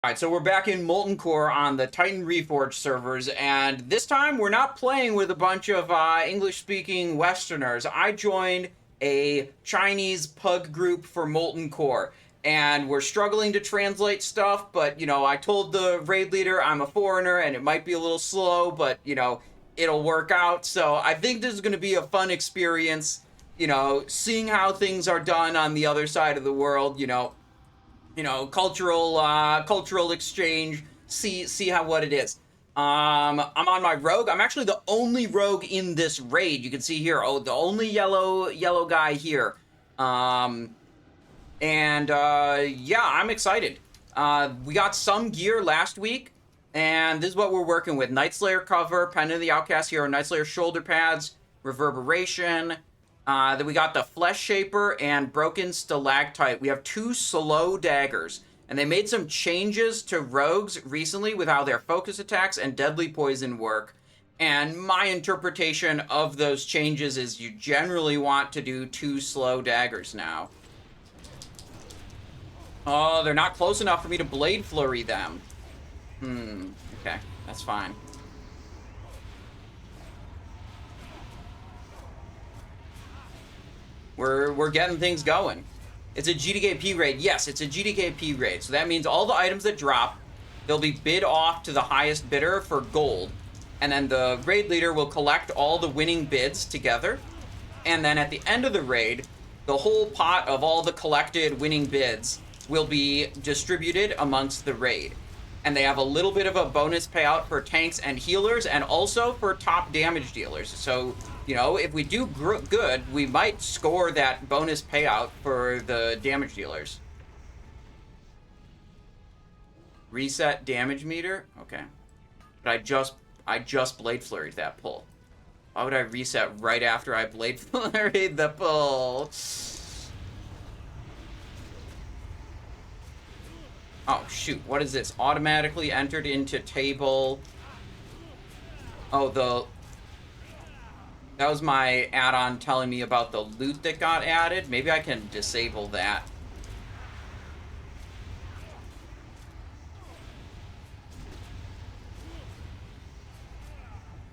Alright, so we're back in Molten Core on the Titan Reforged servers, and this time we're not playing with a bunch of English-speaking Westerners. I joined a Chinese PUG group for Molten Core, and we're struggling to translate stuff, but, you know, I told the raid leader I'm a foreigner, and it might be a little slow, but, you know, it'll work out. So I think this is going to be a fun experience, you know, seeing how things are done on the other side of the world, cultural exchange, see how what it is. I'm on my rogue. I'm actually the only rogue in this raid. You can see here, the only yellow guy here. Yeah, I'm excited. We got some gear last week, and this is what we're working with. Night Slayer cover, Pen of the Outcast Hero, Night Slayer shoulder pads, reverberation. Then we got the Flesh Shaper and Broken Stalactite. We have 2 slow daggers. And they made some changes to rogues recently with how their focus attacks and deadly poison work. And my interpretation of those changes is you generally want to do 2 slow daggers now. Oh, they're not close enough for me to Blade Flurry them. Okay, that's fine. We're getting things going. It's a GDKP raid. Yes, it's a GDKP raid. So that means all the items that drop, they'll be bid off to the highest bidder for gold. And then the raid leader will collect all the winning bids together. And then at the end of the raid, the whole pot of all the collected winning bids will be distributed amongst the raid. And they have a little bit of a bonus payout for tanks and healers, and also for top damage dealers. So, you know, if we do good, we might score that bonus payout for the damage dealers. Reset damage meter? Okay. But I just Blade Flurried that pull. Why would I reset right after I Blade Flurried the pull? Oh, shoot. What is this? Automatically entered into table. Oh, that was my add-on telling me about the loot that got added. Maybe I can disable that.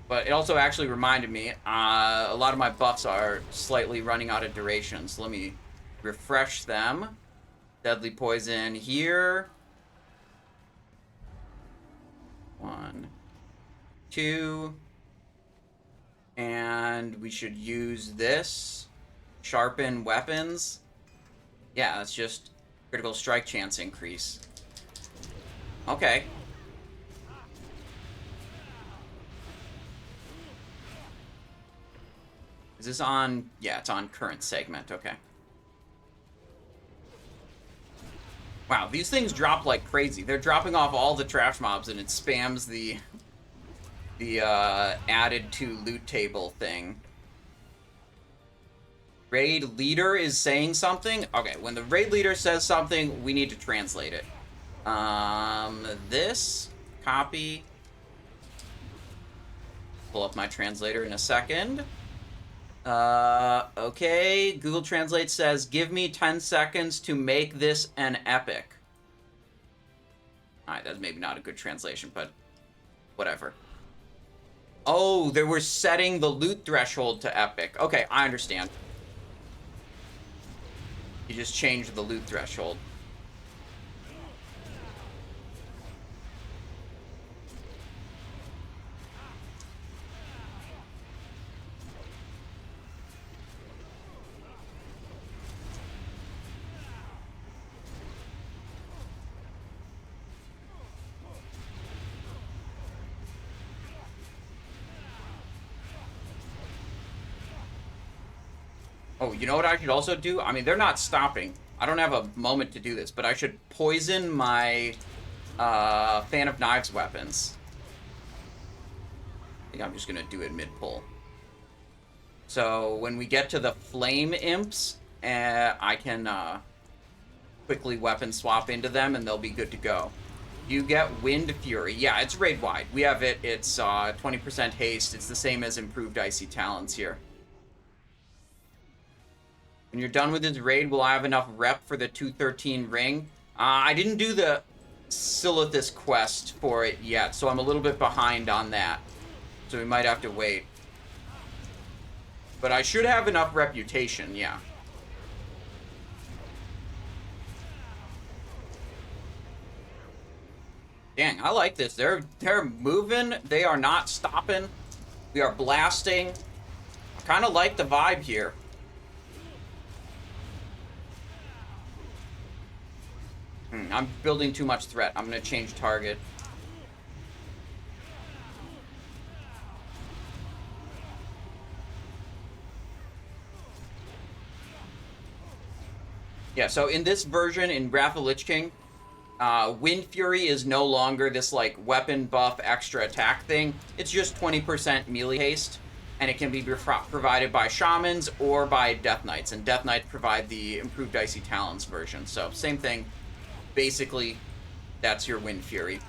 But it also actually reminded me, a lot of my buffs are slightly running out of duration. So let me refresh them. Deadly poison here. 1, 2, and we should use this. Sharpen weapons. Yeah, that's just critical strike chance increase. Okay. Is this on? Yeah, it's on current segment. Okay. Wow, these things drop like crazy. They're dropping off all the trash mobs, and it spams the added to loot table thing. Raid leader is saying something? Okay, when the raid leader says something, we need to translate it. This, copy. Pull up my translator in a second. Okay, Google Translate says, give me 10 seconds to make this an epic. Alright, that's maybe not a good translation, but whatever. Oh, they were setting the loot threshold to epic. Okay, I understand. You just changed the loot threshold. Oh, you know what I should also do? I mean, they're not stopping. I don't have a moment to do this, but I should poison my Fan of Knives weapons. I think I'm just going to do it mid-pull. So when we get to the Flame Imps, I can quickly weapon swap into them, and they'll be good to go. You get Wind Fury. Yeah, it's raid-wide. We have it. It's 20% haste. It's the same as improved Icy Talons here. When you're done with this raid, will I have enough rep for the 213 ring? I didn't do the Silithus quest for it yet, so I'm a little bit behind on that. So we might have to wait. But I should have enough reputation, yeah. Dang, I like this. They're moving. They are not stopping. We are blasting. I kind of like the vibe here. I'm building too much threat. I'm going to change target. Yeah, so in this version, in Wrath of Lich King, Wind Fury is no longer this, like, weapon buff extra attack thing. It's just 20% melee haste, and it can be provided by Shamans or by Death Knights, and Death Knights provide the improved Icy Talons version. So, same thing. Basically, that's your Wind Fury.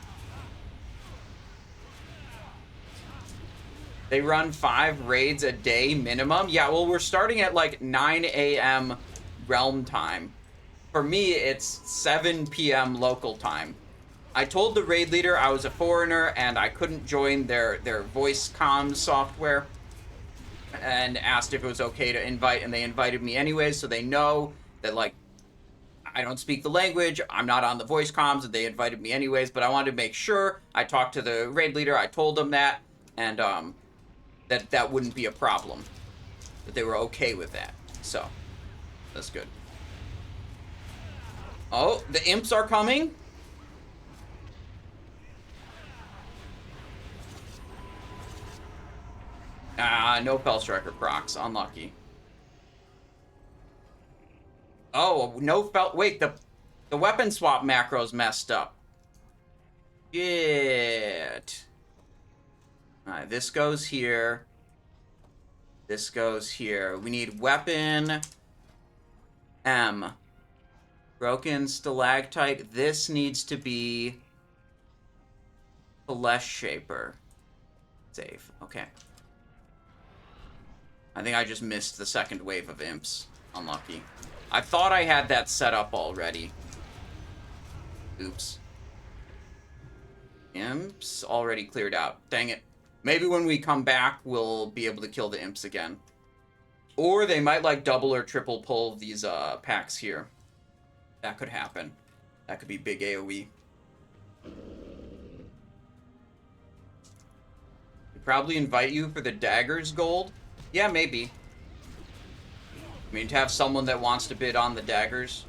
They run 5 raids a day minimum. Yeah, well, we're starting at, like, 9 a.m. realm time. For me, it's 7 p.m. local time. I told the raid leader I was a foreigner and I couldn't join their voice comms software, and asked if it was okay to invite, and they invited me anyways, so they know that, like, I don't speak the language, I'm not on the voice comms, and they invited me anyways, but I wanted to make sure. I talked to the raid leader, I told them that, and that wouldn't be a problem, that they were okay with that, so that's good. Oh, the imps are coming. Ah, no Fellstriker procs. Unlucky. Oh, no felt. Wait, the weapon swap macro's messed up. Shit. Alright, this goes here. This goes here. We need weapon M. Broken stalactite. This needs to be Flesh Shaper. Save. Okay. I think I just missed the second wave of imps. Unlucky. I thought I had that set up already. Oops. Imps already cleared out. Dang it. Maybe when we come back, we'll be able to kill the imps again. Or they might, like, double or triple pull these packs here. That could happen. That could be big AoE. They'd probably invite you for the daggers gold. Yeah, maybe. I mean, to have someone that wants to bid on the daggers.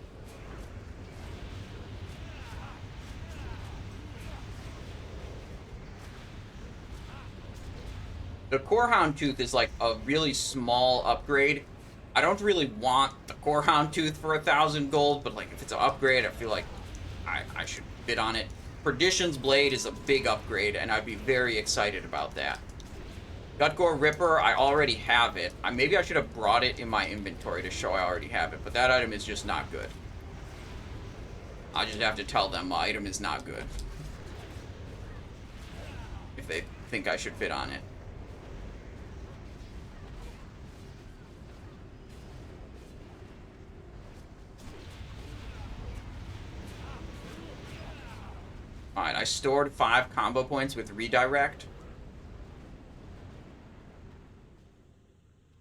The Corehound Tooth is like a really small upgrade. I don't really want the Corehound Tooth for 1,000 gold, but like if it's an upgrade, I feel like I should bid on it. Perdition's Blade is a big upgrade, and I'd be very excited about that. Gutgore Ripper, I already have it. Maybe I should have brought it in my inventory to show I already have it, but that item is just not good. I just have to tell them my item is not good. If they think I should bid on it. Alright, I stored 5 combo points with redirect.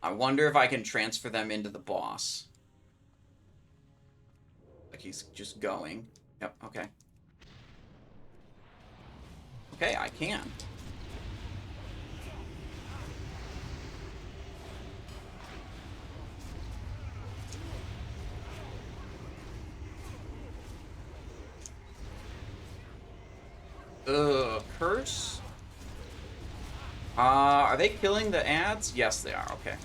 I wonder if I can transfer them into the boss. Like he's just going. Yep, okay. Okay, I can. Curse? Are they killing the ads? Yes, they are. Okay.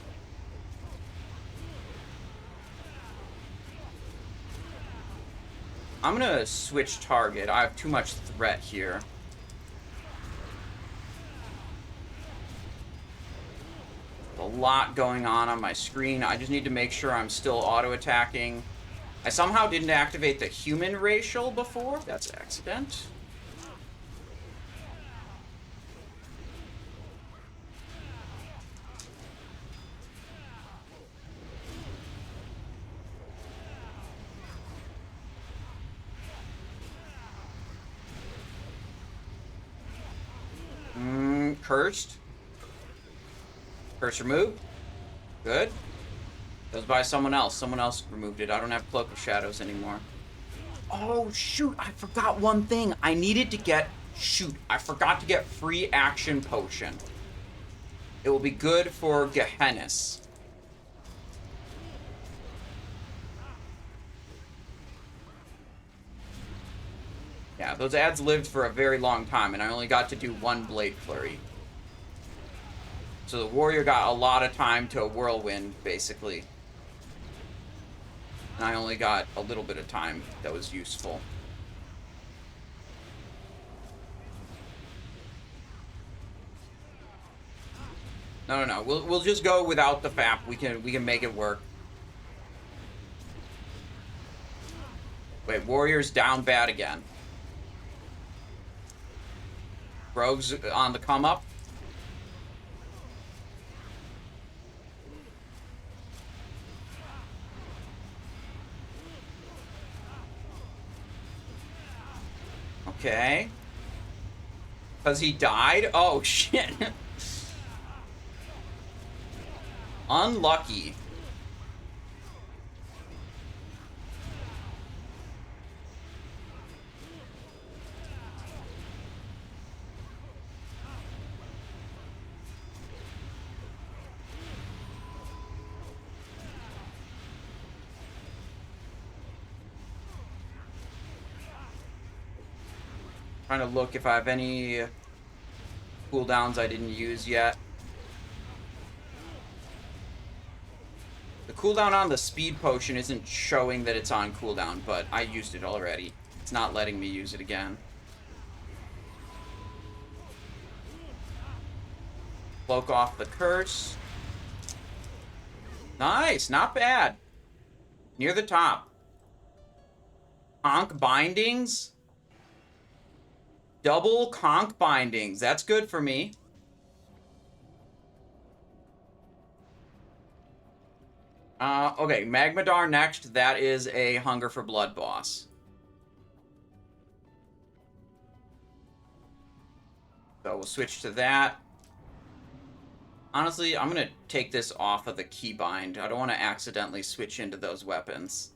I'm gonna switch target. I have too much threat here. A lot going on my screen. I just need to make sure I'm still auto-attacking. I somehow didn't activate the human racial before. That's an accident. Cursed. Curse removed. Good. Goes by someone else. Someone else removed it. I don't have Cloak of Shadows anymore. Oh, shoot. I forgot one thing. I needed to get... Shoot. I forgot to get free action potion. It will be good for Gehennas. Yeah, those ads lived for a very long time, and I only got to do one Blade Flurry. So the warrior got a lot of time to whirlwind, basically. And I only got a little bit of time that was useful. No. We'll just go without the FAP. We can make it work. Wait, warrior's down bad again. Rogue's on the come up. Okay. Because he died? Oh, shit. Unlucky. Trying to look if I have any cooldowns I didn't use yet. The cooldown on the speed potion isn't showing that it's on cooldown, but I used it already. It's not letting me use it again. Cloak off the curse. Nice, not bad. Near the top. Conch bindings. Double conch bindings. That's good for me. Okay, Magmadar next. That is a Hunger for Blood boss. So we'll switch to that. Honestly, I'm going to take this off of the keybind. I don't want to accidentally switch into those weapons.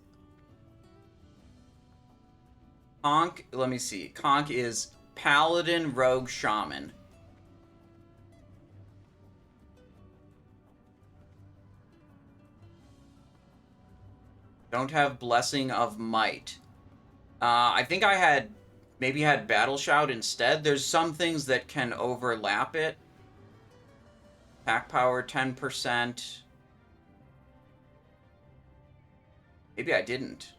Conch, let me see. Conch is Paladin, Rogue, Shaman. Don't have Blessing of Might. I think I had maybe had Battle Shout instead. There's some things that can overlap it. Pack power 10%. Maybe I didn't.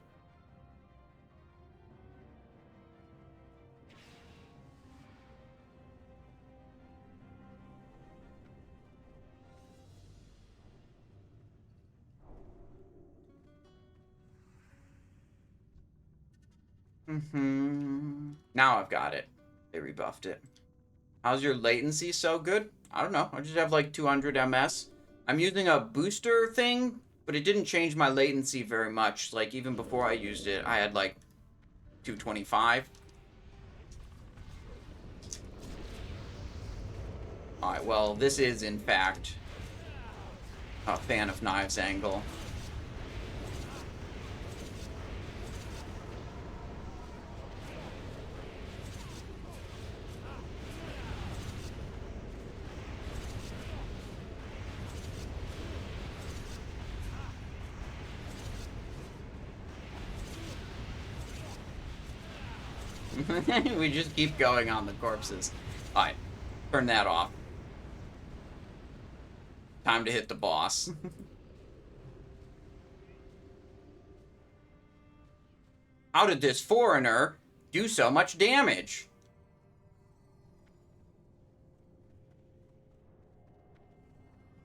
Now I've got it. They rebuffed it. How's your latency so good? I don't know. I just have like 200 MS. I'm using a booster thing, but it didn't change my latency very much. Like, even before I used it, I had like 225. Alright, well, this is, in fact, a fan of Knives Angle. We just keep going on the corpses. Alright, turn that off. Time to hit the boss. How did this foreigner do so much damage?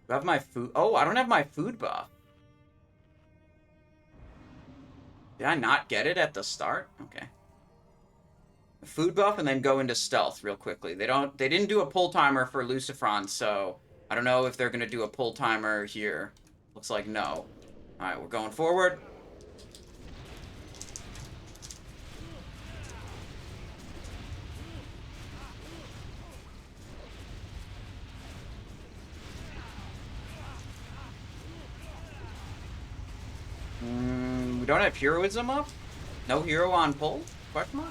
Do I have my food? Oh, I don't have my food buff. Did I not get it at the start? Okay. Food buff and then go into stealth real quickly. They didn't do a pull timer for Lucifron, so I don't know if they're gonna do a pull timer here. Looks like no. Alright, we're going forward. don't have heroism up? No hero on pull? Question mark?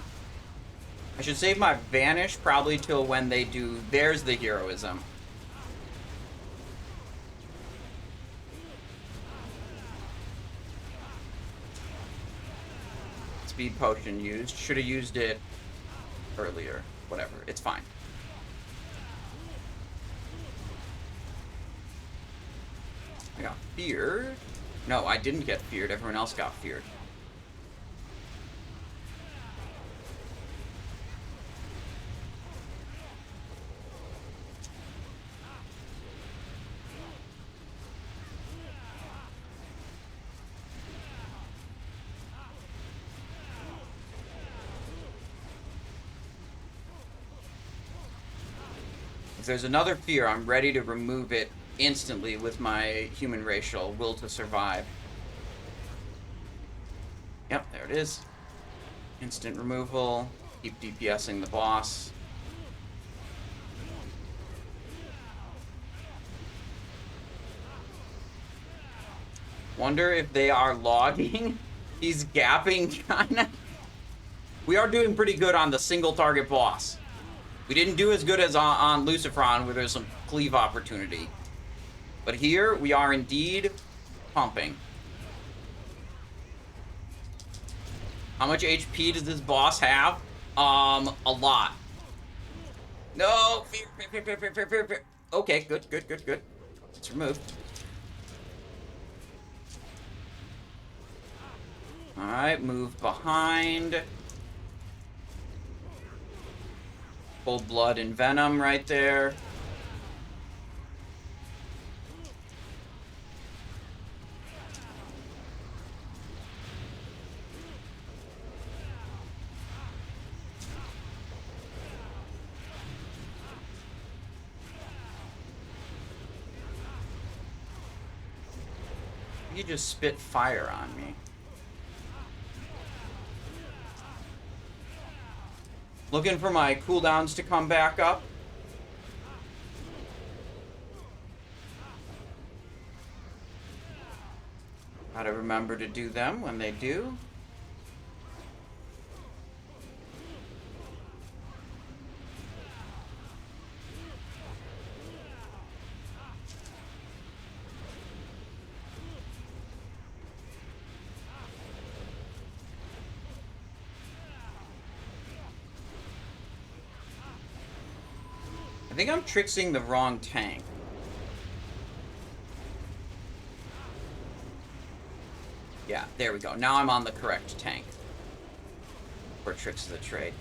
I should save my vanish probably till when they do. There's the heroism. Speed potion used. Should have used it earlier. Whatever. It's fine. I got feared. No, I didn't get feared. Everyone else got feared. If there's another fear, I'm ready to remove it instantly with my human racial will to survive. Yep, there it is. Instant removal. Keep DPSing the boss. Wonder if they are logging. He's gapping, kinda. We are doing pretty good on the single target boss. We didn't do as good as on Lucifron, where there's some cleave opportunity. But here, we are indeed pumping. How much HP does this boss have? A lot. No! Fear. Okay, good. It's removed. Alright, move behind. Cold blood and venom right there. You just spit fire on me. Looking for my cooldowns to come back up. Gotta remember to do them when they do. I think I'm tricksing the wrong tank. Yeah, there we go. Now I'm on the correct tank. For Tricks of the Trade.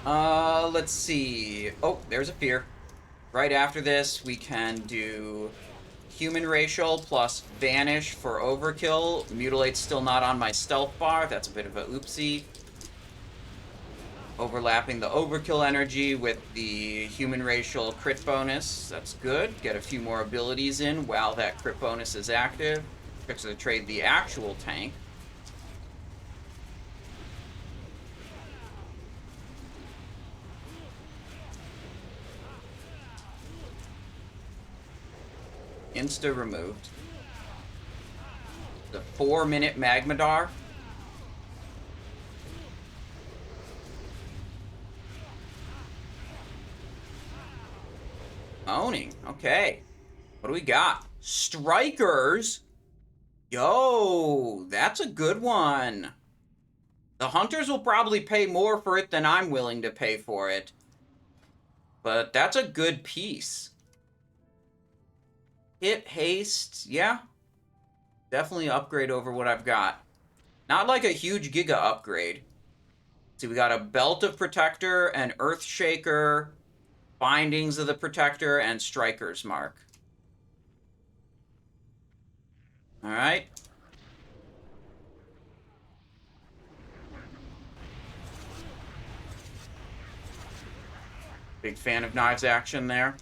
Let's see. Oh, there's a fear. Right after this, we can do Human Racial plus Vanish for Overkill. Mutilate's still not on my stealth bar. That's a bit of a oopsie. Overlapping the Overkill energy with the Human Racial crit bonus. That's good. Get a few more abilities in while that crit bonus is active. Tricks of the Trade, the actual tank. Insta removed. The 4-minute Magmadar. Owning. Okay. What do we got? Strikers? Yo, that's a good one. The hunters will probably pay more for it than I'm willing to pay for it. But that's a good piece. Hit, haste, yeah. Definitely upgrade over what I've got. Not like a huge giga upgrade. See, we got a Belt of Protector, an Earthshaker, Bindings of the Protector, and Striker's Mark. Alright. Big fan of Knives action there.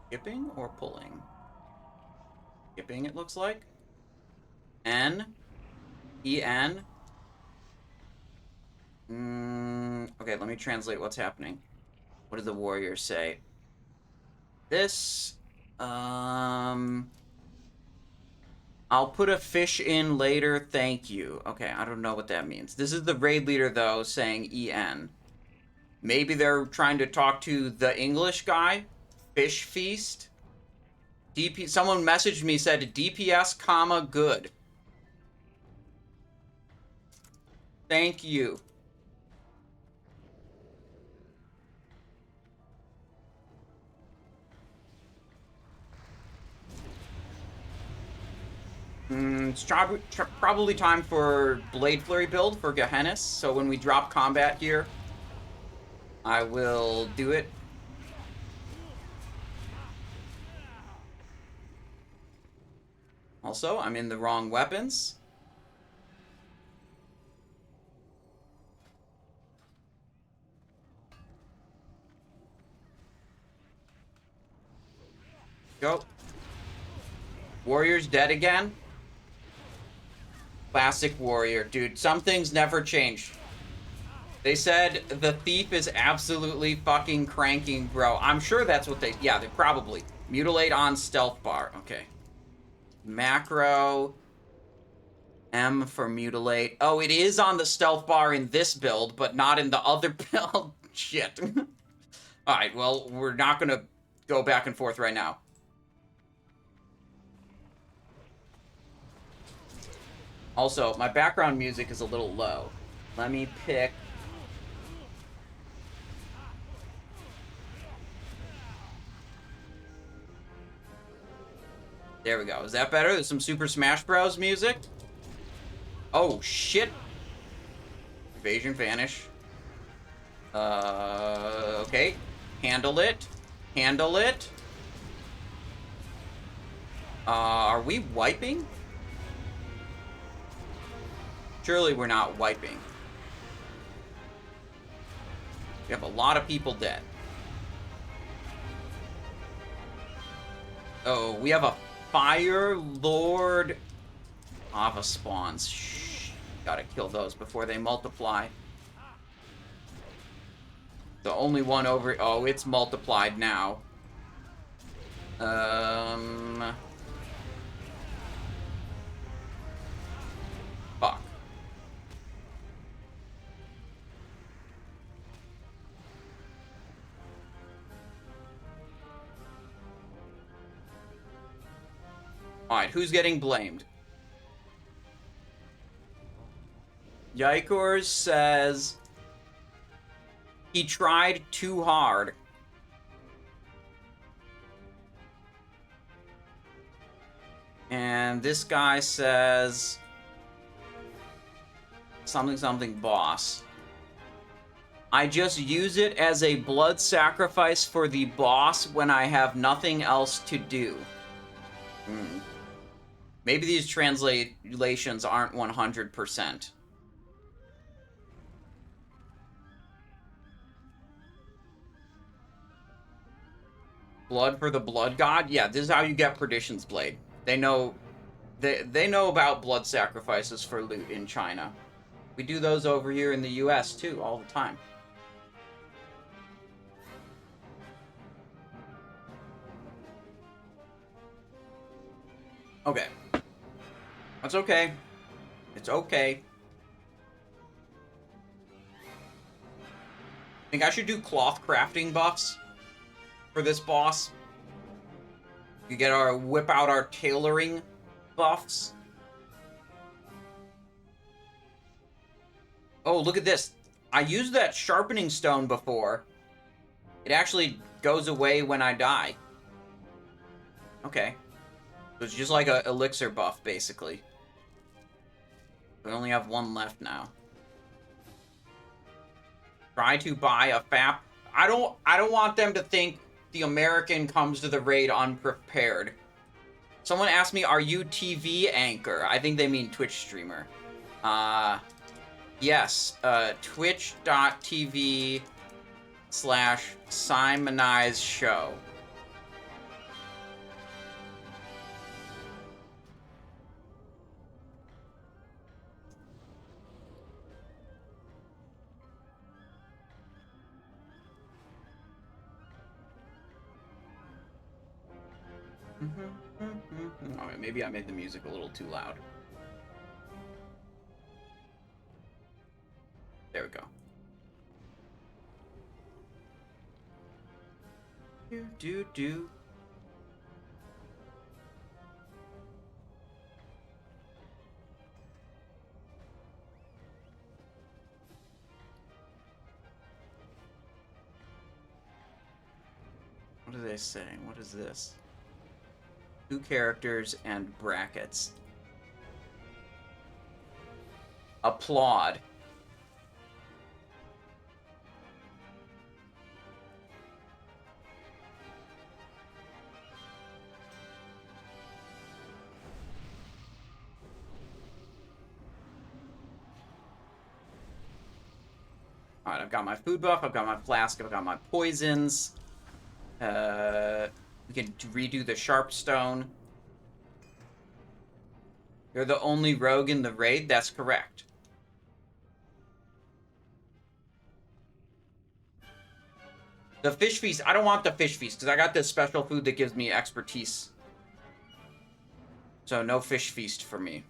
Skipping or pulling? Skipping, it looks like. N. E-N. Okay, let me translate what's happening. What did the warrior say? This, I'll put a fish in later, thank you. Okay, I don't know what that means. This is the raid leader, though, saying EN. Maybe they're trying to talk to the English guy? Fish Feast? Someone messaged me, said DPS, comma, good. Thank you. It's probably time for Blade Flurry build for Gehennas, so when we drop combat here, I will do it. Also, I'm in the wrong weapons. Go. Warrior's dead again. Classic warrior. Dude, some things never change. They said the thief is absolutely fucking cranking, bro. I'm sure that's what they... Yeah, they probably. Mutilate on stealth bar. Okay. Macro. M for mutilate. Oh, it is on the stealth bar in this build, but not in the other build. Shit. Alright, well, we're not gonna go back and forth right now. Also, my background music is a little low. Let me pick... There we go. Is that better? There's some Super Smash Bros. Music. Oh, shit. Evasion vanish. Okay. Handle it. Handle it. Are we wiping? Surely we're not wiping. We have a lot of people dead. Oh, we have a Fire Lord lava spawns. Shh. Gotta kill those before they multiply. The only one over... Oh, it's multiplied now. Fuck. Alright, who's getting blamed? Yikors says... He tried too hard. And this guy says... Something something boss. I just use it as a blood sacrifice for the boss when I have nothing else to do. Maybe these translations aren't 100%. Blood for the blood god? Yeah, this is how you get Perdition's Blade. They know about blood sacrifices for loot in China. We do those over here in the US too, all the time. Okay. That's okay. It's okay. I think I should do cloth crafting buffs for this boss. We whip out our tailoring buffs. Oh, look at this. I used that sharpening stone before. It actually goes away when I die. Okay. So it's just like a elixir buff, basically. We only have one left now. Try to buy a FAP. I don't want them to think the American comes to the raid unprepared. Someone asked me, are you TV anchor? I think they mean Twitch streamer. Yes, twitch.tv/SimonizeShow. Alright, maybe I made the music a little too loud. There we go. Do. What are they saying? What is this? 2 characters and brackets. Applaud. Alright, I've got my food buff, I've got my flask, I've got my poisons. We can redo the Sharpstone. You're the only rogue in the raid? That's correct. The fish feast, I don't want the fish feast, because I got this special food that gives me expertise. So no fish feast for me.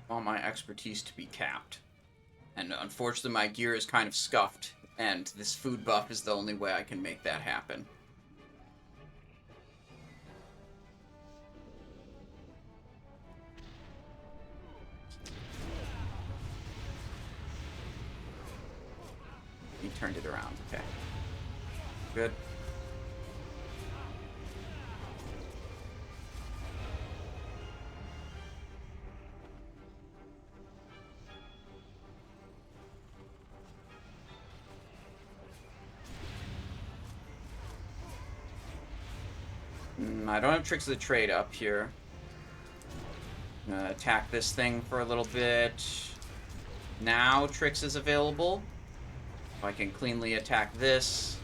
I want my expertise to be capped. And unfortunately my gear is kind of scuffed, and this food buff is the only way I can make that happen. He turned it around, okay. Good. I don't have Tricks of the Trade up here. I'm gonna attack this thing for a little bit. Now Tricks is available. If I can cleanly attack this.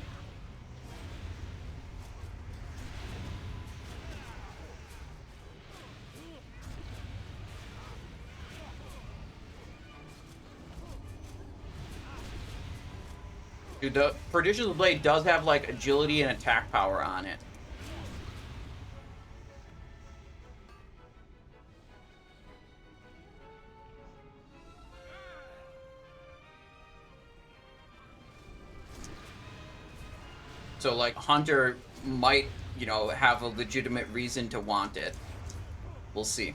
Dude, the Perdition's Blade does have, like, agility and attack power on it. So, like, Hunter might, you know, have a legitimate reason to want it. We'll see.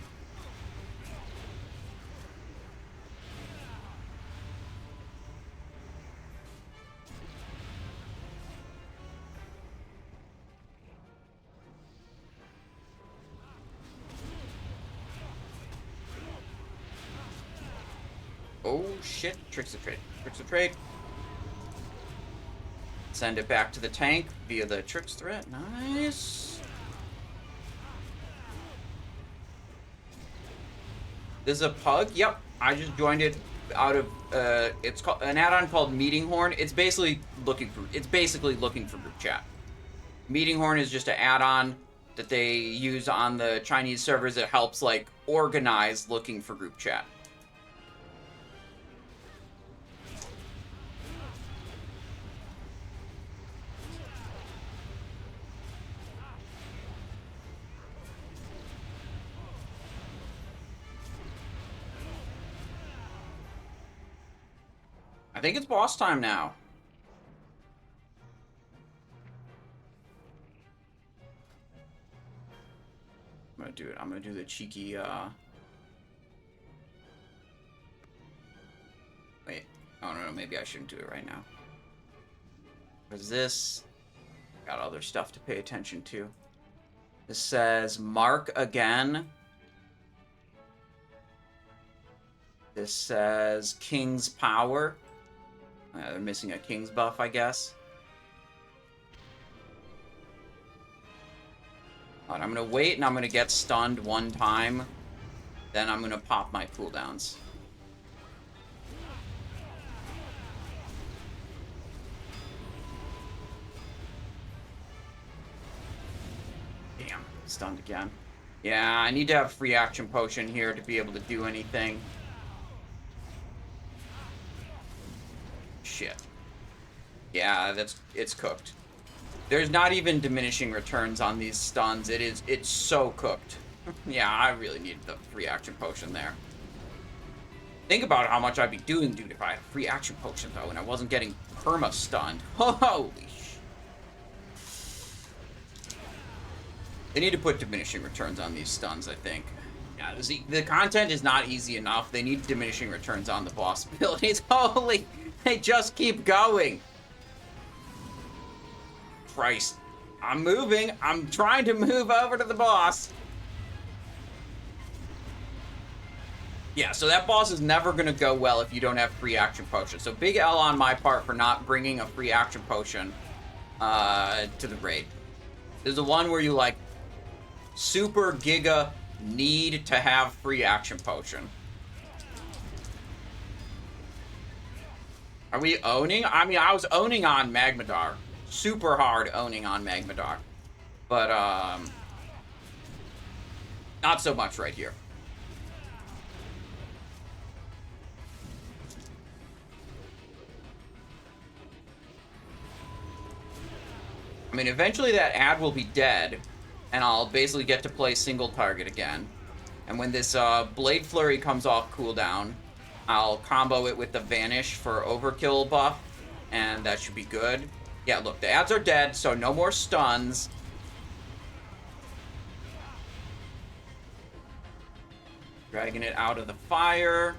Oh, shit. Tricks of Trade. Tricks of Trade. Send it back to the tank via the Tricks threat. Nice. This is a PUG? Yep. I just joined it out of it's called an add-on called Meeting Horn. It's basically looking for group chat. Meeting Horn is just an add-on that they use on the Chinese servers that helps like organize looking for group chat. I think it's boss time now. I'm gonna do it. I'm gonna do the cheeky, Wait. Oh, no, maybe I shouldn't do it right now. Because this... got other stuff to pay attention to. This says, mark again. This says, King's Power. They're missing a King's buff, I guess. Alright, I'm going to wait, and I'm going to get stunned one time. Then I'm going to pop my cooldowns. Damn, stunned again. Yeah, I need to have free action potion here to be able to do anything. shit. Yeah, it's cooked. There's not even diminishing returns on these stuns. It's so cooked. Yeah, I really needed the free action potion there. Think about how much I'd be doing, dude, if I had a free action potion, though, and I wasn't getting perma-stunned. Holy sh... They need to put diminishing returns on these stuns, I think. Yeah, the content is not easy enough. They need diminishing returns on the boss abilities. Holy... They just keep going. Christ. I'm moving. I'm trying to move over to the boss. Yeah, so that boss is never going to go well if you don't have free action potion. So big L on my part for not bringing a free action potion to the raid. There's the one where you, like, super giga need to have free action potion. Are we owning? I mean, I was owning on Magmadar. Super hard owning on Magmadar. But, not so much right here. I mean, eventually that ad will be dead, and I'll basically get to play single target again. And when this Blade Flurry comes off cooldown, I'll combo it with the Vanish for overkill buff, and that should be good. Yeah, look, the ads are dead, so no more stuns. Dragging it out of the fire.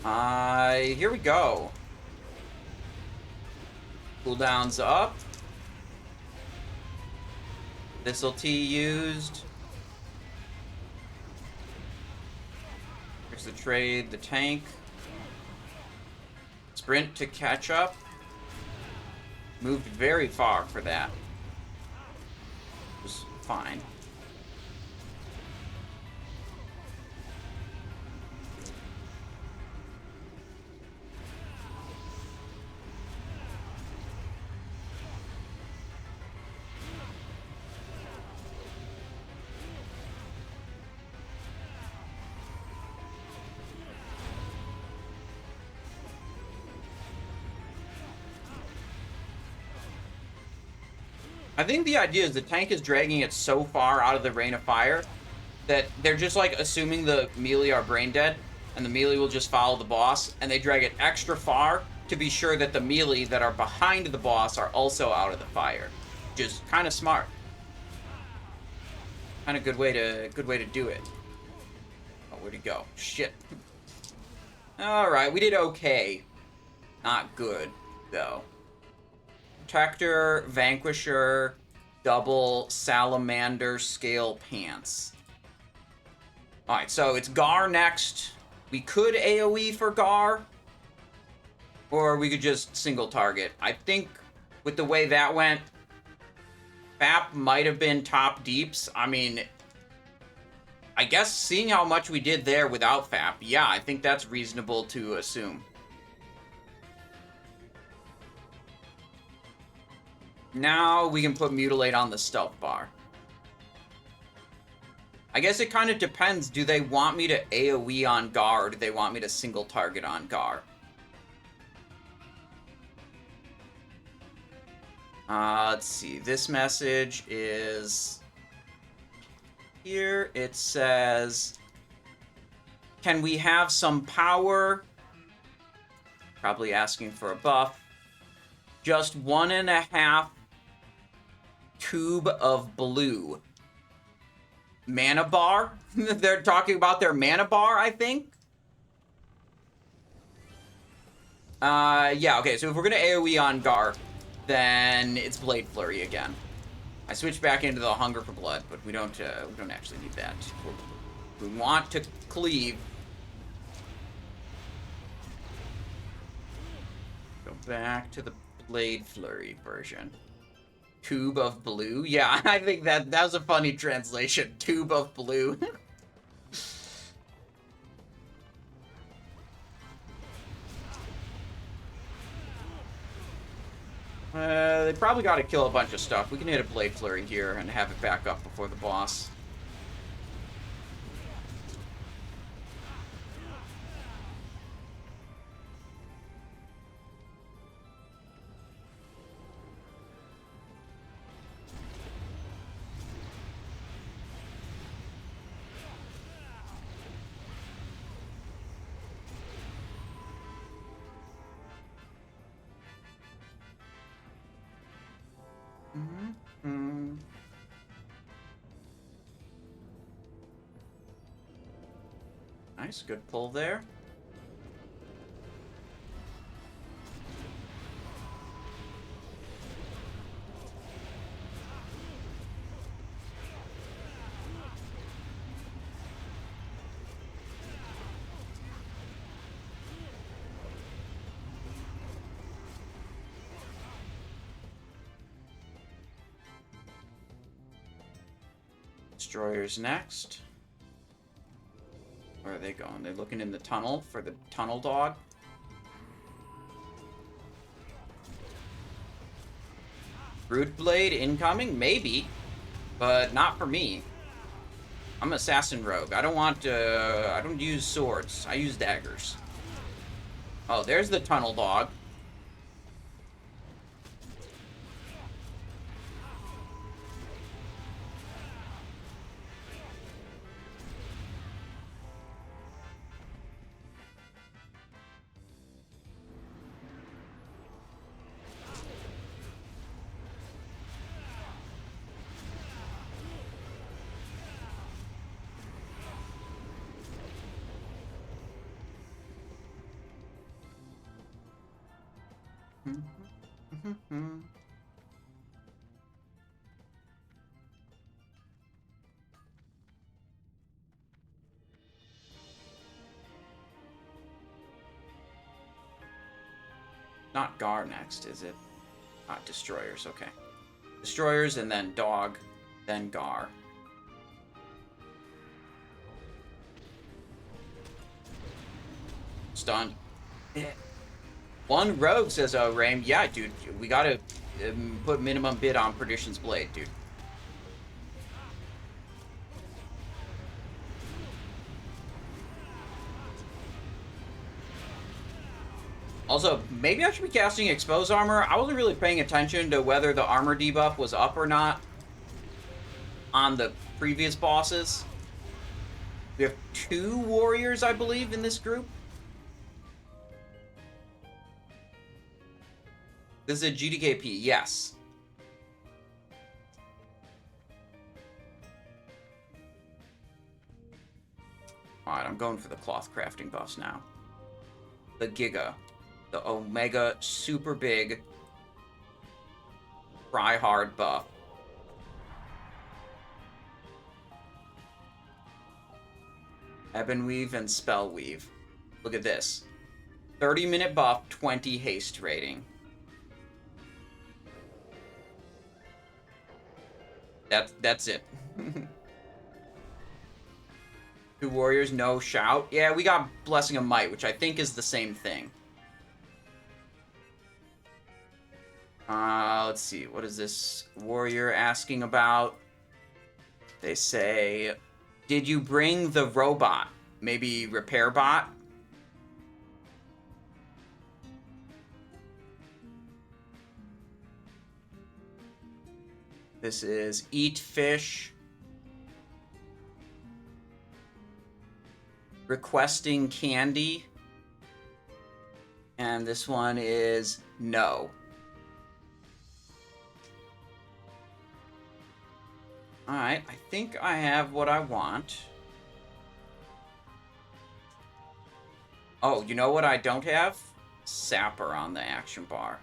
Here we go. Cooldown's up. This'll T used. There's the trade, the tank. Sprint to catch up. Moved very far for that. It was fine. I think the idea is the tank is dragging it so far out of the Rain of Fire that they're just like assuming the melee are brain dead and the melee will just follow the boss, and they drag it extra far to be sure that the melee that are behind the boss are also out of the fire. Which is kind of smart. Kind of good way to do it. Oh, where'd he go? Shit. Alright, we did okay. Not good, though. Protector, Vanquisher, double Salamander scale pants. Alright, so it's Garr next. We could AoE for Garr, or we could just single target. I think with the way that went, FAP might have been top deeps. I mean, I guess seeing how much we did there without FAP, yeah, I think that's reasonable to assume. Now we can put Mutilate on the stealth bar. I guess it kind of depends. Do they want me to AoE on Garr, or do they want me to single target on Garr? Let's see. This message is... Here it says... Can we have some power? Probably asking for a buff. Just 1.5 tube of blue. Mana bar? They're talking about their mana bar, I think? Yeah, okay, so if we're gonna AoE on Garr, then it's Blade Flurry again. I switched back into the Hunger for Blood, but we don't actually need that. We want to cleave. Go back to the Blade Flurry version. Tube of blue? Yeah, I think that was a funny translation. Tube of blue. They probably got to kill a bunch of stuff. We can hit a Blade Flurry here and have it back up before the boss. Nice, good pull there. Destroyers next. Where are they going? They're looking in the tunnel for the tunnel dog. Root Blade incoming? Maybe. But not for me. I'm Assassin Rogue. I don't want I don't use swords. I use daggers. Oh, there's the tunnel dog. Not Garr next, is it? Destroyers, okay. Destroyers and then dog, then Garr. Stunned. One rogue, says Rame. Yeah, dude, we gotta put minimum bid on Perdition's Blade, dude. Also, maybe I should be casting Expose Armor. I wasn't really paying attention to whether the armor debuff was up or not on the previous bosses. We have 2 warriors, I believe, in this group. This is a GDKP, yes. Alright, I'm going for the cloth crafting buffs now. The Giga. The Omega super big try hard buff. Ebon Weave and Spell Weave. Look at this. 30-minute buff, 20 haste rating. That's it. 2 warriors, no shout. Yeah, we got Blessing of Might, which I think is the same thing. Let's see. What is this warrior asking about? They say, did you bring the robot? Maybe repair bot? This is eat fish. Requesting candy. And this one is no. Alright, I think I have what I want. Oh, you know what I don't have? Sapper on the action bar.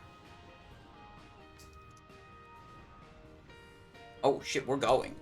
Oh shit, we're going.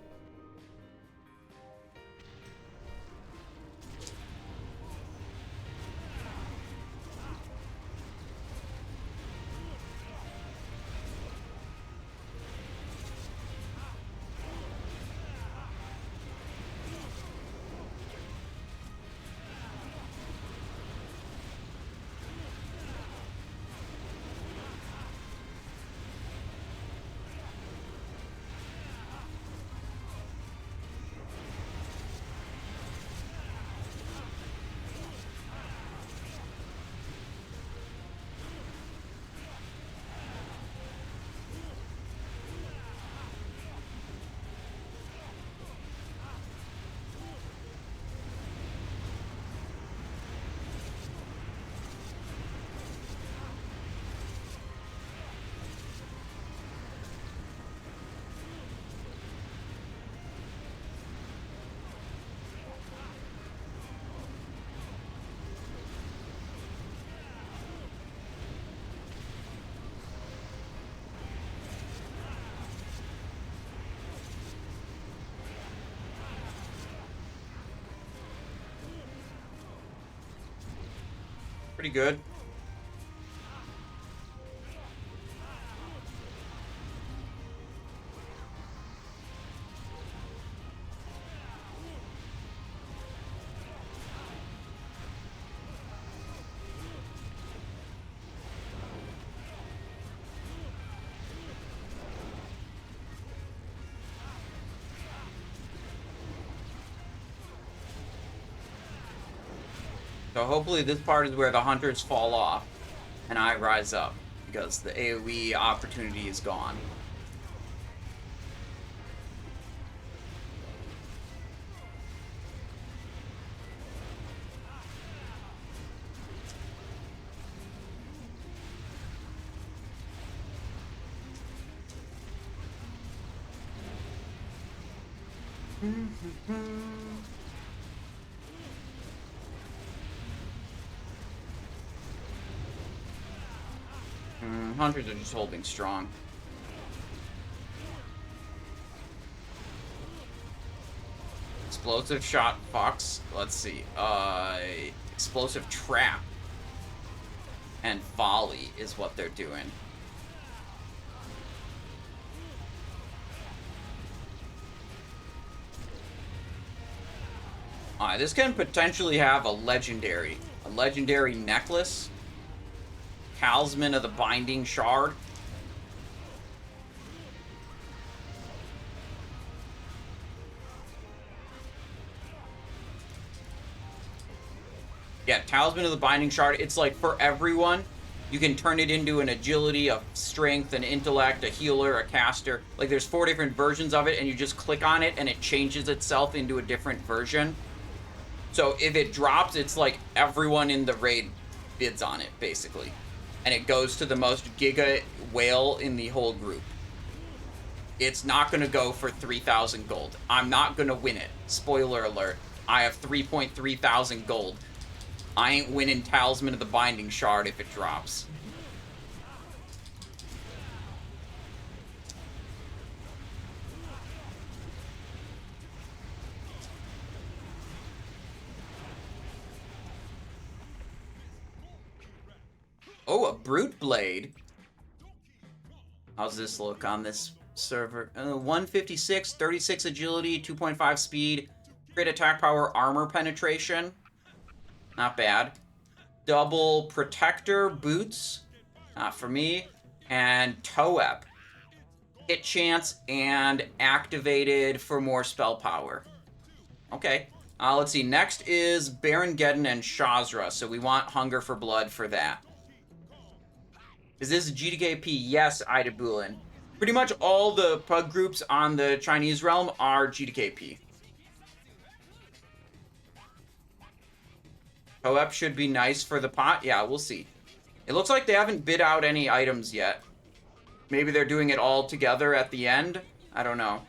Pretty good. So hopefully this part is where the hunters fall off and I rise up, because the AoE opportunity is gone. Hunters are just holding strong. Explosive shot fox. Let's see. Explosive trap and volley is what they're doing. Alright, this can potentially have a legendary necklace. Talisman of the Binding Shard. Yeah, Talisman of the Binding Shard. It's like for everyone. You can turn it into an agility, a strength, an intellect, a healer, a caster. Like there's 4 different versions of it, and you just click on it and it changes itself into a different version. So if it drops, it's like everyone in the raid bids on it, basically. And it goes to the most giga whale in the whole group. It's not going to go for 3,000 gold. I'm not going to win it. Spoiler alert. I have 3.3 thousand gold. I ain't winning Talisman of the Binding Shard if it drops. Oh, a Brute Blade. How's this look on this server? 156, 36 agility, 2.5 speed, crit attack power, armor penetration. Not bad. Double protector boots. Not for me. And Toep. Hit chance and activated for more spell power. Okay. Let's see. Next is Baron Geddon and Shazzrah. So we want Hunger for Blood for that. Is this GDKP? Yes, Idabulin. Pretty much all the PUG groups on the Chinese realm are GDKP. Toep should be nice for the pot. Yeah, we'll see. It looks like they haven't bid out any items yet. Maybe they're doing it all together at the end. I don't know.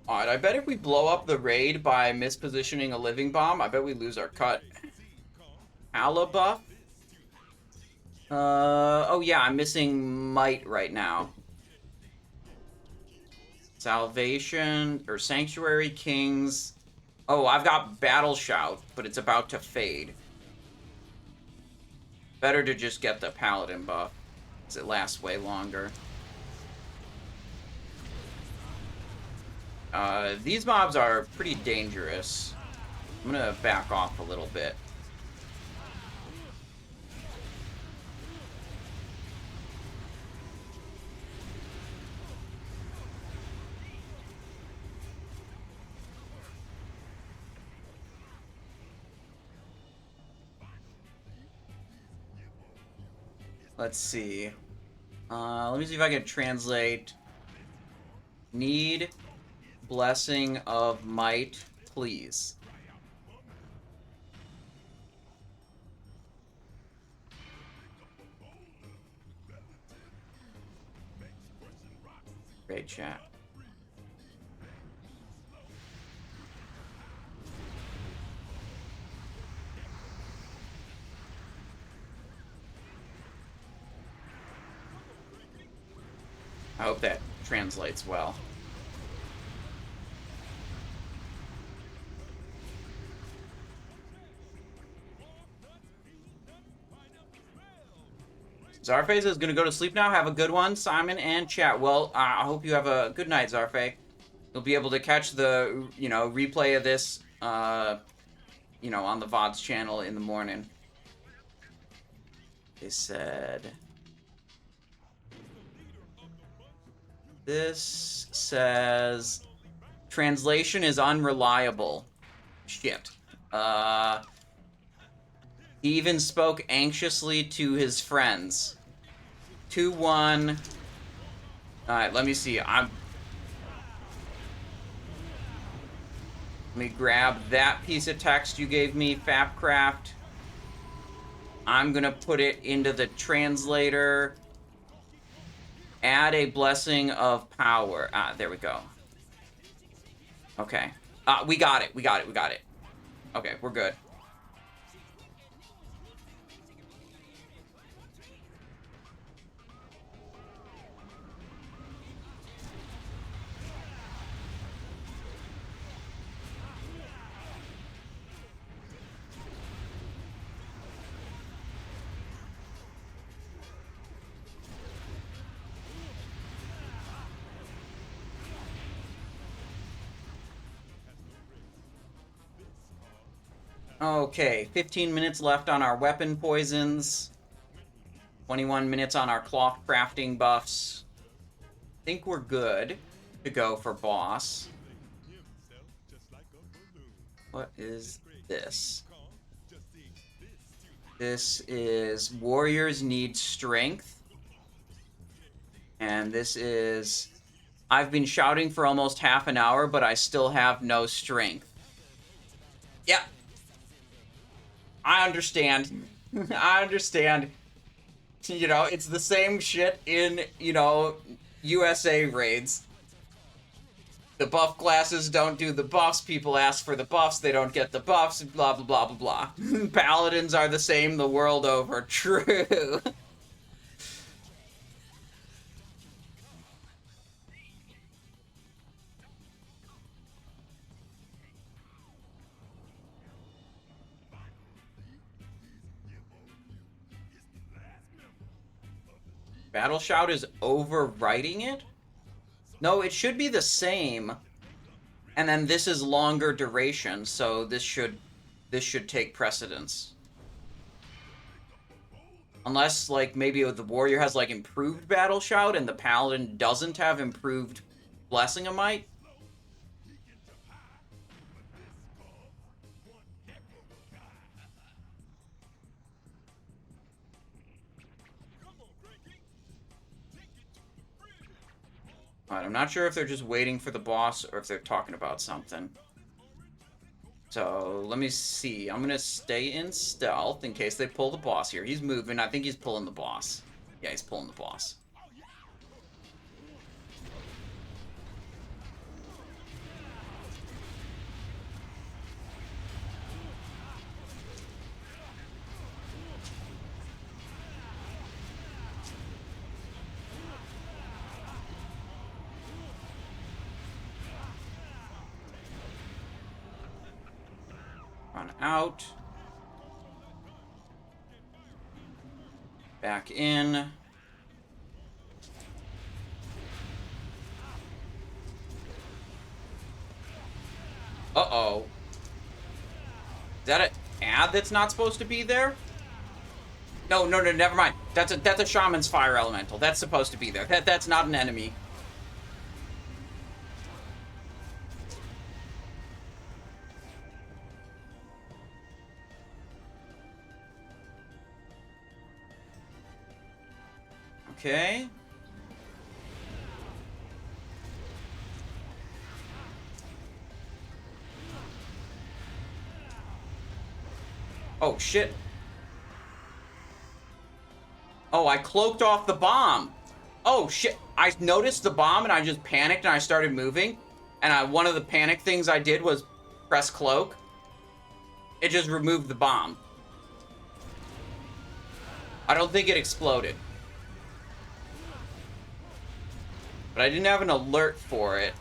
Alright, I bet if we blow up the raid by mispositioning a living bomb, I bet we lose our cut. Alabuff? Oh yeah, I'm missing Might right now. Salvation, or Sanctuary Kings. Oh, I've got Battle Shout, but it's about to fade. Better to just get the Paladin buff, because it lasts way longer. These mobs are pretty dangerous. I'm gonna back off a little bit. Let's see. Let me see if I can translate. Need Blessing of Might, please. Great chat. I hope that translates well. Zarface is going to go to sleep now. Have a good one, Simon and chat. Well, I hope you have a good night, Zarface. You'll be able to catch the, replay of this, on the VODs channel in the morning. They said... This says... Translation is unreliable. Shit. He even spoke anxiously to his friends. 2-1. Alright, let me see. Let me grab that piece of text you gave me, Fapcraft. I'm gonna put it into the translator. Add a blessing of power. There we go. Okay. We got it. Okay, we're good. Okay, 15 minutes left on our weapon poisons. 21 minutes on our cloth crafting buffs. I think we're good to go for boss. What is this? This is warriors need strength. And this is... I've been shouting for almost half an hour, but I still have no strength. Yeah. I understand. I understand. It's the same shit in, USA raids. The buff classes don't do the buffs, people ask for the buffs, they don't get the buffs, blah, blah, blah, blah, blah. Paladins are the same the world over. True. Battle Shout is overwriting it? No, it should be the same. And then this is longer duration, so this should take precedence. Unless, maybe the warrior has, improved Battle Shout and the paladin doesn't have improved Blessing of Might. Alright, I'm not sure if they're just waiting for the boss or if they're talking about something. So, let me see. I'm gonna stay in stealth in case they pull the boss here. He's moving. I think he's pulling the boss. Yeah, he's pulling the boss. Out. Back in. Uh-oh. Is that an ad that's not supposed to be there? No, never mind. That's a shaman's fire elemental. That's supposed to be there. That's not an enemy. Okay. Oh, shit. Oh, I cloaked off the bomb. Oh, shit. I noticed the bomb and I just panicked and I started moving. And one of the panic things I did was press cloak. It just removed the bomb. I don't think it exploded. But I didn't have an alert for it.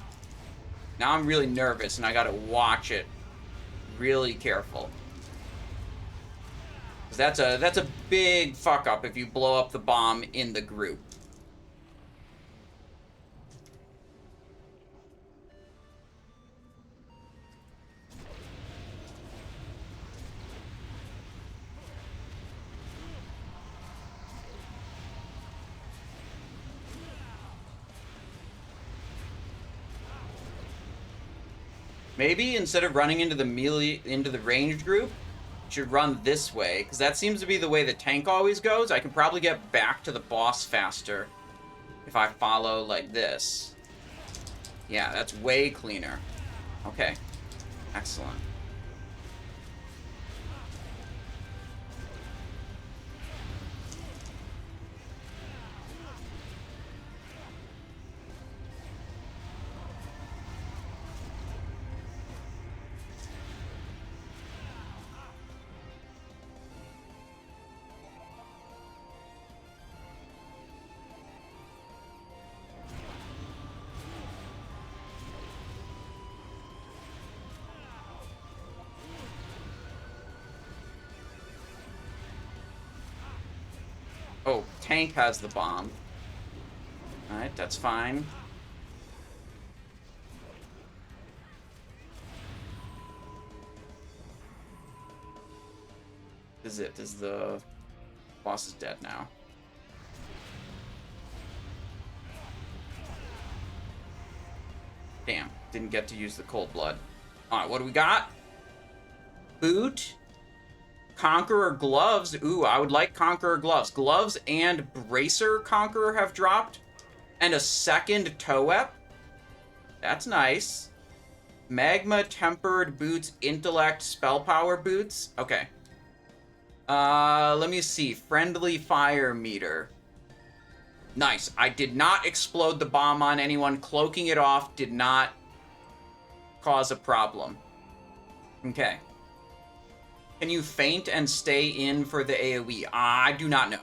Now I'm really nervous and I gotta watch it really careful. 'Cause that's a big fuck up if you blow up the bomb in the group. Maybe instead of running into the melee, into the ranged group, you should run this way, because that seems to be the way the tank always goes. I can probably get back to the boss faster if I follow like this. Yeah, that's way cleaner. Okay, excellent. Oh, tank has the bomb. Alright, that's fine. This is it. This is the boss is dead now. Damn, didn't get to use the cold blood. Alright, what do we got? Boot. Conqueror gloves. Ooh, I would like Conqueror gloves. Gloves and Bracer Conqueror have dropped. And a second Toep. That's nice. Magma tempered boots, intellect, spell power boots. Okay. Let me see. Friendly fire meter. Nice. I did not explode the bomb on anyone. Cloaking it off did not cause a problem. Okay. Can you feint and stay in for the AoE? I do not know.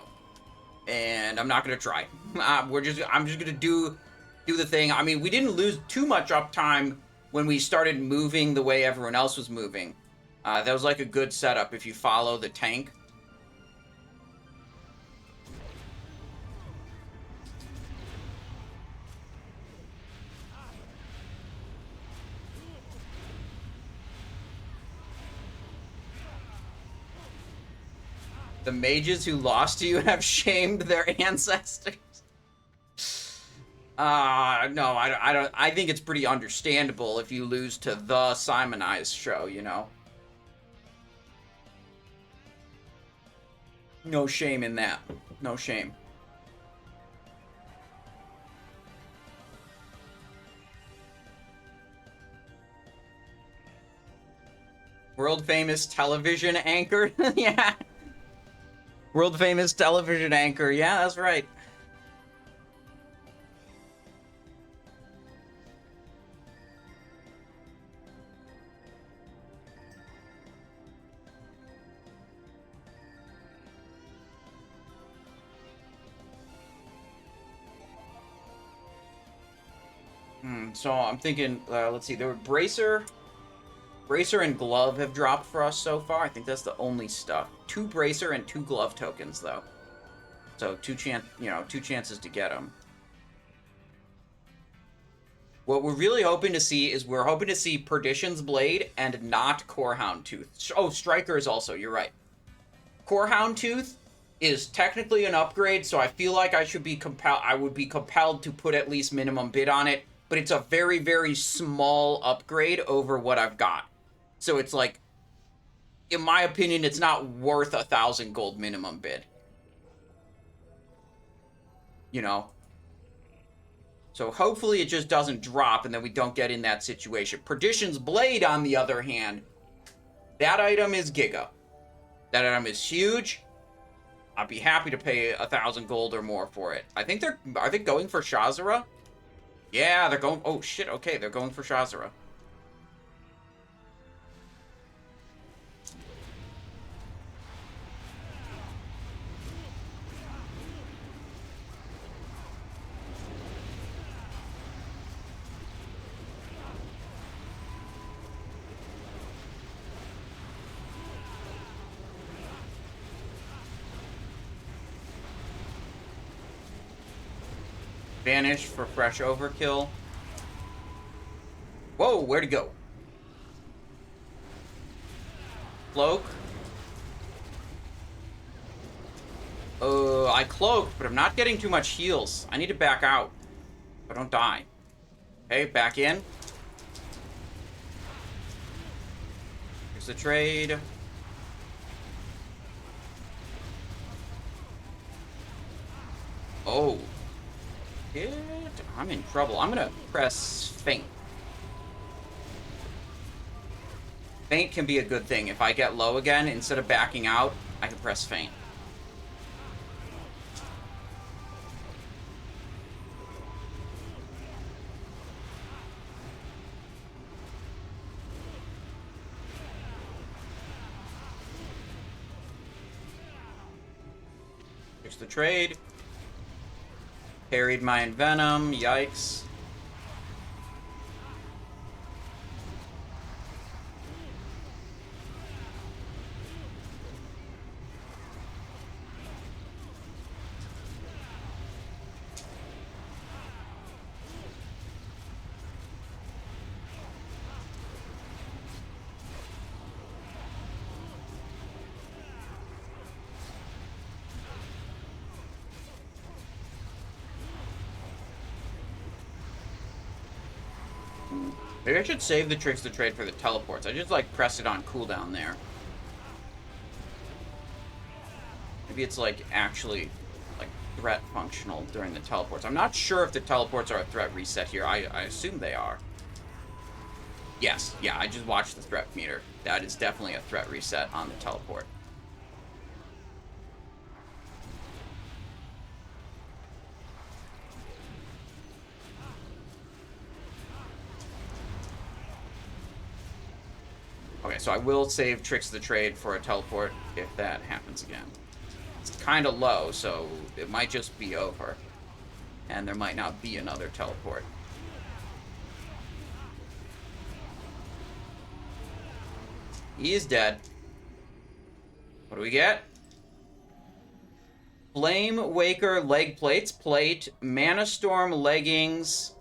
And I'm not going to try. I'm just going to do the thing. I mean, we didn't lose too much uptime when we started moving the way everyone else was moving. That was like a good setup if you follow the tank. The mages who lost to you have shamed their ancestors. No, I don't. I think it's pretty understandable if you lose to the Simonized show, you know. No shame in that. No shame. World famous television anchor. Yeah. World famous television anchor. Yeah, that's right. So I'm thinking, let's see, there were Bracer and Glove have dropped for us so far. I think that's the only stuff. 2 Bracer and 2 Glove tokens, though. So 2 chances to get them. What we're really hoping to see is we're hoping to see Perdition's Blade and not Corehound Tooth. Oh, Striker is also, you're right. Corehound Tooth is technically an upgrade, so I feel like I would be compelled to put at least minimum bid on it, but it's a very, very small upgrade over what I've got. So it's like, in my opinion, it's not worth 1,000 gold minimum bid. You know? So hopefully it just doesn't drop and then we don't get in that situation. Perdition's Blade, on the other hand, that item is Giga. That item is huge. I'd be happy to pay 1,000 gold or more for it. I think are they going for Shazzrah? Yeah, they're going, oh shit, okay, they're going for Shazzrah. Vanish for fresh overkill. Whoa, where'd he go? Cloak. I cloaked, but I'm not getting too much heals. I need to back out. I don't die. Okay, back in. Here's the trade. Oh. Shit. I'm in trouble. I'm gonna press faint. Faint can be a good thing. If I get low again, instead of backing out, I can press faint. Here's the trade. Parried my Envenom. Yikes. Maybe I should save the tricks to trade for the teleports. I just like press it on cooldown there. Maybe it's like actually like threat functional during the teleports. I'm not sure if the teleports are a threat reset here. I assume they are. Yes, yeah, I just watched the threat meter. That is definitely a threat reset on the teleport. Okay, so I will save Tricks of the Trade for a teleport if that happens again. It's kind of low, so it might just be over. And there might not be another teleport. He is dead. What do we get? Flame Waker leg plates, plate, Mana Storm leggings,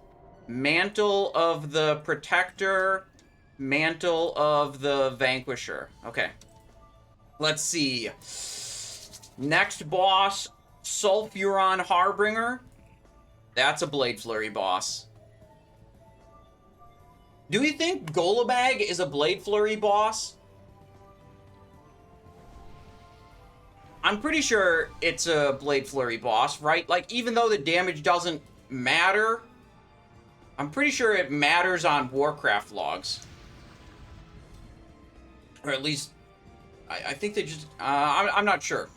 Mantle of the Protector, Mantle of the Vanquisher. Okay. Let's see. Next boss, Sulfuron Harbinger. That's a Blade Flurry boss. Do we think Golemagg is a Blade Flurry boss? I'm pretty sure it's a Blade Flurry boss, right? Like, even though the damage doesn't matter, I'm pretty sure it matters on Warcraft logs. Or at least, I think they just, I'm not sure.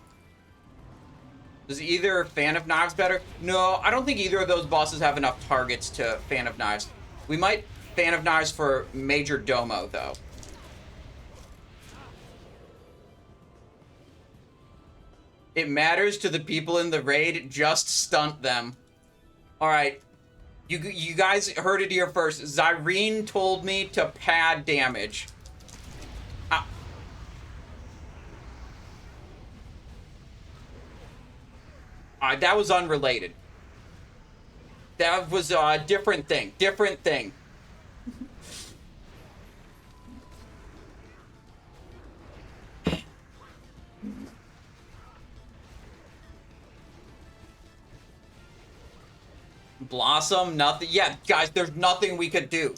Is either Fan of Knives better? No, I don't think either of those bosses have enough targets to Fan of Knives. We might Fan of Knives for Majordomo, though. It matters to the people in the raid, just stunt them. Alright. You guys heard it here first. Zyrene told me to pad damage. That was unrelated. That was a different thing. Different thing. Blossom, nothing. Yeah, guys, there's nothing we could do.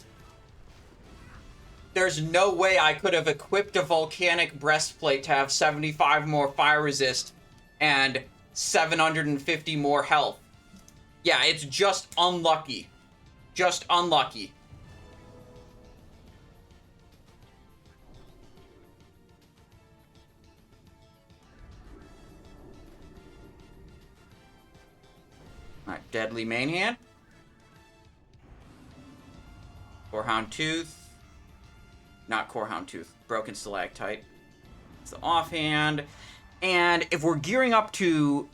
There's no way I could have equipped a volcanic breastplate to have 75 more fire resist and 750 more health. Yeah, it's just unlucky. Just unlucky. Alright, Deadly Main Hand. Corehound Tooth. Not Corehound Tooth. Broken Stalactite. It's the offhand. And if we're gearing up to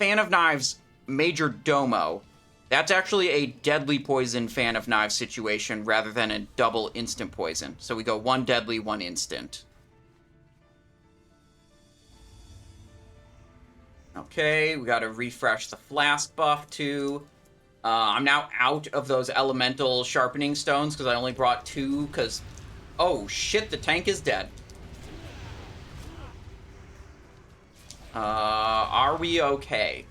Fan of Knives Majordomo, that's actually a deadly poison Fan of Knives situation rather than a double instant poison. So we go 1 deadly, 1 instant. Okay, we gotta refresh the flask buff too. I'm now out of those elemental sharpening stones because I only brought 2 because... Oh shit, the tank is dead. Are we okay?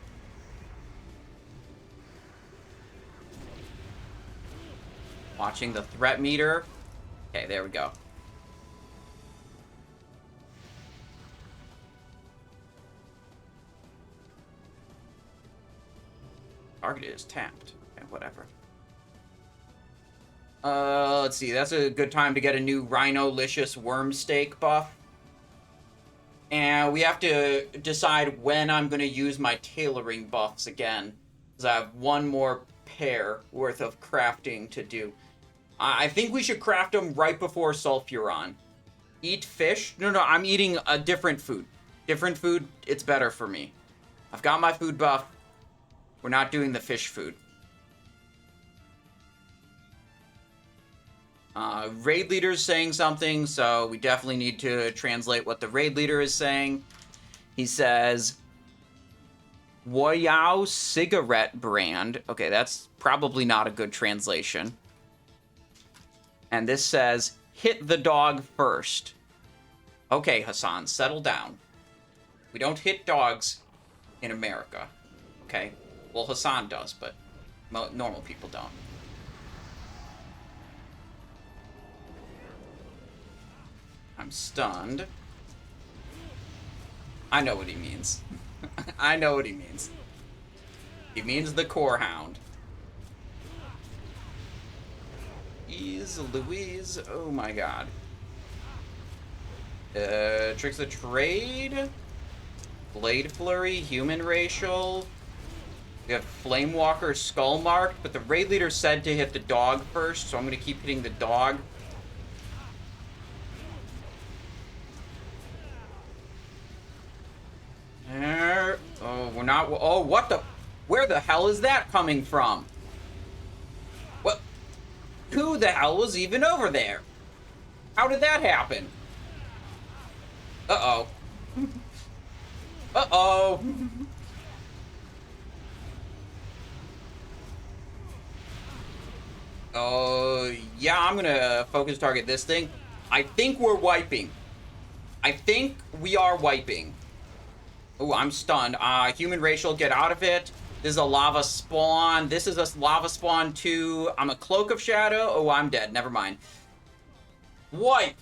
Watching the threat meter. Okay, there we go. Target is tapped. Okay, whatever. Let's see. That's a good time to get a new Rhino-licious worm steak buff. And we have to decide when I'm going to use my tailoring buffs again. Because I have 1 more pair worth of crafting to do. I think we should craft them right before Sulfuron. Eat fish? No, I'm eating a different food. Different food, it's better for me. I've got my food buff. We're not doing the fish food. Raid leader's saying something, so we definitely need to translate what the raid leader is saying. He says, Woyao cigarette brand. Okay, that's probably not a good translation. And this says, hit the dog first. Okay, Hassan, settle down. We don't hit dogs in America. Okay? Well, Hassan does, but normal people don't. I'm stunned. I know what he means. I know what he means. He means the Corehound. Jeez Louise. Oh my god. Tricks of Trade. Blade Flurry. Human Racial. We have Flamewalker Skull Marked, but the raid leader said to hit the dog first, so I'm going to keep hitting the dog. Oh, we're not... Oh, what the... Where the hell is that coming from? What? Who the hell was even over there? How did that happen? Uh-oh. Uh-oh. Oh, yeah, I'm gonna focus target this thing. I think we're wiping. I think we are wiping. Oh, I'm stunned. Human racial, get out of it. This is a lava spawn. This is a lava spawn too. I'm a cloak of shadow. Oh, I'm dead. Never mind. Wipe.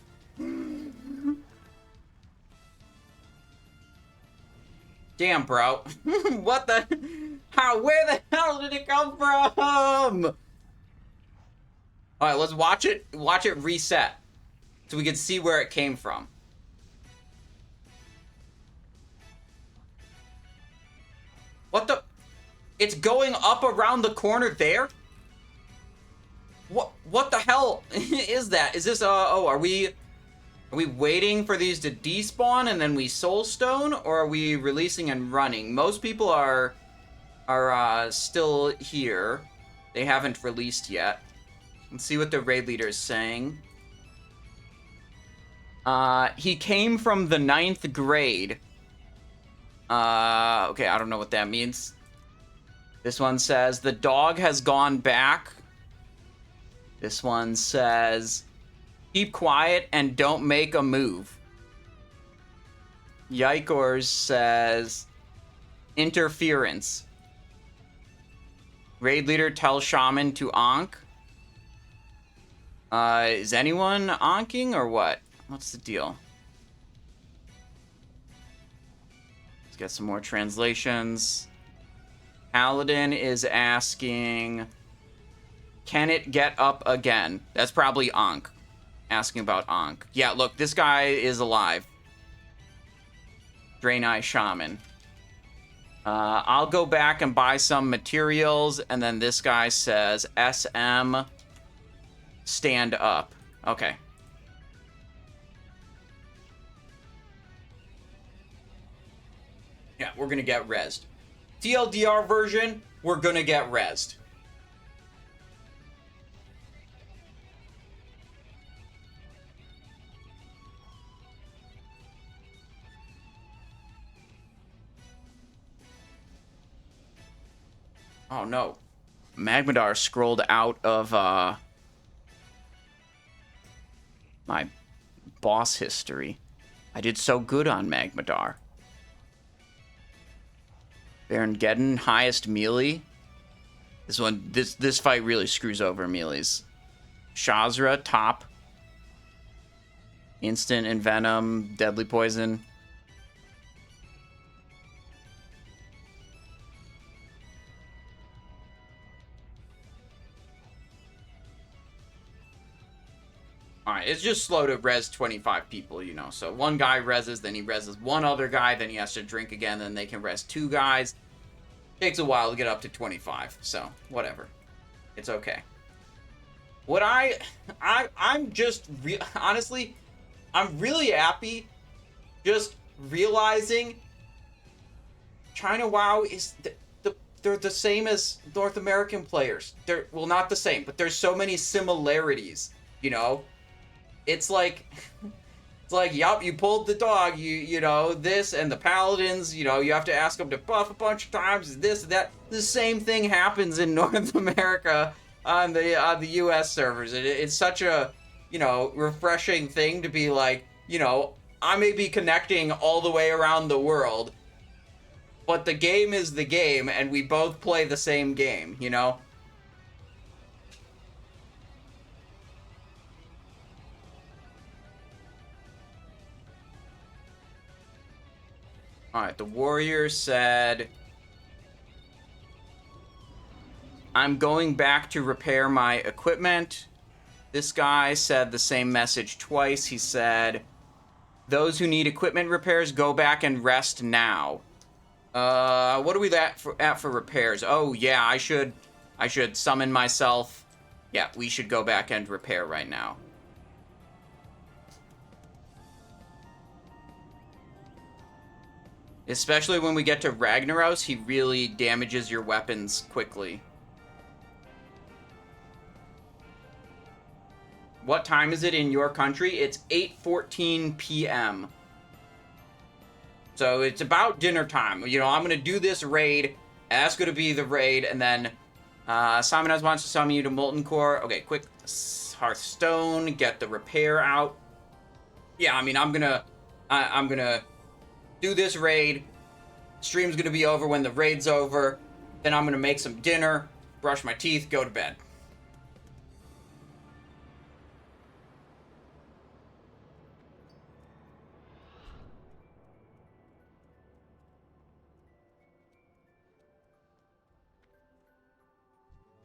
Damn, bro. What the? How? Where the hell did it come from? All right, let's watch it. Watch it reset, so we can see where it came from. What the? It's going up around the corner there? What the hell is that? Is this oh, are we waiting for these to despawn and then we soulstone, or are we releasing and running? Most people are still here. They haven't released yet. Let's see what the raid leader is saying. He came from the 9th grade. Okay, I don't know what that means. This one says, the dog has gone back. This one says, keep quiet and don't make a move. Yikors says, interference. Raid leader tells shaman to onk. Is anyone onking or what? What's the deal? Let's get some more translations. Paladin is asking, can it get up again? That's probably Ankh. Asking about Ankh. Yeah, look, this guy is alive. Draenei Shaman. I'll go back and buy some materials, and then this guy says SM stand up. Okay. Yeah, we're gonna get rezzed. TLDR version, we're gonna get rezzed. Oh no. Magmadar scrolled out of my boss history. I did so good on Magmadar. Baron Geddon, highest melee. This fight really screws over melees. Shazzrah, top. Instant Envenom, deadly poison. Alright, it's just slow to res 25 people, you know. So one guy reses, then he reses one other guy, then he has to drink again, then they can res 2 guys. Takes a while to get up to 25, so whatever. It's okay. What I'm just, honestly, I'm really happy just realizing China WoW is, they're the same as North American players. They're, well, not the same, but there's so many similarities, you know? It's like, yup, you pulled the dog, you know, this, and the paladins, you know, you have to ask them to buff a bunch of times, this, that. The same thing happens in North America on the US servers. It's such a, you know, refreshing thing to be like, you know, I may be connecting all the way around the world, but the game is the game, and we both play the same game, you know? Alright, the warrior said, I'm going back to repair my equipment. This guy said the same message twice. He said, those who need equipment repairs, go back and rest now. What are we at for repairs? Oh, yeah, I should summon myself. Yeah, we should go back and repair right now. Especially when we get to Ragnaros, he really damages your weapons quickly. What time is it in your country? It's 8:14 p.m. So it's about dinner time. You know, I'm going to do this raid. And that's going to be the raid. And then Simon has wants to summon you to Molten Core. Okay, quick Hearthstone. Get the repair out. Yeah, I mean, I'm going to do this raid. Stream's going to be over when the raid's over. Then I'm going to make some dinner, brush my teeth, go to bed.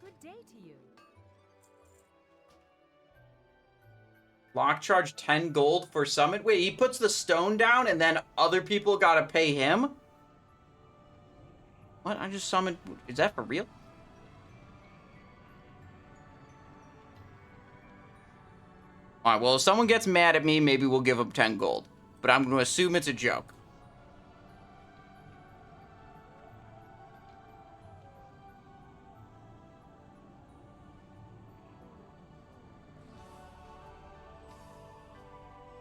Good day to you. Lock charge 10 gold for summit. Wait, he puts the stone down and then other people gotta pay him? What? I just summoned... Is that for real? Alright, well, if someone gets mad at me, maybe we'll give them 10 gold. But I'm going to assume it's a joke.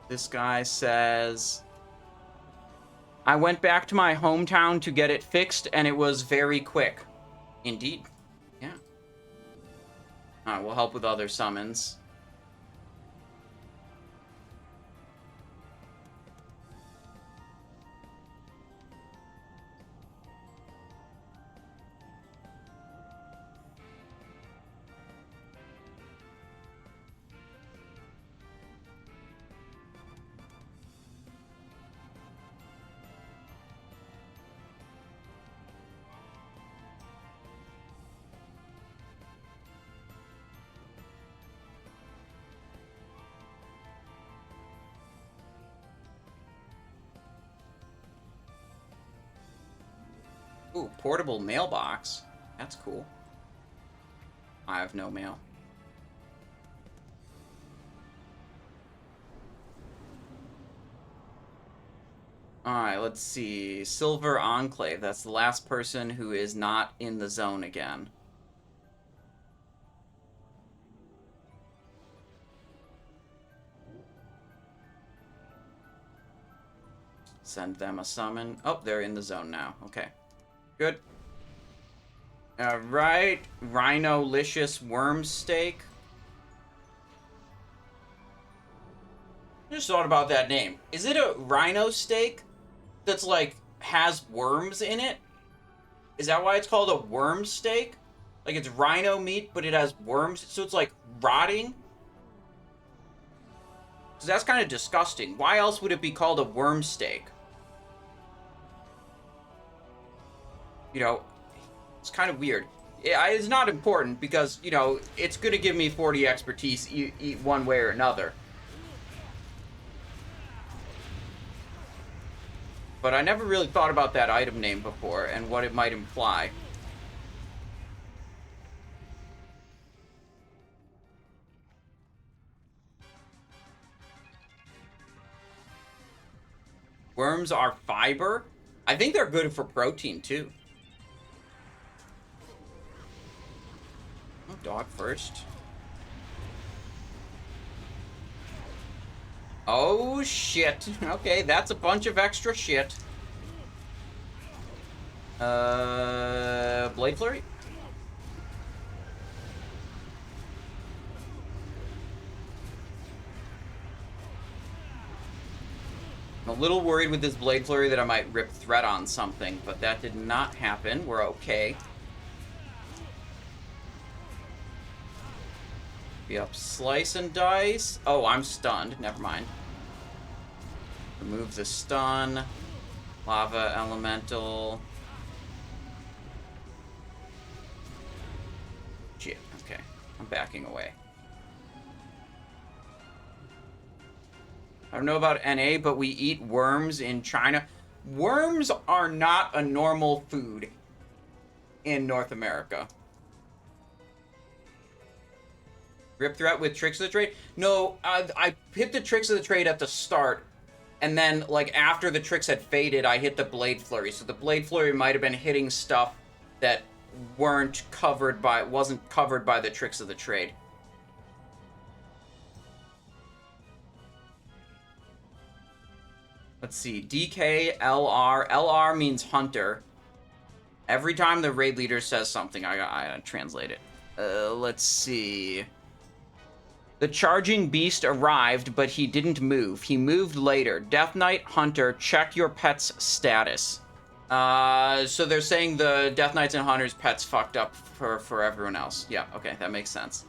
This guy says, I went back to my hometown to get it fixed, and it was very quick. Indeed. Yeah. Alright, we'll help with other summons. Ooh, portable mailbox. That's cool. I have no mail. Alright, let's see. Silver Enclave. That's the last person who is not in the zone again. Send them a summon. Oh, they're in the zone now. Okay. Good. Alright. Rhino-licious worm steak. I just thought about that name. Is it a rhino steak that's like has worms in it? Is that why it's called a worm steak? Like it's rhino meat, but it has worms, so it's like rotting? So that's kind of disgusting. Why else would it be called a worm steak? You know, it's kind of weird. It's not important because, you know, it's going to give me 40 expertise eat one way or another. But I never really thought about that item name before and what it might imply. Worms are fiber? I think they're good for protein, too. Oh, dog first. Oh, shit. Okay, that's a bunch of extra shit. Blade Flurry? I'm a little worried with this Blade Flurry that I might rip Threat on something, but that did not happen. We're okay. Be up Slice and Dice. Oh, I'm stunned. Never mind. Remove the stun. Lava Elemental. Shit, okay. I'm backing away. I don't know about NA, but we eat worms in China. Worms are not a normal food in North America. Rip Threat with Tricks of the Trade? No, I hit the Tricks of the Trade at the start, and then, like, after the tricks had faded, I hit the Blade Flurry. So the Blade Flurry might have been hitting stuff that wasn't covered by the Tricks of the Trade. Let's see. DK, LR. LR means hunter. Every time the raid leader says something, I gotta translate it. Let's see. The charging beast arrived, but he didn't move. He moved later. Death Knight, Hunter, check your pet's status. So they're saying the Death Knights and Hunters' pets fucked up for everyone else. Yeah, okay, that makes sense.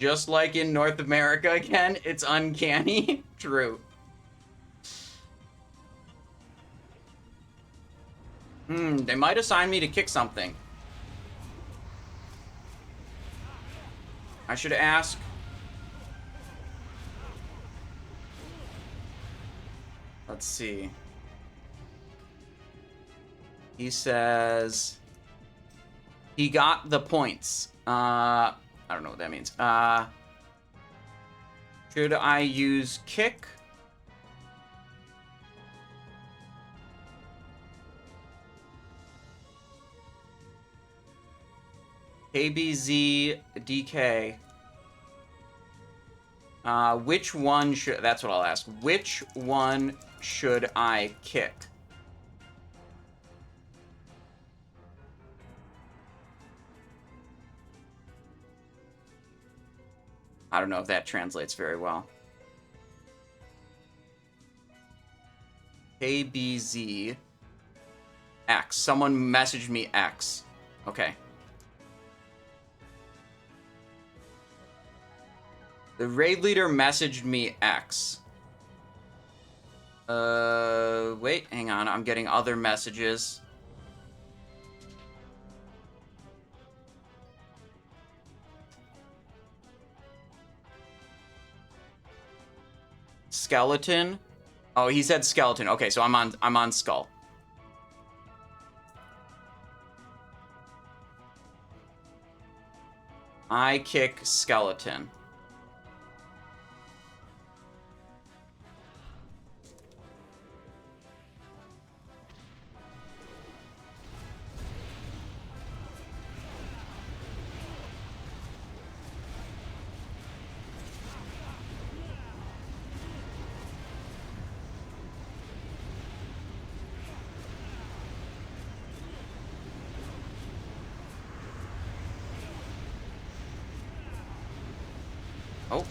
Just like in North America again, it's uncanny. True. They might assign me to kick something. I should ask. Let's see. He says he got the points. I don't know what that means. Should I use kick? KBZ DK. Which one should... That's what I'll ask. Which one should I kick? I don't know if that translates very well. KBZ X. Someone messaged me X. Okay. The raid leader messaged me X. Wait, hang on. I'm getting other messages. Skeleton. Oh, he said skeleton. Okay, so I'm on skull. I kick skeleton. Oh.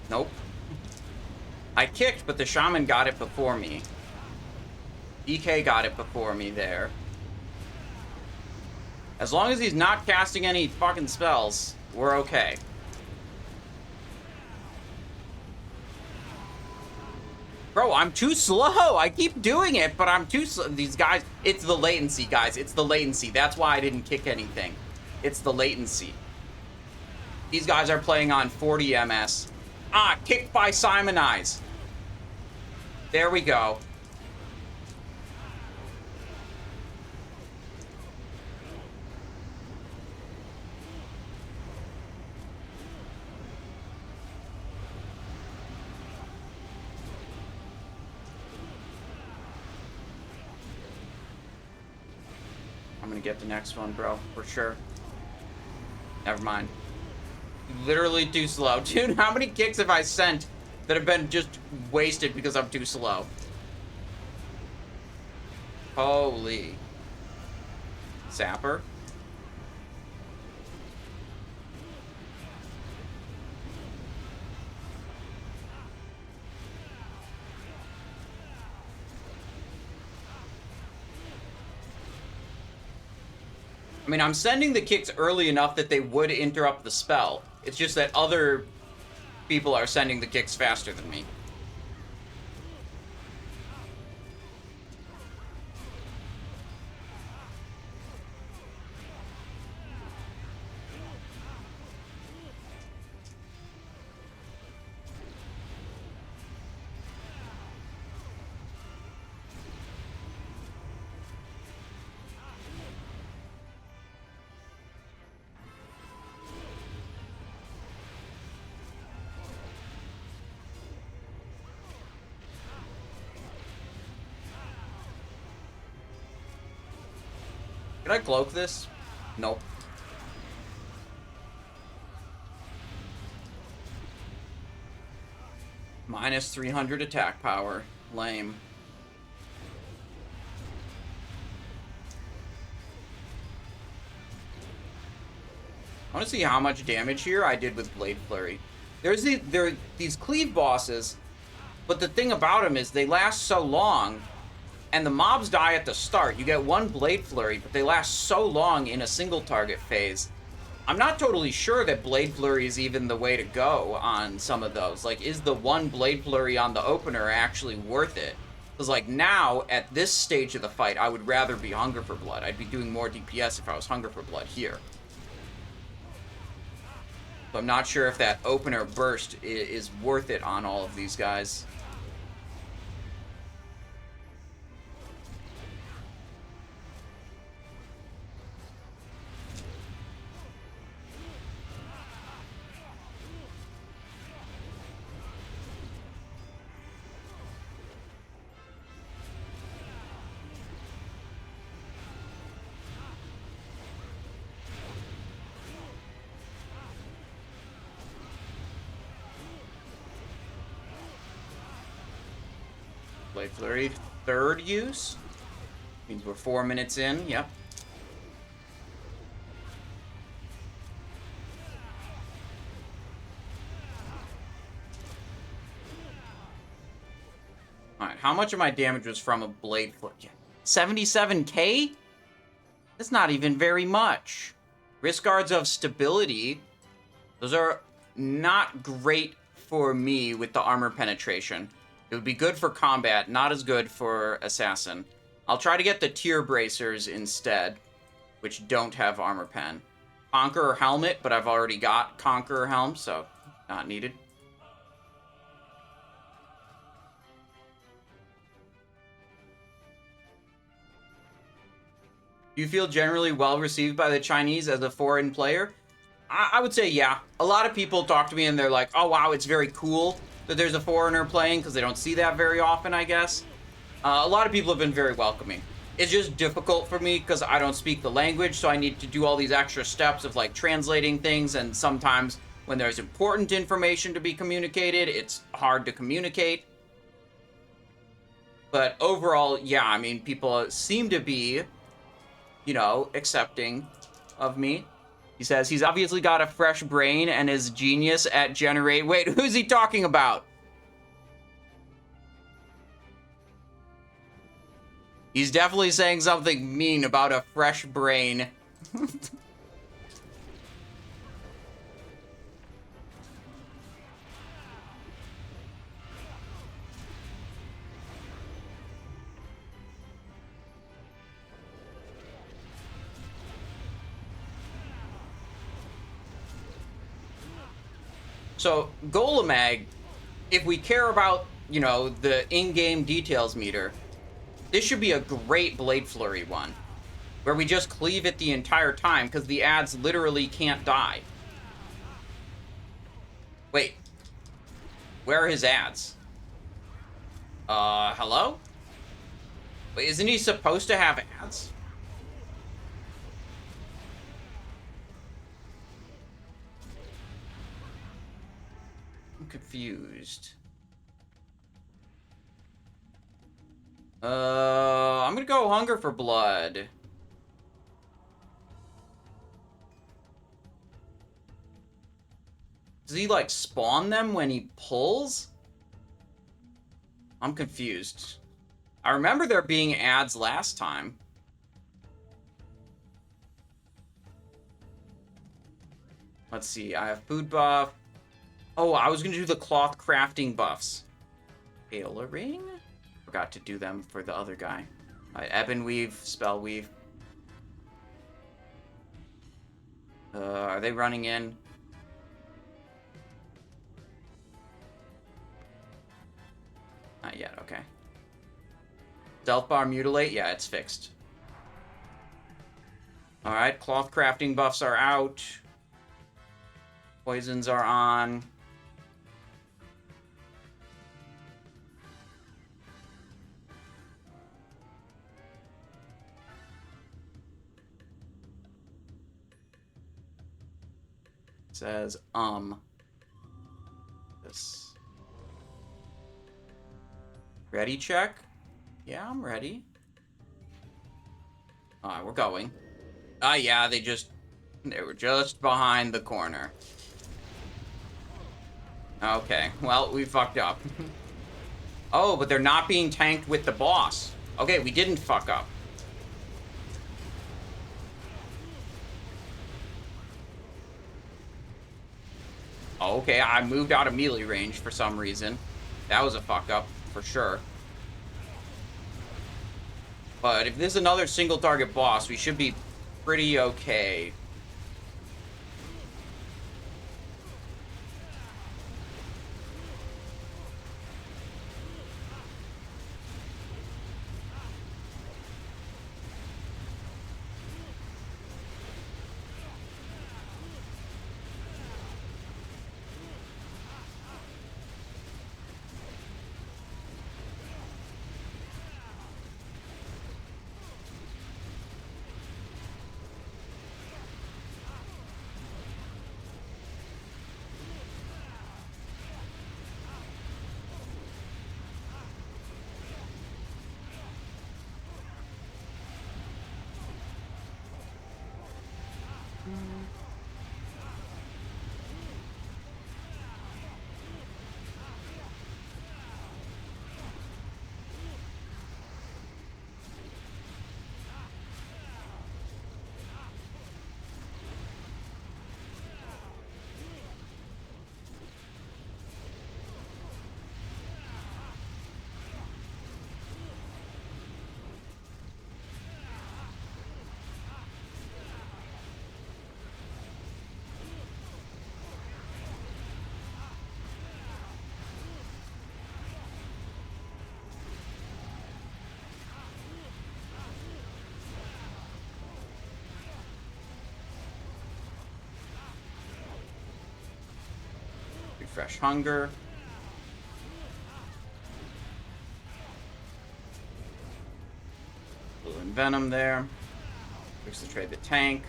Nope. I kicked, but the shaman got it before me. DK got it before me there. As long as he's not casting any fucking spells, we're okay. Bro, I'm too slow. I keep doing it, but I'm too slow. These guys, it's the latency, guys. It's the latency. That's why I didn't kick anything. It's the latency. These guys are playing on 40 MS. Ah, kicked by Simonize. There we go. I'm gonna get the next one, bro, for sure. Never mind. Literally too slow. Dude, how many kicks have I sent that have been just wasted because I'm too slow? Holy. Sapper. I mean, I'm sending the kicks early enough that they would interrupt the spell. It's just that other people are sending the kicks faster than me. Can I cloak this? Nope. Minus 300 attack power. Lame. I want to see how much damage here I did with Blade Flurry. There are these cleave bosses, but the thing about them is they last so long, and the mobs die at the start. You get one Blade Flurry, but they last so long in a single target phase. I'm not totally sure that Blade Flurry is even the way to go on some of those. Like, is the one Blade Flurry on the opener actually worth it? Because, like, now, at this stage of the fight, I would rather be Hunger for Blood. I'd be doing more DPS if I was Hunger for Blood here. So I'm not sure if that opener burst is worth it on all of these guys. Blade Flurry, third use. Means we're 4 minutes in, yep. Alright, how much of my damage was from a Blade Flurry? 77k? That's not even very much. Wrist guards of stability. Those are not great for me with the armor penetration. It would be good for combat, not as good for assassin. I'll try to get the tier bracers instead, which don't have armor pen. Conqueror helmet, but I've already got Conqueror helm, so not needed. Do you feel generally well received by the Chinese as a foreign player? I would say yeah. A lot of people talk to me and they're like, oh wow, it's very cool that there's a foreigner playing, because they don't see that very often, I guess. A lot of people have been very welcoming. It's just difficult for me because I don't speak the language, so I need to do all these extra steps of like translating things, and sometimes when there's important information to be communicated, it's hard to communicate. But overall, yeah, I mean, people seem to be, you know, accepting of me. He says he's obviously got a fresh brain and is genius at generate. Wait, who's he talking about? He's definitely saying something mean about a fresh brain. So, Golemagg, if we care about, you know, the in-game details meter, this should be a great Blade Flurry one, where we just cleave it the entire time, because the ads literally can't die. Wait. Where are his ads? Hello? Wait, isn't he supposed to have ads? I'm confused. I'm gonna go Hunger for Blood. Does he, like, spawn them when he pulls? I'm confused. I remember there being ads last time. Let's see, I have food buff. Oh, I was gonna do the cloth crafting buffs. Tailoring? Forgot to do them for the other guy. Ebon Weave, Spell Weave. Are they running in? Not yet, okay. Stealth Bar Mutilate? Yeah, it's fixed. Alright, cloth crafting buffs are out. Poisons are on. It says, this. Ready check? Yeah, I'm ready. Alright, we're going. Yeah, they were just behind the corner. Okay, well, we fucked up. Oh, but they're not being tanked with the boss. Okay, we didn't fuck up. Okay, I moved out of melee range for some reason. That was a fuck up, for sure. But if this is another single target boss, we should be pretty okay. Refresh Hunger. Blue and Venom there. Fix the trade the tank.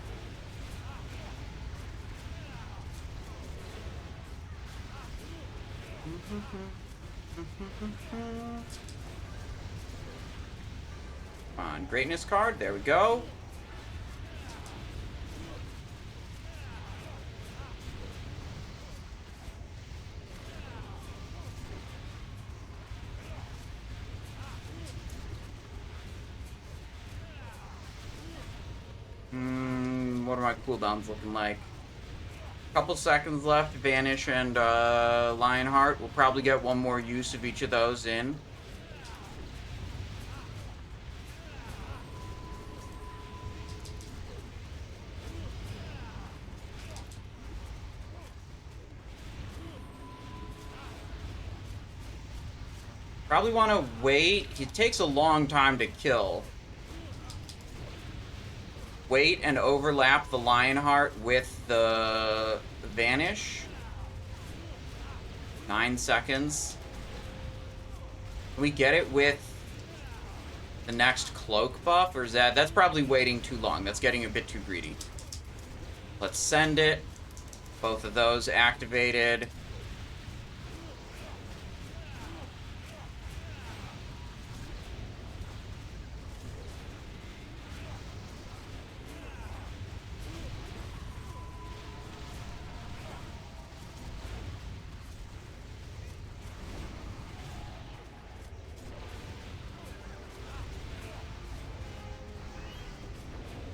On Greatness card, there we go. What are my cooldowns looking like? Couple seconds left. Vanish and Lionheart. We'll probably get one more use of each of those in. Probably want to wait. He takes a long time to kill. Wait and overlap the Lionheart with the Vanish. 9 seconds. Can we get it with the next Cloak buff? Or is that's probably waiting too long. That's getting a bit too greedy. Let's send it. Both of those activated.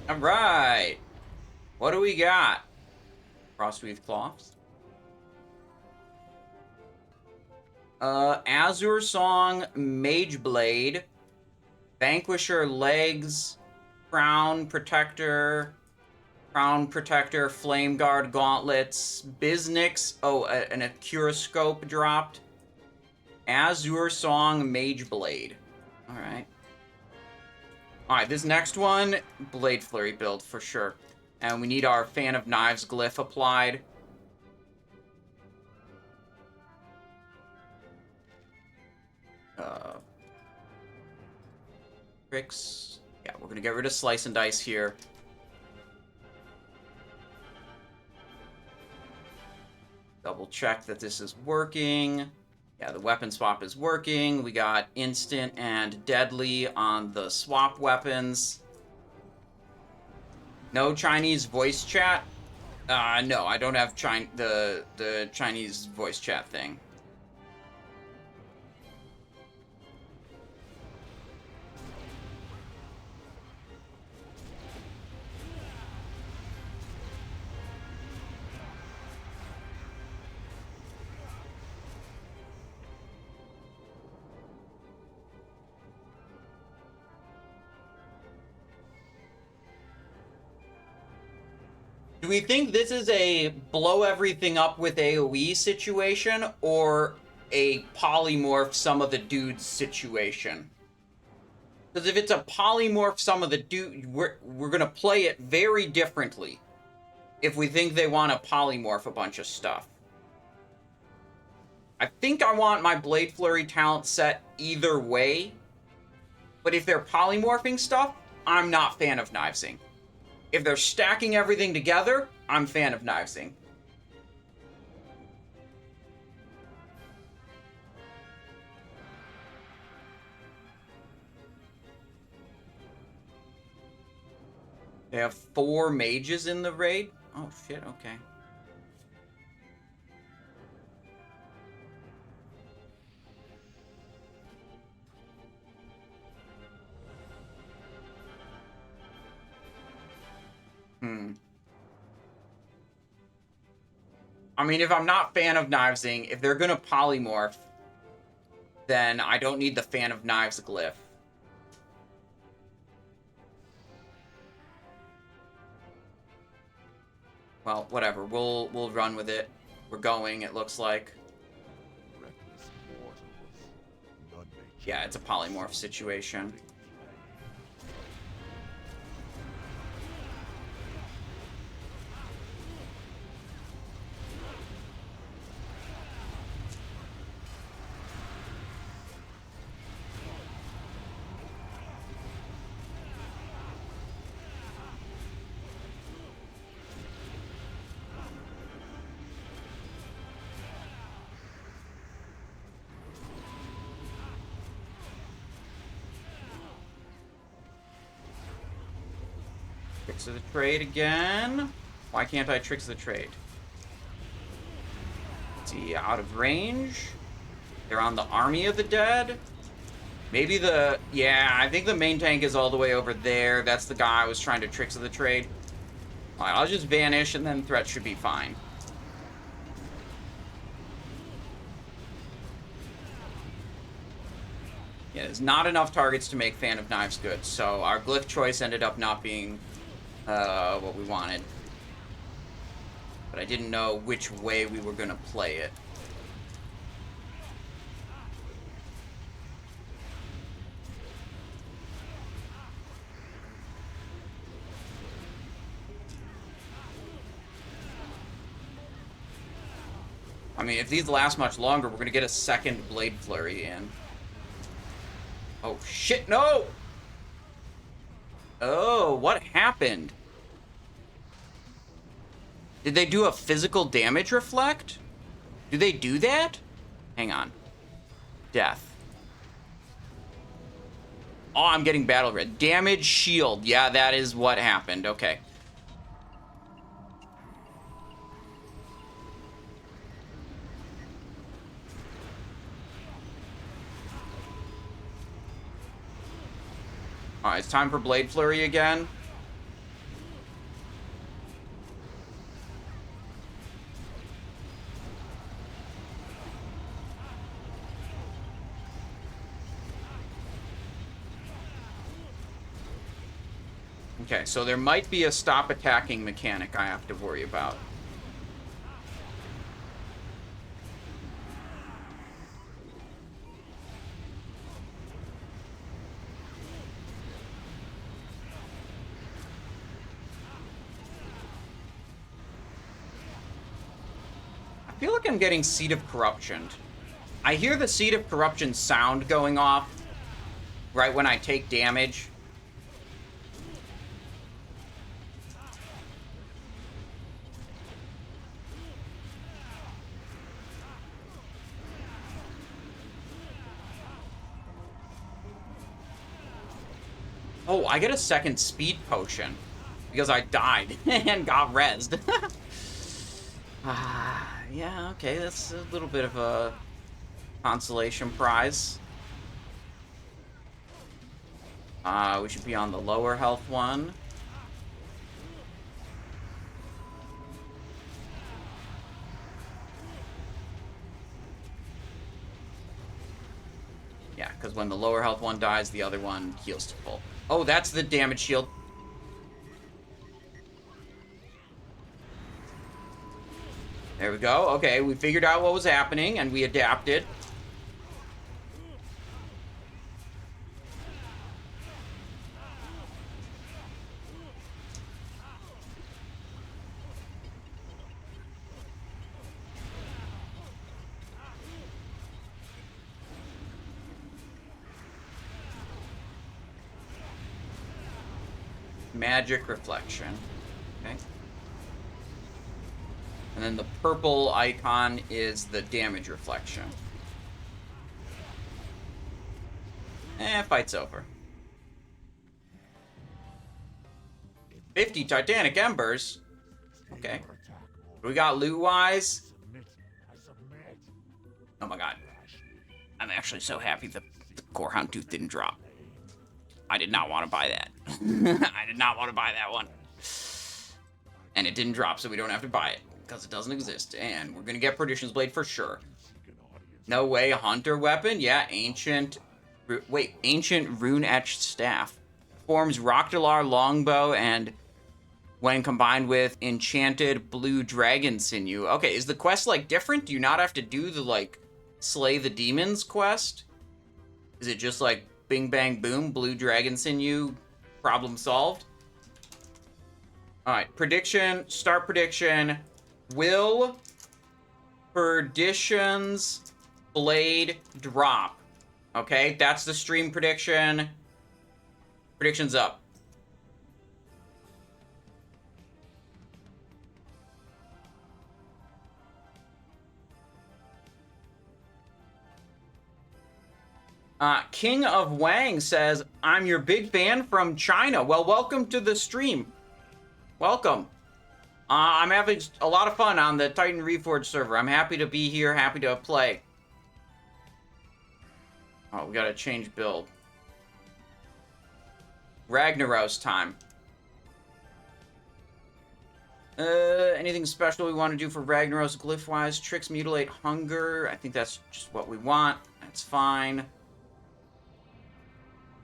All right. What do we got? Frostweave Cloths. Azure Song, Mage Blade, Vanquisher Legs, Crown Protector, Flame Guard Gauntlets, Biznix. Oh, an Acuroscope dropped. Azure Song, Mage Blade. All right. Alright, this next one, Blade Flurry build for sure. And we need our Fan of Knives glyph applied. Tricks. Yeah, we're gonna get rid of Slice and Dice here. Double check that this is working. Yeah, the weapon swap is working. We got instant and deadly on the swap weapons. No Chinese voice chat? No, I don't have the Chinese voice chat thing. Do we think this is a blow everything up with AoE situation or a polymorph some of the dudes situation? Because if it's a polymorph some of the dude, we're gonna play it very differently if we think they want to polymorph a bunch of stuff. I think I want my Blade Flurry talent set either way, but if they're polymorphing stuff, I'm not fan of Knivesing. If they're stacking everything together, I'm fan of Knivesing. They have 4 mages in the raid? Oh shit, okay. I mean, if I'm not fan of Knivesing, if they're gonna polymorph, then I don't need the Fan of Knives glyph. Well, whatever. We'll run with it. We're going, it looks like. Yeah, it's a polymorph situation. Tricks of the trade again. Why can't I tricks of the trade? Let's see, out of range. They're on the Army of the Dead. Maybe the... Yeah, I think the main tank is all the way over there. That's the guy I was trying to tricks of the trade. Alright, I'll just vanish and then threat should be fine. Yeah, there's not enough targets to make Fan of Knives good, so our glyph choice ended up not being what we wanted. But I didn't know which way we were going to play it. I mean, if these last much longer, we're going to get a second Blade Flurry in. Oh, shit, no! Oh, what happened? Did they do a physical damage reflect? Do they do that? Hang on. Death. Oh, I'm getting battle red. Damage shield. Yeah, that is what happened. Okay. Alright, it's time for Blade Flurry again. Okay, so there might be a stop attacking mechanic I have to worry about. I feel like I'm getting Seed of Corruption. I hear the Seed of Corruption sound going off right when I take damage. Oh, I get a second speed potion because I died and got rezzed. Yeah, okay, that's a little bit of a consolation prize. We should be on the lower health one. Yeah, because when the lower health one dies, the other one heals to full. Oh, that's the damage shield. There we go. Okay, we figured out what was happening, and we adapted. Magic reflection. Okay. And then the purple icon is the damage reflection. Fight's over. 50 Titanic Embers. Okay. What we got loot-wise? Oh my god. I'm actually so happy the Core Hound Tooth didn't drop. I did not want to buy that. I did not want to buy that one. And it didn't drop, so we don't have to buy it. Because it doesn't exist. And we're going to get Perdition's Blade for sure. No way. Hunter weapon? Yeah, ancient... Wait, ancient rune-etched staff. Forms Rockdalar longbow and when combined with enchanted blue dragon sinew. Okay, is the quest, like, different? Do you not have to do the, like, slay the demons quest? Is it just, like, bing, bang, boom, blue dragon sinew, problem solved? Alright, prediction, start prediction. Will Perdition's Blade drop? Okay, that's the stream prediction. Prediction's up. King of Wang says, I'm your big fan from China. Well, welcome to the stream. welcome. I'm having a lot of fun on the Titan Reforged server. I'm happy to be here, happy to play. Oh, we gotta change build. Ragnaros time. Anything special we want to do for Ragnaros glyph-wise? Tricks, mutilate, hunger. I think that's just what we want. That's fine.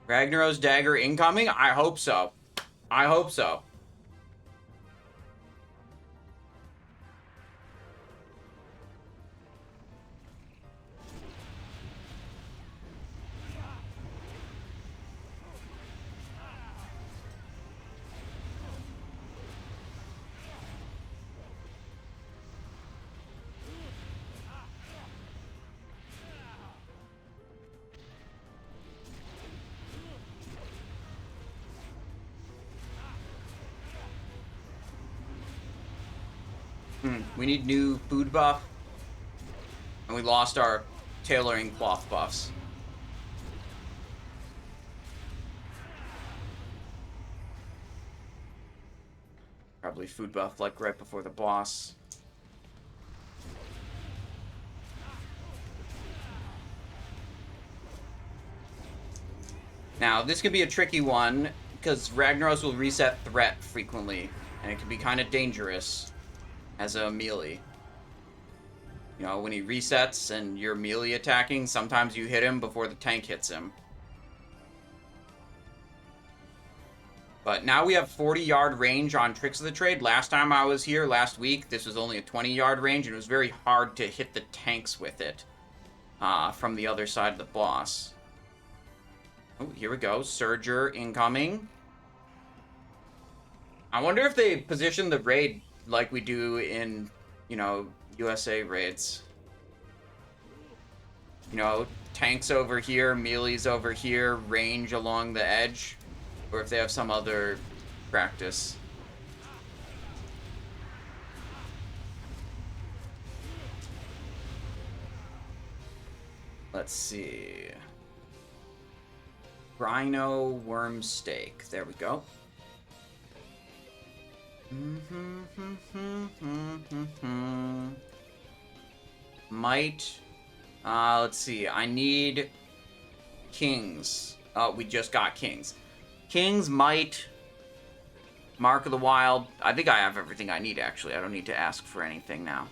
Ragnaros dagger incoming? I hope so. I hope so. We need new food buff. And we lost our tailoring cloth buffs. Probably food buff like right before the boss. Now, this could be a tricky one, because Ragnaros will reset threat frequently, and it can be kind of dangerous as a melee. You know, when he resets and you're melee attacking, sometimes you hit him before the tank hits him. But now we have 40-yard range on Tricks of the Trade. Last time I was here, last week, this was only a 20-yard range, and it was very hard to hit the tanks with it from the other side of the boss. Oh, here we go. Surger incoming. I wonder if they position the raid like we do in, you know, USA raids. You know, tanks over here, melees over here, range along the edge. Or if they have some other practice. Let's see. Rhino worm steak. There we go. Might. Let's see. I need kings. Oh, we just got kings. Kings, might, Mark of the Wild. I think I have everything I need, actually. I don't need to ask for anything now.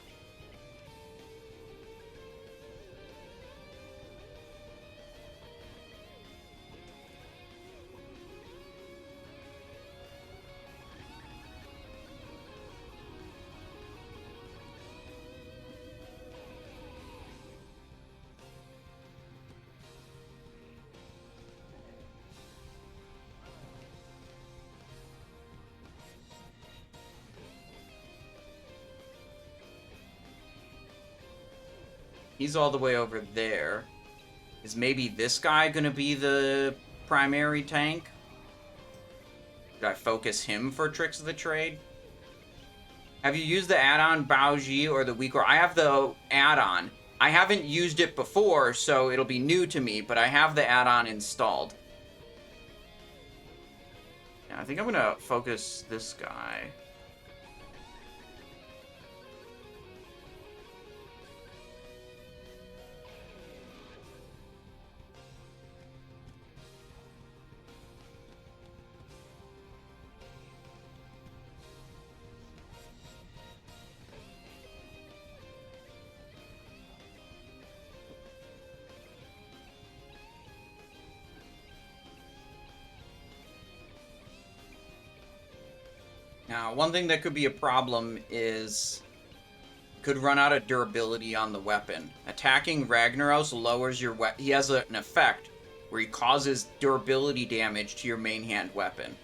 He's all the way over there. Is maybe this guy gonna be the primary tank? Should I focus him for Tricks of the Trade? Have you used the add-on Baoji or the Weaker? I have the add-on. I haven't used it before, so it'll be new to me, but I have the add-on installed. Yeah, I think I'm gonna focus this guy. Now, one thing that could be a problem is could run out of durability on the weapon. Attacking Ragnaros lowers your weapon. He has an effect where he causes durability damage to your main hand weapon.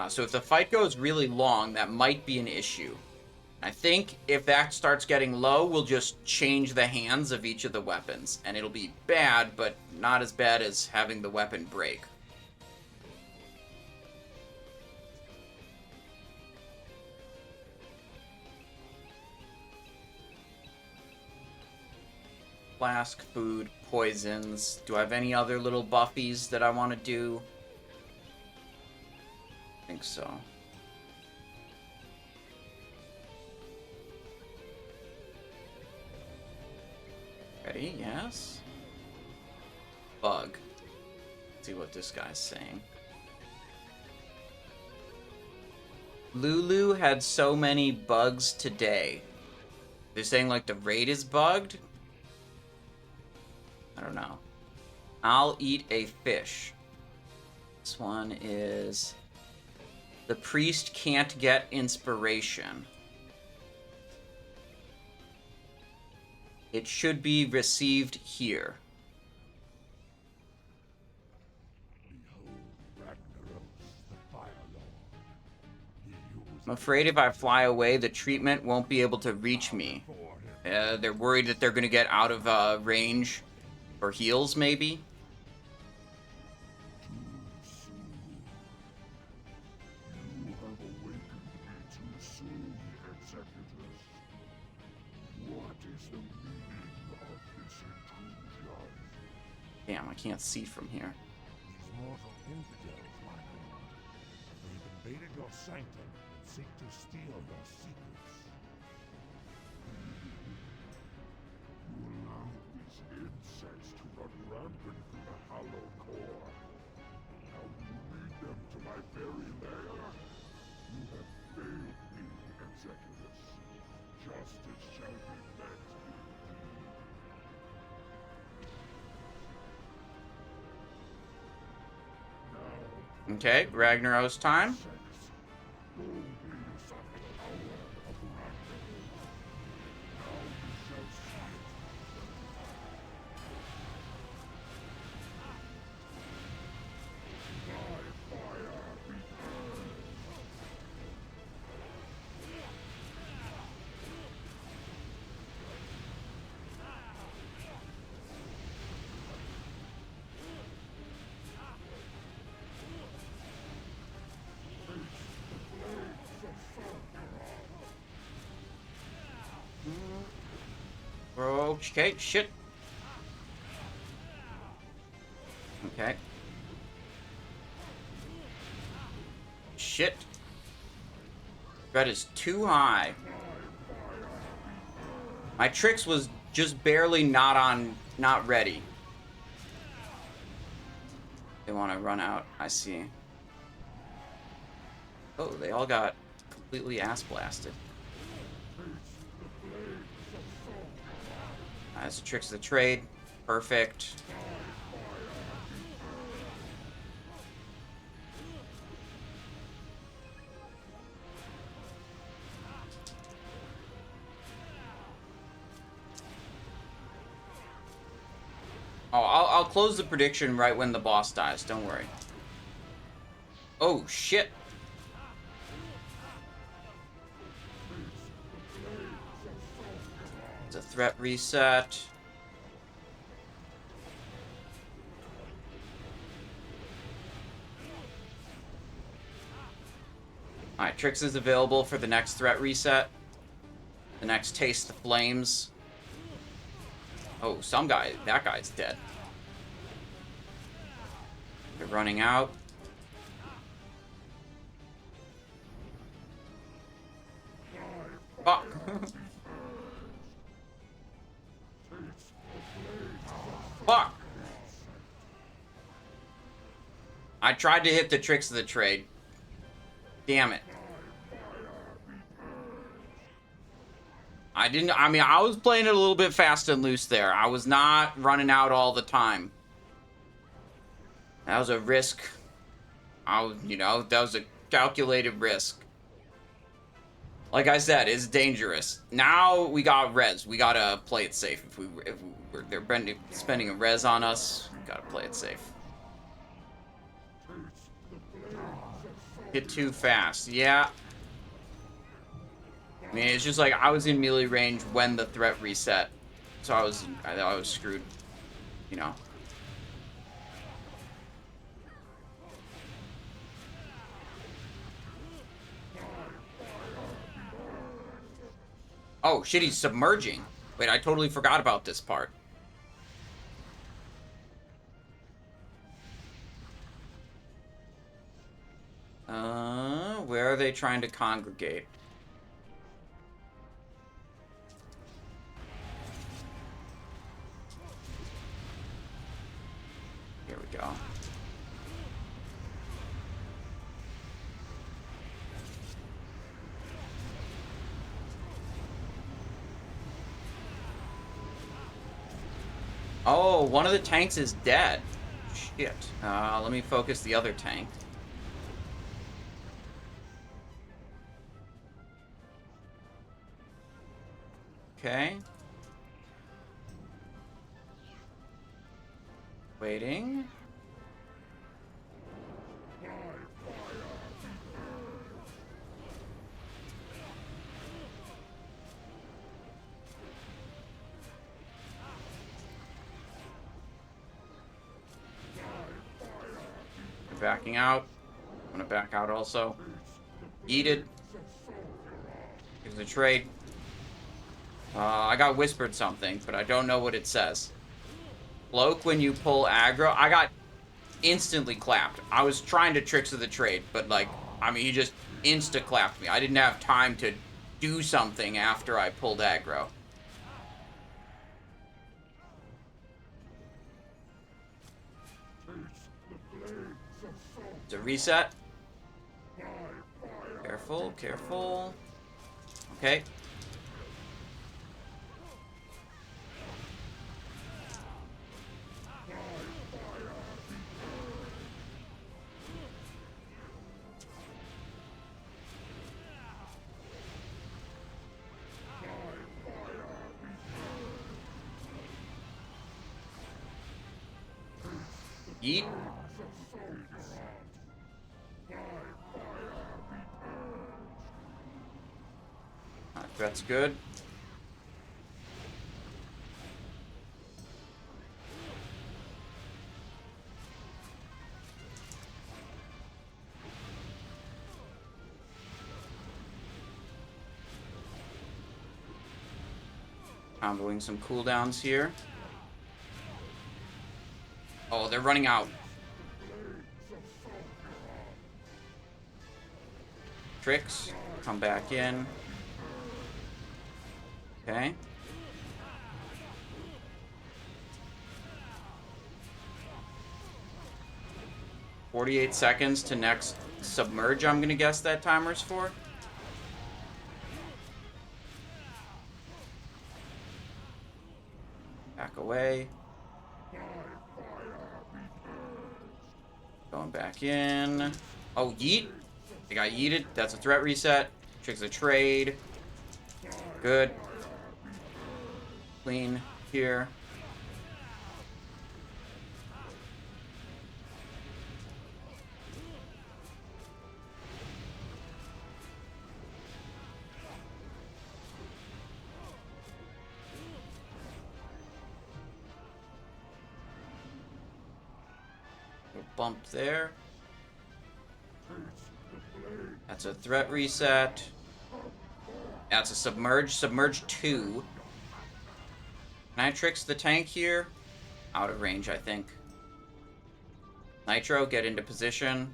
So if the fight goes really long, that might be an issue. I think if that starts getting low, we'll just change the hands of each of the weapons. And it'll be bad, but not as bad as having the weapon break. Flask, food, poisons. Do I have any other little buffies that I want to do? I think so. Ready? Yes. Bug. Let's see what this guy's saying. Lulu had so many bugs today. They're saying like the raid is bugged? I don't know. I'll eat a fish. This one is... The priest can't get inspiration. It should be received here. I'm afraid if I fly away, the treatment won't be able to reach me. They're worried that they're going to get out of range for heals, maybe? Damn, I can't see from here. These mortal infidels, my lord. They've invaded your sanctum and seek to steal your secrets. You allow these insects to run rampant through the hollow core. Now you lead them to my very lair. You have failed me, Executus. Justice shall be met. Okay, Ragnaros time. Okay, shit. Okay. Shit. Threat is too high. My tricks was just barely not ready. They want to run out, I see. Oh, they all got completely ass blasted. That's the tricks of the trade. Perfect. Oh, I'll close the prediction right when the boss dies. Don't worry. Oh, shit. It's a threat reset. Alright, Trix is available for the next threat reset. The next Taste the Flames. Oh, that guy's dead. They're running out. Fuck. Fuck. I tried to hit the tricks of the trade. Damn it. I was playing it a little bit fast and loose there. I was not running out all the time. That was a risk. That was a calculated risk. Like I said, it's dangerous. Now we got res. We gotta play it safe. If they're spending a res on us, we gotta play it safe. Hit too fast. Yeah. I mean, it's just like I was in melee range when the threat reset, so I thought I was screwed. You know. Oh shit, he's submerging. Wait, I totally forgot about this part. Where are they trying to congregate? Here we go. Oh, one of the tanks is dead. Shit. Let me focus the other tank. Okay. Waiting. Backing out. I'm gonna back out also. Eat it. Here's the trade. I got whispered something, but I don't know what it says. Cloak when you pull aggro. I got instantly clapped. I was trying to trickster the trade, but like, I mean, he just insta-clapped me. I didn't have time to do something after I pulled aggro. It's a reset. Careful, careful. Okay. Yeet. That's good. Comboing some cooldowns here. Oh, they're running out. Tricks. Come back in. Okay. "48 seconds to next submerge," I'm gonna guess that timer's for. Back away. Going back in. Oh, yeet. They got yeeted. That's a threat reset. Tricks a trade. Good. Clean here. Bump there. That's a threat reset. That's a submerge. Submerge 2. Can I tricks the tank here? Out of range, I think. Nitro, get into position.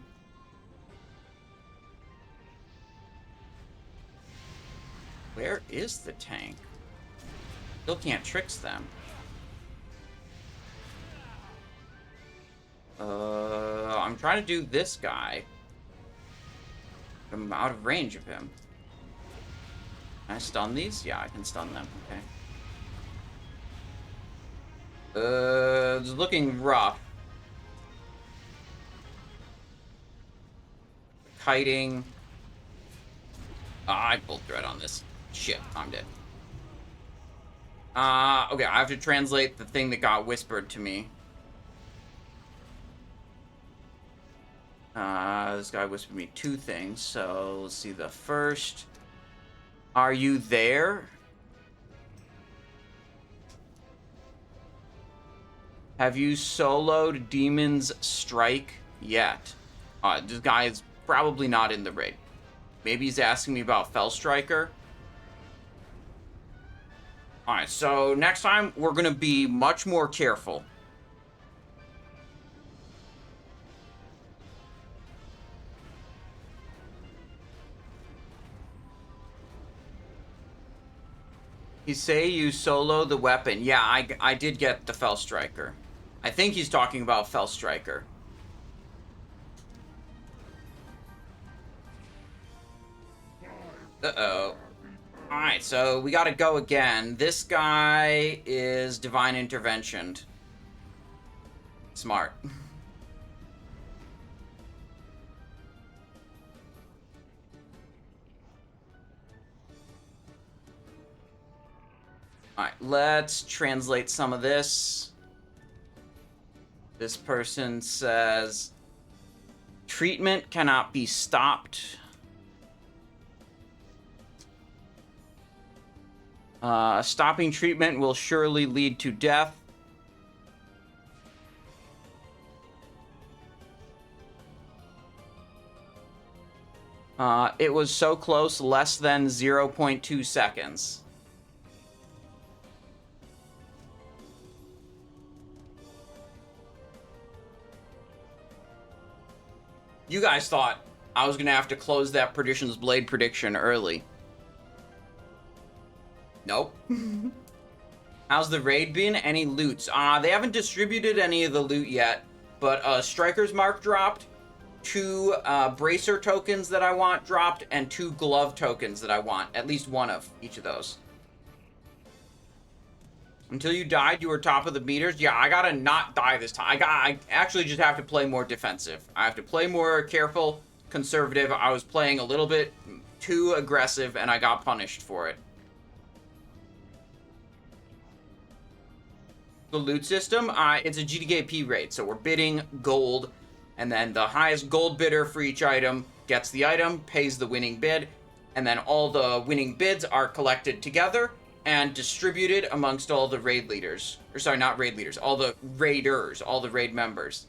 Where is the tank? Still can't tricks them. I'm trying to do this guy. I'm out of range of him. Can I stun these? Yeah, I can stun them. Okay. It's looking rough. Kiting. I pulled thread on this. Shit, I'm dead. Okay, I have to translate the thing that got whispered to me. This guy whispered me 2 things, so let's see the first. Are you there? Have you soloed Demon's Strike yet? This guy is probably not in the raid. Maybe he's asking me about Fell Striker. Alright, so next time we're gonna be much more careful. He say you solo the weapon. Yeah, I did get the Fell Striker. I think he's talking about Fell Striker. Uh-oh. Alright, so we gotta go again. This guy is Divine Interventioned. Smart. Alright, let's translate some of this. This person says, treatment cannot be stopped. Stopping treatment will surely lead to death. It was so close, less than 0.2 seconds. You guys thought I was going to have to close that Perdition's Blade prediction early. Nope. How's the raid been? Any loots? They haven't distributed any of the loot yet, but Striker's Mark dropped, 2 Bracer tokens that I want dropped, and 2 Glove tokens that I want. At least one of each of those. Until you died, you were top of the meters? Yeah, I gotta not die this time. I actually just have to play more defensive. I have to play more careful, conservative. I was playing a little bit too aggressive, and I got punished for it. The loot system, it's a GDKP raid, so we're bidding gold, and then the highest gold bidder for each item gets the item, pays the winning bid, and then all the winning bids are collected together and distributed amongst all the raid leaders. Or sorry, not raid leaders, all the raiders, all the raid members.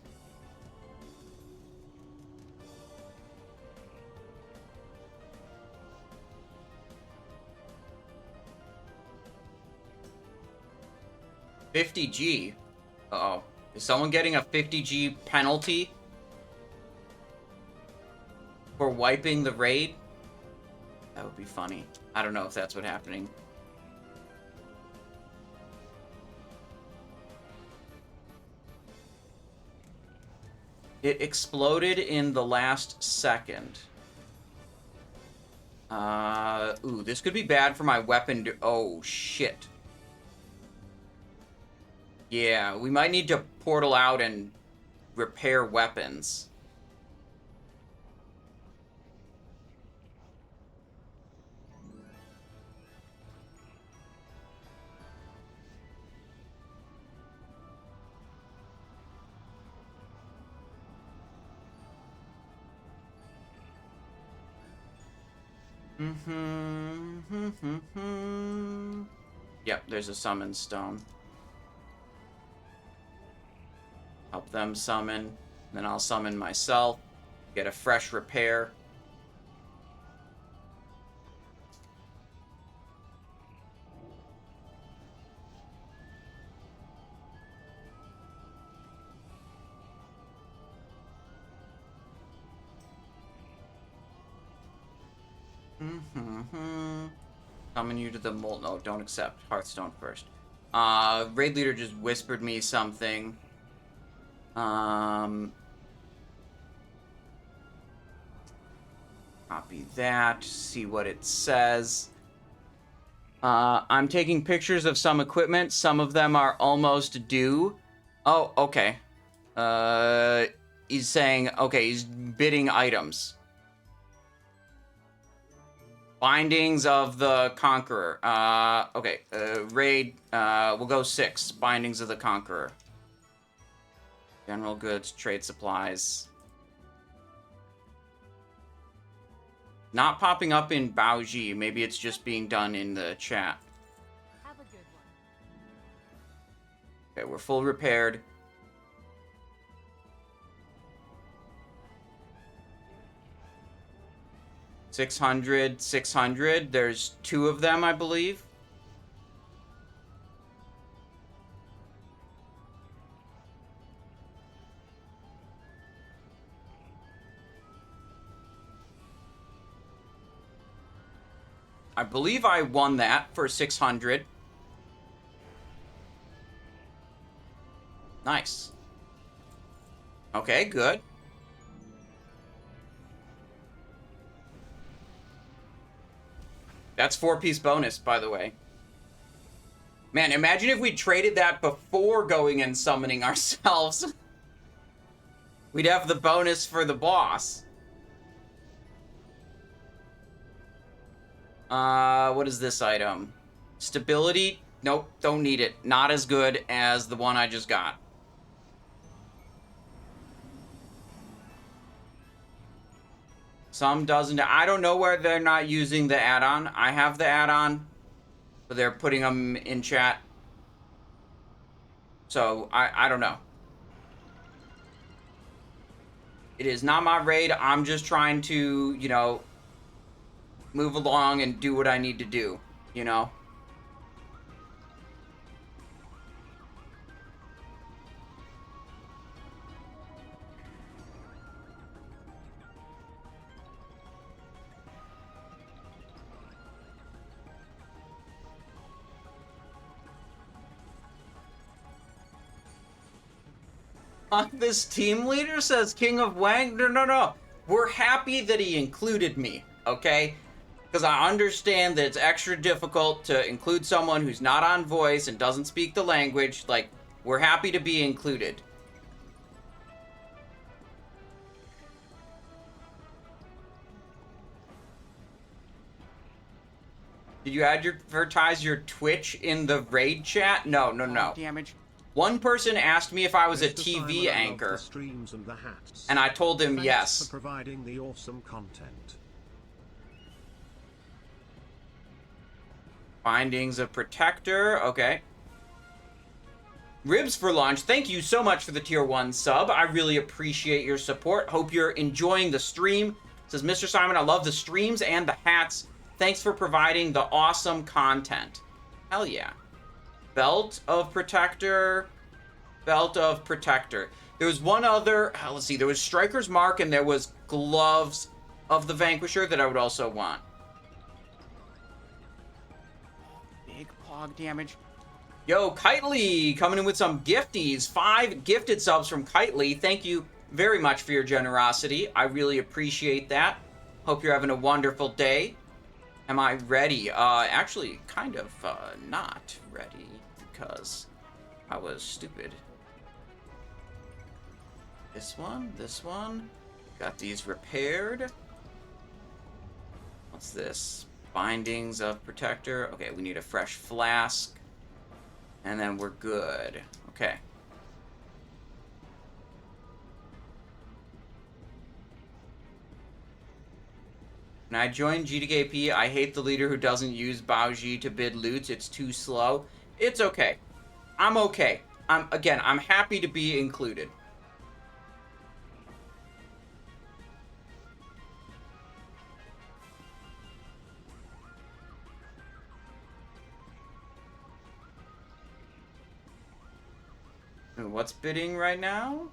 $50G. Uh-oh. Is someone getting a $50G penalty for wiping the raid? That would be funny. I don't know if that's what's happening. It exploded in the last second. Ooh, this could be bad for my weapon to... Oh, shit. Yeah, we might need to portal out and repair weapons. Yep, there's a summon stone. Help them summon, then I'll summon myself, get a fresh repair. Summon you to the Molten. Oh, don't accept. Hearthstone first. Raid leader just whispered me something. Copy that. See what it says. I'm taking pictures of some equipment. Some of them are almost due. Oh, okay. He's saying, okay, he's bidding items. Bindings of the Conqueror. Okay. Raid. We'll go 6. Bindings of the Conqueror. General goods, trade supplies. Not popping up in Baoji. Maybe it's just being done in the chat. Have a good one. Okay, we're full repaired. $600. There's 2 of them, I believe. I believe I won that for 600. Nice. Okay, good. That's 4-piece bonus, by the way. Man, imagine if we traded that before going and summoning ourselves. We'd have the bonus for the boss. What is this item? Stability? Nope, don't need it. Not as good as the one I just got. Some doesn't. I don't know where they're not using the add-on. I have the add-on, but they're putting them in chat. So, I don't know. It is not my raid. I'm just trying to, you know, move along and do what I need to do, you know? This team leader says King of Wang. No. We're happy that he included me, okay? Because I understand that it's extra difficult to include someone who's not on voice and doesn't speak the language. Like, we're happy to be included. Did you advertise your Twitch in the raid chat? No. Damage. One person asked me if I was a TV anchor, and I told him yes. For providing the awesome content. Findings of Protector, okay. Ribs for Lunch, thank you so much for the tier 1 sub. I really appreciate your support. Hope you're enjoying the stream. Says Mr. Simon, I love the streams and the hats. Thanks for providing the awesome content. Hell yeah. Belt of Protector. Belt of Protector. There was one other, let's see, there was Striker's Mark and there was Gloves of the Vanquisher that I would also want. Big PUG damage. Yo, Kitely coming in with some gifties. 5 gifted subs from Kitely. Thank you very much for your generosity. I really appreciate that. Hope you're having a wonderful day. Am I ready? Actually, kind of not ready because I was stupid. This one. Got these repaired. What's this? Bindings of Protector. Okay, we need a fresh flask. And then we're good. Okay. When I joined GDKP, I hate the leader who doesn't use Baoji to bid loots. It's too slow. It's okay. I'm okay. I'm happy to be included. What's bidding right now?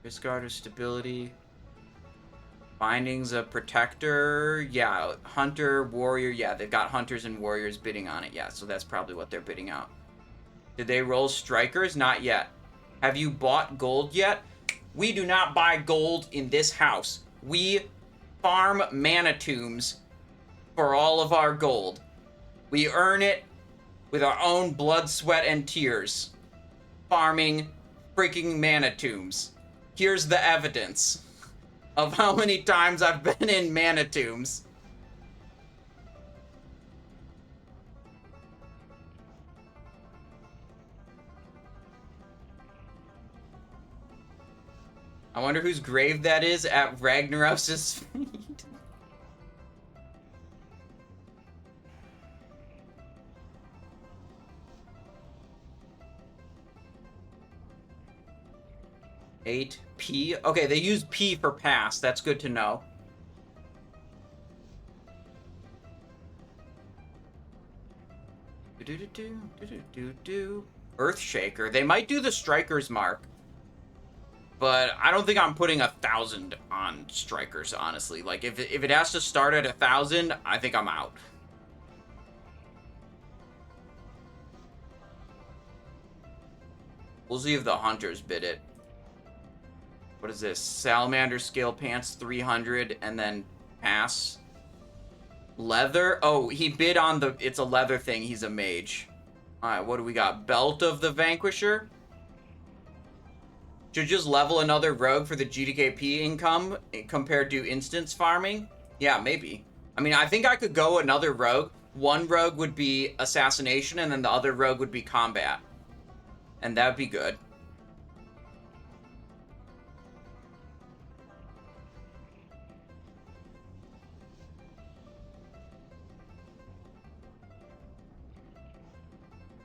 Discard of Stability. Bindings of Protector. Yeah, Hunter, Warrior. Yeah, they've got Hunters and Warriors bidding on it. Yeah, so that's probably what they're bidding out. Did they roll Strikers? Not yet. Have you bought gold yet? We do not buy gold in this house. We farm mana tombs for all of our gold. We earn it with our own blood, sweat, and tears. Farming freaking mana tombs. Here's the evidence of how many times I've been in mana tombs. I wonder whose grave that is at Ragnaros' feet. Eight P. Okay, they use P for pass. That's good to know. Earthshaker. They might do the Striker's Mark, but I don't think I'm putting 1,000 on Strikers, honestly. Like, if it has to start at 1,000, I think I'm out. We'll see if the hunters bid it. What is this? Salamander scale pants 300 and then pass. Leather? Oh, he bid on the... It's a leather thing. He's a mage. Alright, what do we got? Belt of the Vanquisher? Should just level another rogue for the GDKP income compared to instance farming? Yeah, maybe. I mean, I think I could go another rogue. One rogue would be assassination, and then the other rogue would be combat. And that would be good.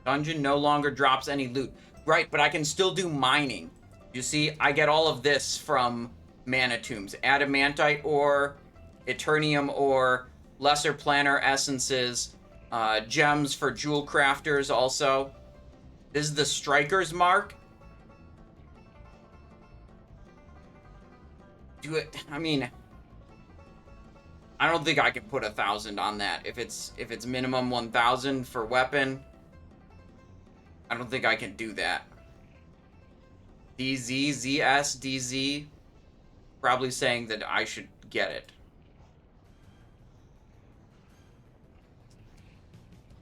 Dungeon no longer drops any loot. Right, but I can still do mining. You see, I get all of this from mana tombs. Adamantite ore, Eternium ore, lesser planar essences, gems for jewel crafters also. This is the Striker's Mark. Do it, I mean, I don't think I can put 1,000 on that. If it's minimum 1,000 for weapon, I don't think I can do that. DZ, ZS, DZ, probably saying that I should get it.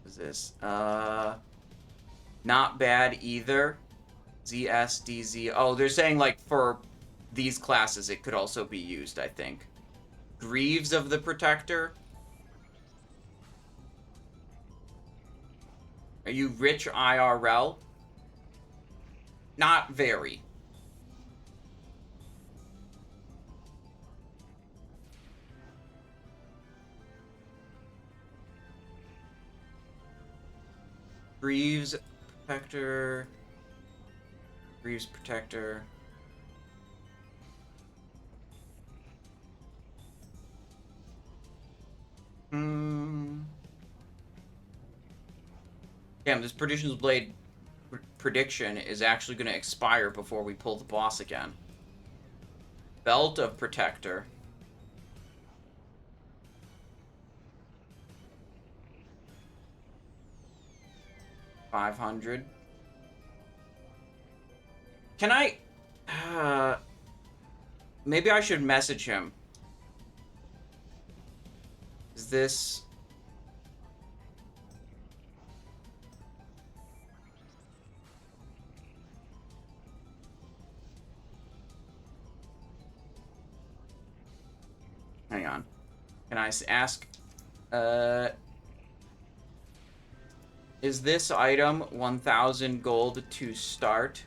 What is this? Not bad either. ZS, DZ. Oh, they're saying like for these classes it could also be used, I think. Greaves of the Protector. Are you rich IRL? Not very. Greaves Protector. Greaves Protector. Damn, this Perdition's Blade prediction is actually going to expire before we pull the boss again. Belt of Protector. $500. Can I... maybe I should message him. Is this... Hang on. Can I ask... is this item 1,000 gold to start?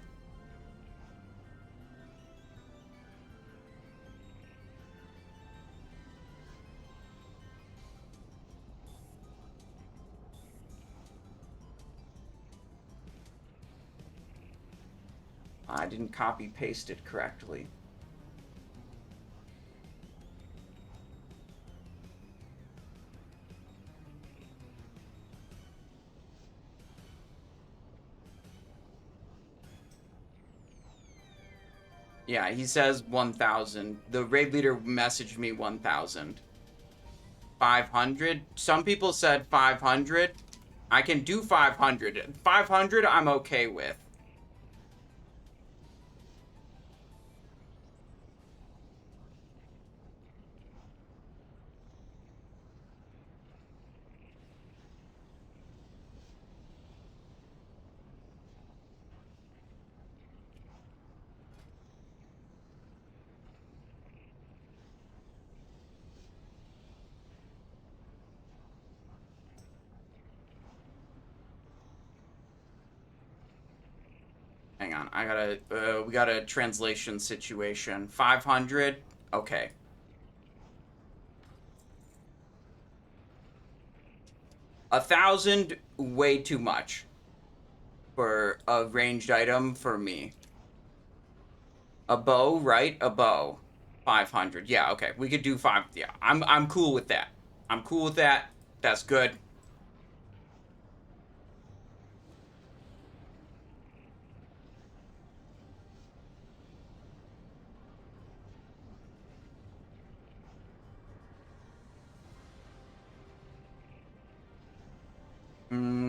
I didn't copy paste it correctly. Yeah, he says 1,000. The raid leader messaged me 1,000. 500? Some people said 500. I can do 500. 500 I'm okay with. Hang on, I gotta, we got a translation situation. 500, okay. $1,000, way too much for a ranged item for me. A bow, right? A bow. 500, yeah, okay. We could do yeah, I'm cool with that. I'm cool with that. That's good.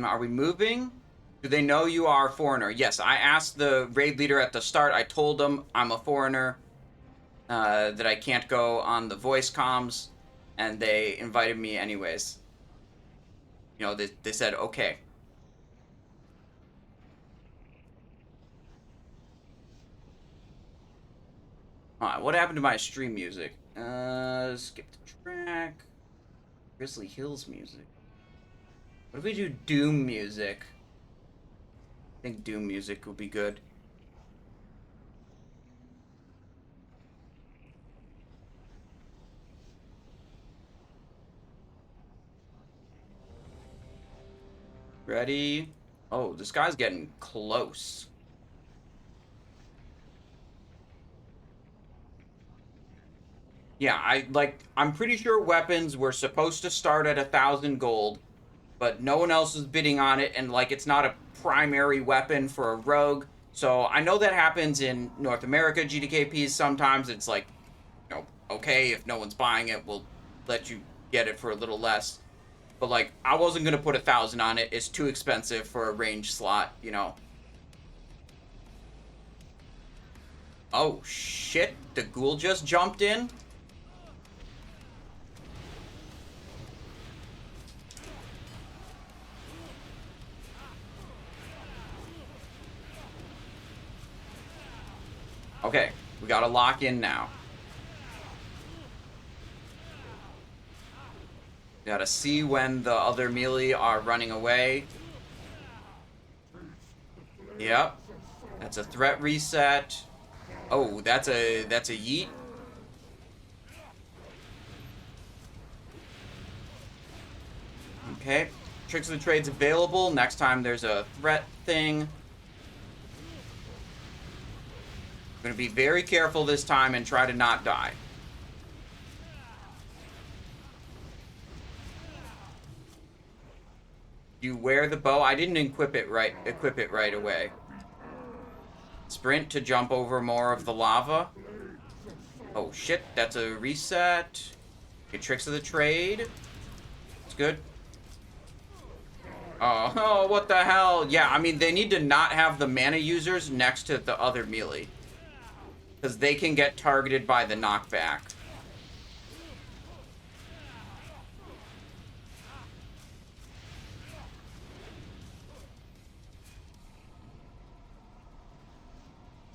Are we moving? Do they know you are a foreigner? Yes, I asked the raid leader at the start. I told them I'm a foreigner, that I can't go on the voice comms, and they invited me anyways. You know, they said, okay. Alright, what happened to my stream music? Skip the track. Grizzly Hills music. What if we do Doom music? I think Doom music would be good. Ready? Oh, this guy's getting close. Yeah, I'm pretty sure weapons were supposed to start at 1,000 gold, but no one else is bidding on it, and like it's not a primary weapon for a rogue. So I know that happens in North America GDKPs sometimes. It's like, you know, okay, if no one's buying it, we'll let you get it for a little less. But like, I wasn't gonna put 1,000 on it. It's too expensive for a range slot, you know. Oh shit, the ghoul just jumped in. Okay, we gotta lock in now. Gotta see when the other melee are running away. Yep. That's a threat reset. Oh, that's a yeet. Okay. Tricks of the Trade's available. Next time there's a threat thing. I'm gonna be very careful this time and try to not die. You wear the bow. I didn't equip it right away. Sprint to jump over more of the lava. Oh shit, that's a reset. Get Tricks of the Trade. It's good. Oh, what the hell? Yeah, I mean, they need to not have the mana users next to the other melee, because they can get targeted by the knockback.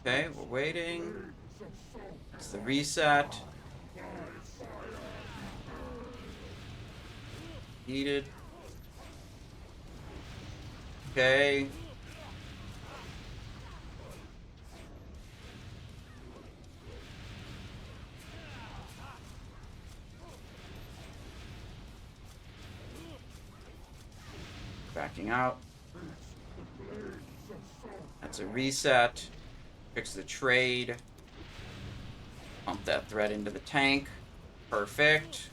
Okay, we're waiting. It's the reset. Needed. Okay. Backing out. That's a reset. Fix the trade. Pump that threat into the tank. Perfect.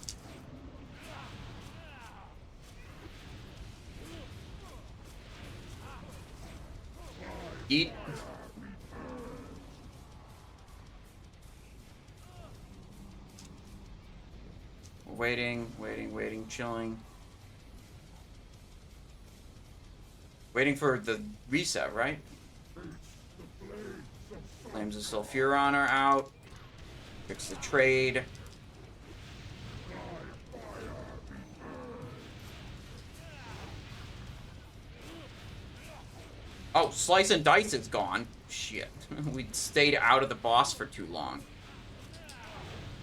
Eat. Waiting, chilling. Waiting for the reset, right? Flames of Sulfuron are out. Fix the trade. Oh, Slice and Dice is gone. Shit. We stayed out of the boss for too long.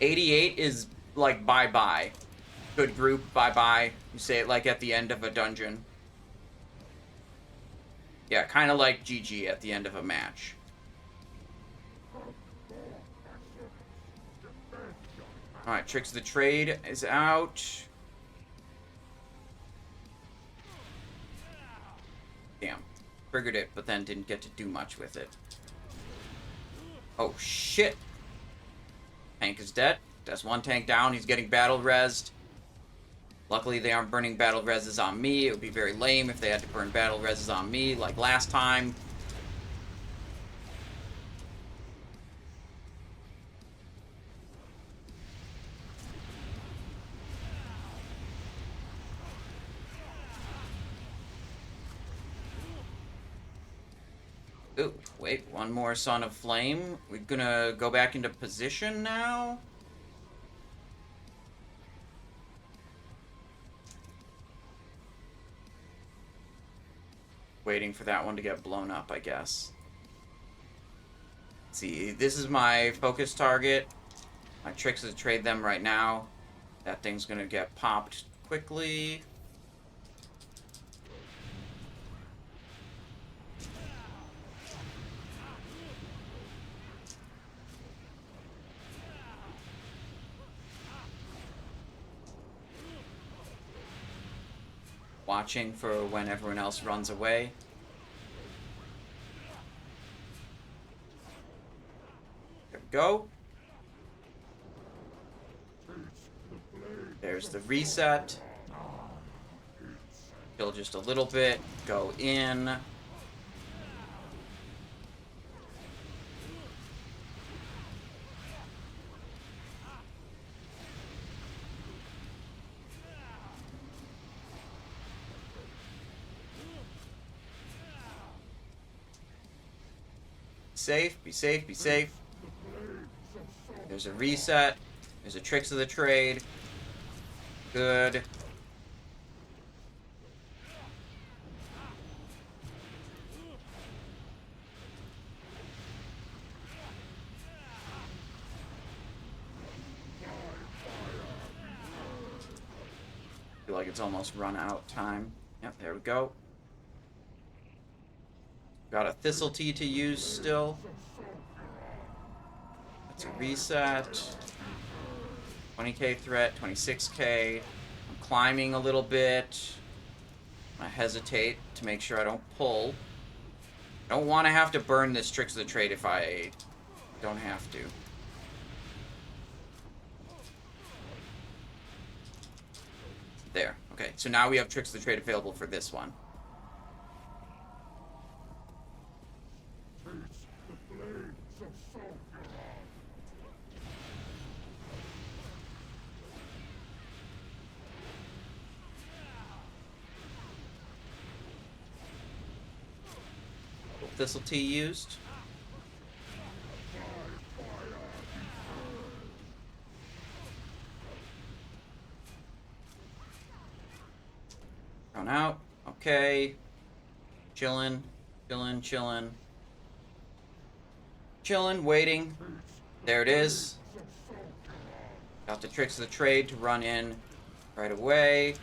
88 is like bye-bye. Good group, bye-bye. You say it like at the end of a dungeon. Yeah, kind of like GG at the end of a match. Alright, Tricks of the Trade is out. Damn. Triggered it, but then didn't get to do much with it. Oh, shit. Tank is dead. That's one tank down. He's getting battle rezzed. Luckily, they aren't burning battle rezzes on me. It would be very lame if they had to burn battle rezzes on me, like last time. Ooh, wait, one more Son of Flame. We're gonna go back into position now. Waiting for that one to get blown up, I guess. See, this is my focus target. My tricks is to trade them right now. That thing's gonna get popped quickly. Watching for when everyone else runs away. There we go. There's the reset. Kill just a little bit. Go in. Safe, be safe, be safe. There's a reset. There's a tricks of the trade. Good. Feel like it's almost run out time. Yep, there we go. Got a Thistle Tea to use still. That's a reset. 20k threat, 26k. I'm climbing a little bit. I hesitate to make sure I don't pull. I don't want to have to burn this Tricks of the Trade if I don't have to. There. Okay, so now we have Tricks of the Trade available for this one. Thistle Tea used. Run out. Okay. Chillin', chillin', chillin'. Chillin', waiting. There it is. Got the Tricks of the Trade to run in right away.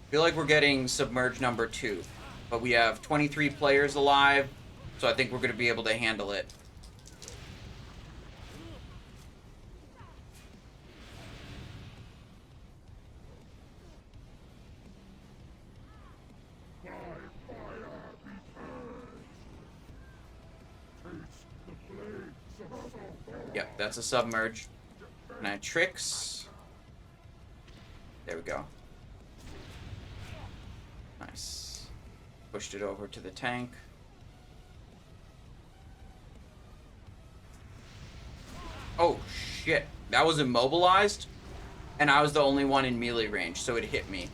I feel like we're getting Submerge number 2, but we have 23 players alive, so I think we're going to be able to handle it. Yep, that's a Submerge. And I Tricks. There we go. Nice. Pushed it over to the tank. Oh, shit. That was immobilized, and I was the only one in melee range, so it hit me.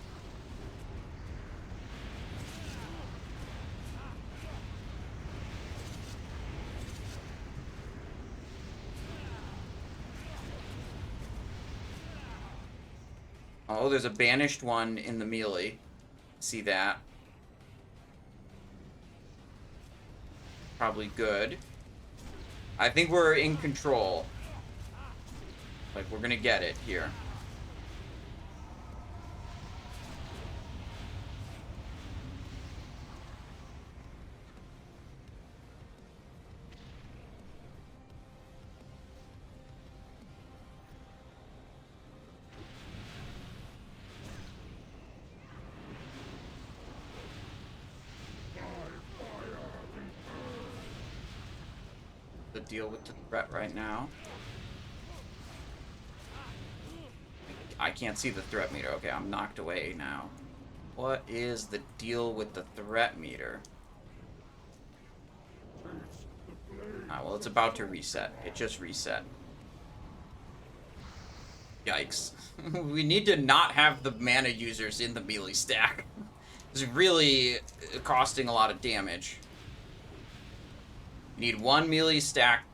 Oh, there's a banished one in the melee. See that. Probably good. I think we're in control. Like, we're gonna get it here. The deal with the threat right now. I can't see the threat meter. Okay, I'm knocked away now. What is the deal with the threat meter? Well, it's about to reset. It just reset. Yikes. We need to not have the mana users in the melee stack. It's really costing a lot of damage. You need one melee stack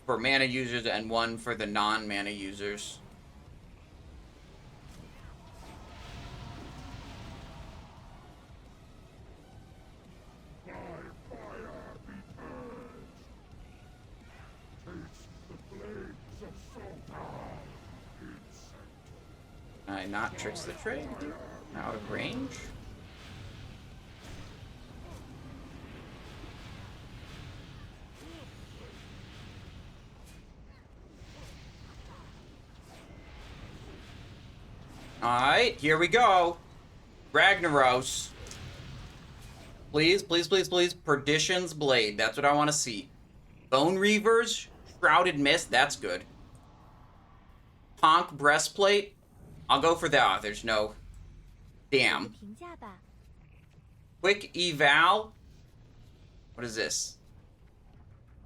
for mana users and one for the non-mana users. Can I not tricks the trade? Out of range? Alright, here we go. Ragnaros. Please, please, please, please. Perdition's Blade. That's what I want to see. Bone Reavers. Shrouded Mist. That's good. Honk Breastplate. I'll go for that. There's no... Damn. Quick Eval. What is this?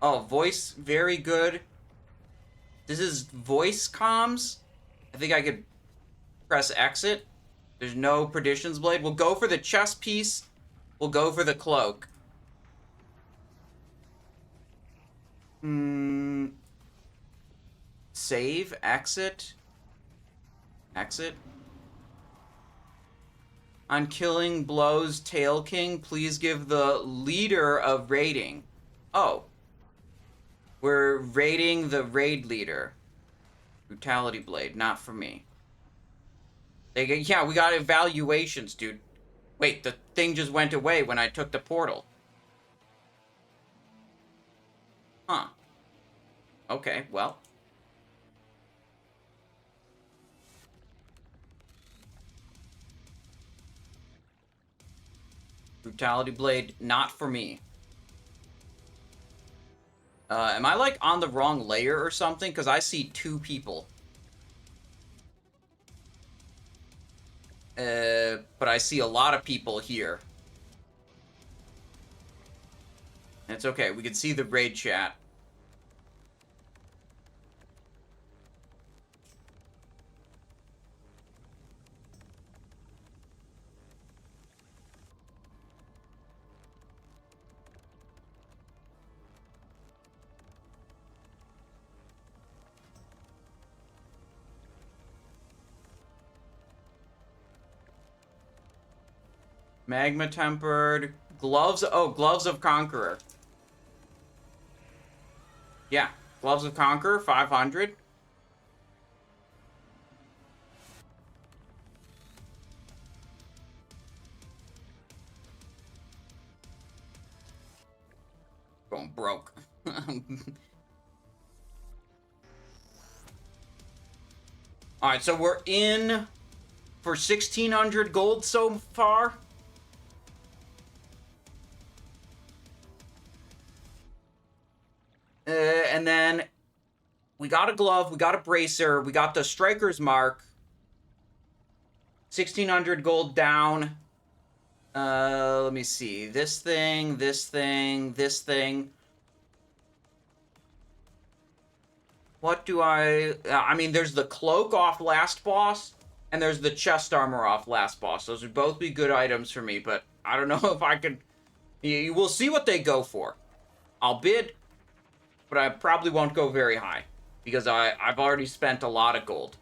Oh, voice. Very good. This is voice comms. I think I could press exit. There's no Perdition's Blade. We'll go for the chest piece. We'll go for the cloak. Save. Exit. Exit. On Killing Blows Tail King, please give the leader a rating. Oh. We're rating the raid leader. Brutality Blade, not for me. Yeah, we got evaluations, dude. Wait, the thing just went away when I took the portal. Huh. Okay, well. Brutality Blade, not for me. Am I, like, on the wrong layer or something? Because I see two people. But I see a lot of people here. It's okay, we can see the raid chat. Magma tempered. Gloves. Oh, Gloves of Conqueror. Yeah. Gloves of Conqueror, 500. Going broke. Alright, so we're in for 1,600 gold so far. And then we got a glove, we got a bracer, we got the striker's mark. 1,600 gold down. Let me see. This thing, this thing, this thing. What do I mean, there's the cloak off last boss, and there's the chest armor off last boss. Those would both be good items for me, but I don't know if I could... We'll see what they go for. I'll bid, but I probably won't go very high, because I've already spent a lot of gold.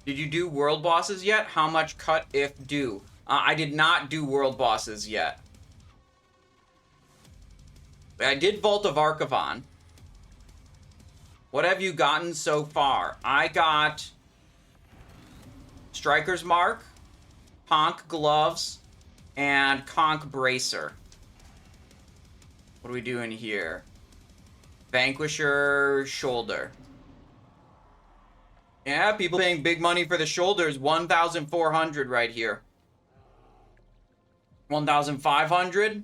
Did you do world bosses yet? How much cut if do? I did not do world bosses yet. I did Vault of Archivon. What have you gotten so far? I got Striker's Mark, Conch Gloves, and Conch Bracer. What are we doing here? Vanquisher Shoulder. Yeah, people paying big money for the shoulders. 1,400 right here. 1,500.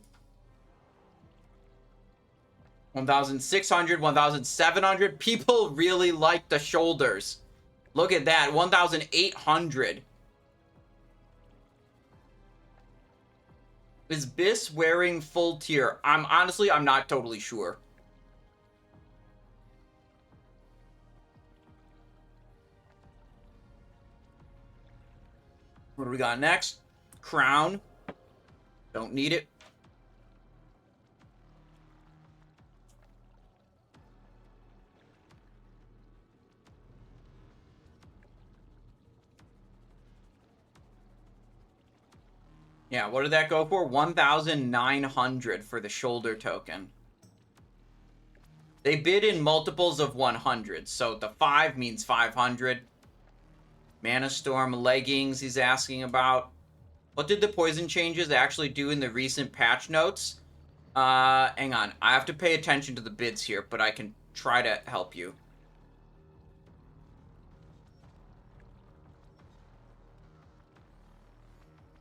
1,600, 1,700. People really like the shoulders. Look at that, 1,800. Is Biss wearing full tier? I'm not totally sure. What do we got next? Crown. Don't need it. Yeah, what did that go for? 1,900 for the shoulder token. They bid in multiples of 100, so the 5 means 500. Mana Storm leggings he's asking about. What did the poison changes actually do in the recent patch notes? Hang on. I have to pay attention to the bids here, but I can try to help you.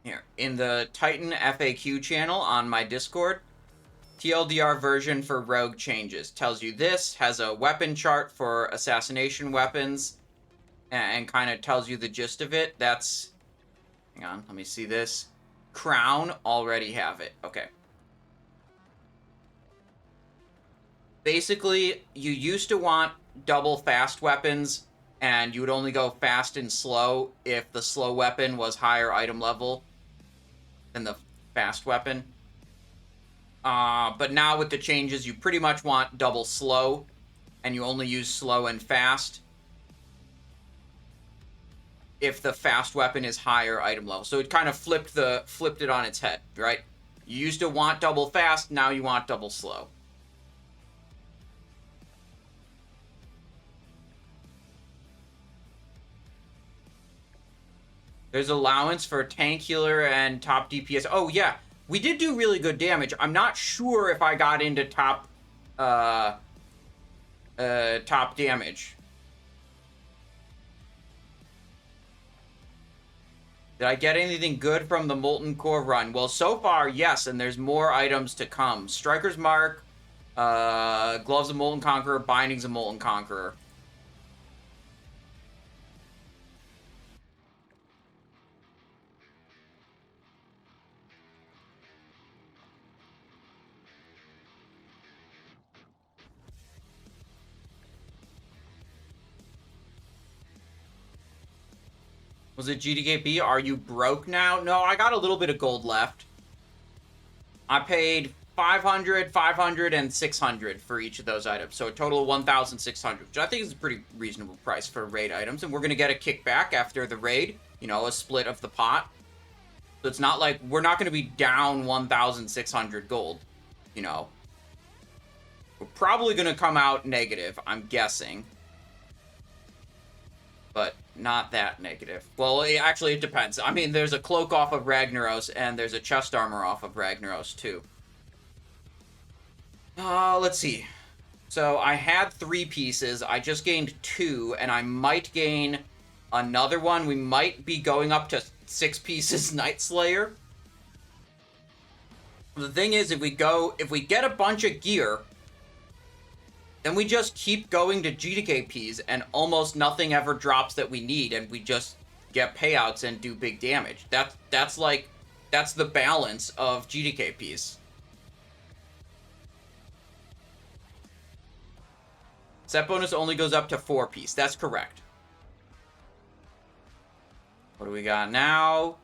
Here, in the Titan FAQ channel on my Discord, TLDR version for rogue changes. Tells you this, has a weapon chart for assassination weapons, and kind of tells you the gist of it. That's... Hang on, let me see this. Crown, already have it. Okay. Basically, you used to want double fast weapons, and you would only go fast and slow if the slow weapon was higher item level than the fast weapon. But now with the changes, you pretty much want double slow, and you only use slow and fast if the fast weapon is higher item level. So it kind of flipped it on its head, right? You used to want double fast, now you want double slow. There's allowance for tank healer and top DPS. Oh yeah, we did do really good damage. I'm not sure if I got into top damage. Did I get anything good from the Molten Core run? Well, so far, yes, and there's more items to come. Striker's Mark, Gloves of Molten Conqueror, Bindings of Molten Conqueror. Was it GDKP? Are you broke now? No, I got a little bit of gold left. I paid 500, 500, and 600 for each of those items. So a total of 1,600, which I think is a pretty reasonable price for raid items. And we're going to get a kickback after the raid. You know, a split of the pot. So it's not like we're not going to be down 1,600 gold. You know. We're probably going to come out negative, I'm guessing. But not that negative. Well, actually, it depends. I mean, there's a cloak off of Ragnaros, and there's a chest armor off of Ragnaros, too. Let's see. So, I had 3 pieces. I just gained 2, and I might gain another one. We might be going up to 6 pieces Night Slayer. The thing is, if we get a bunch of gear, then we just keep going to GDKPs, and almost nothing ever drops that we need, and we just get payouts and do big damage. That's the balance of GDKPs. Set bonus only goes up to 4 piece. That's correct. What do we got now?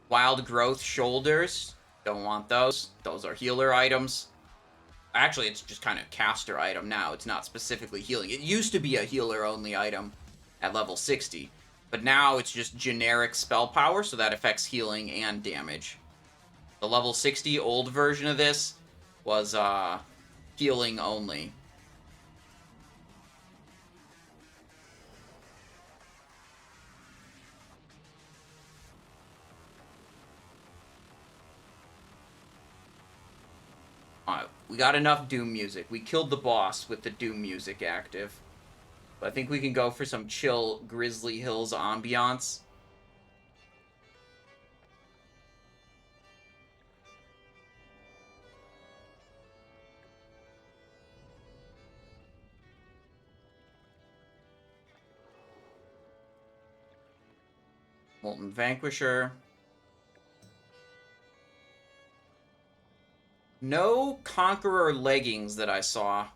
Wild Growth Shoulders. Don't want those. Those are healer items. Actually, it's just kind of caster item now. It's not specifically healing. It used to be a healer-only item at level 60. But now it's just generic spell power, so that affects healing and damage. The level 60 old version of this was healing only. Alright, we got enough Doom music. We killed the boss with the Doom music active. But I think we can go for some chill Grizzly Hills ambiance. Molten Vanquisher. No Conqueror leggings that I saw.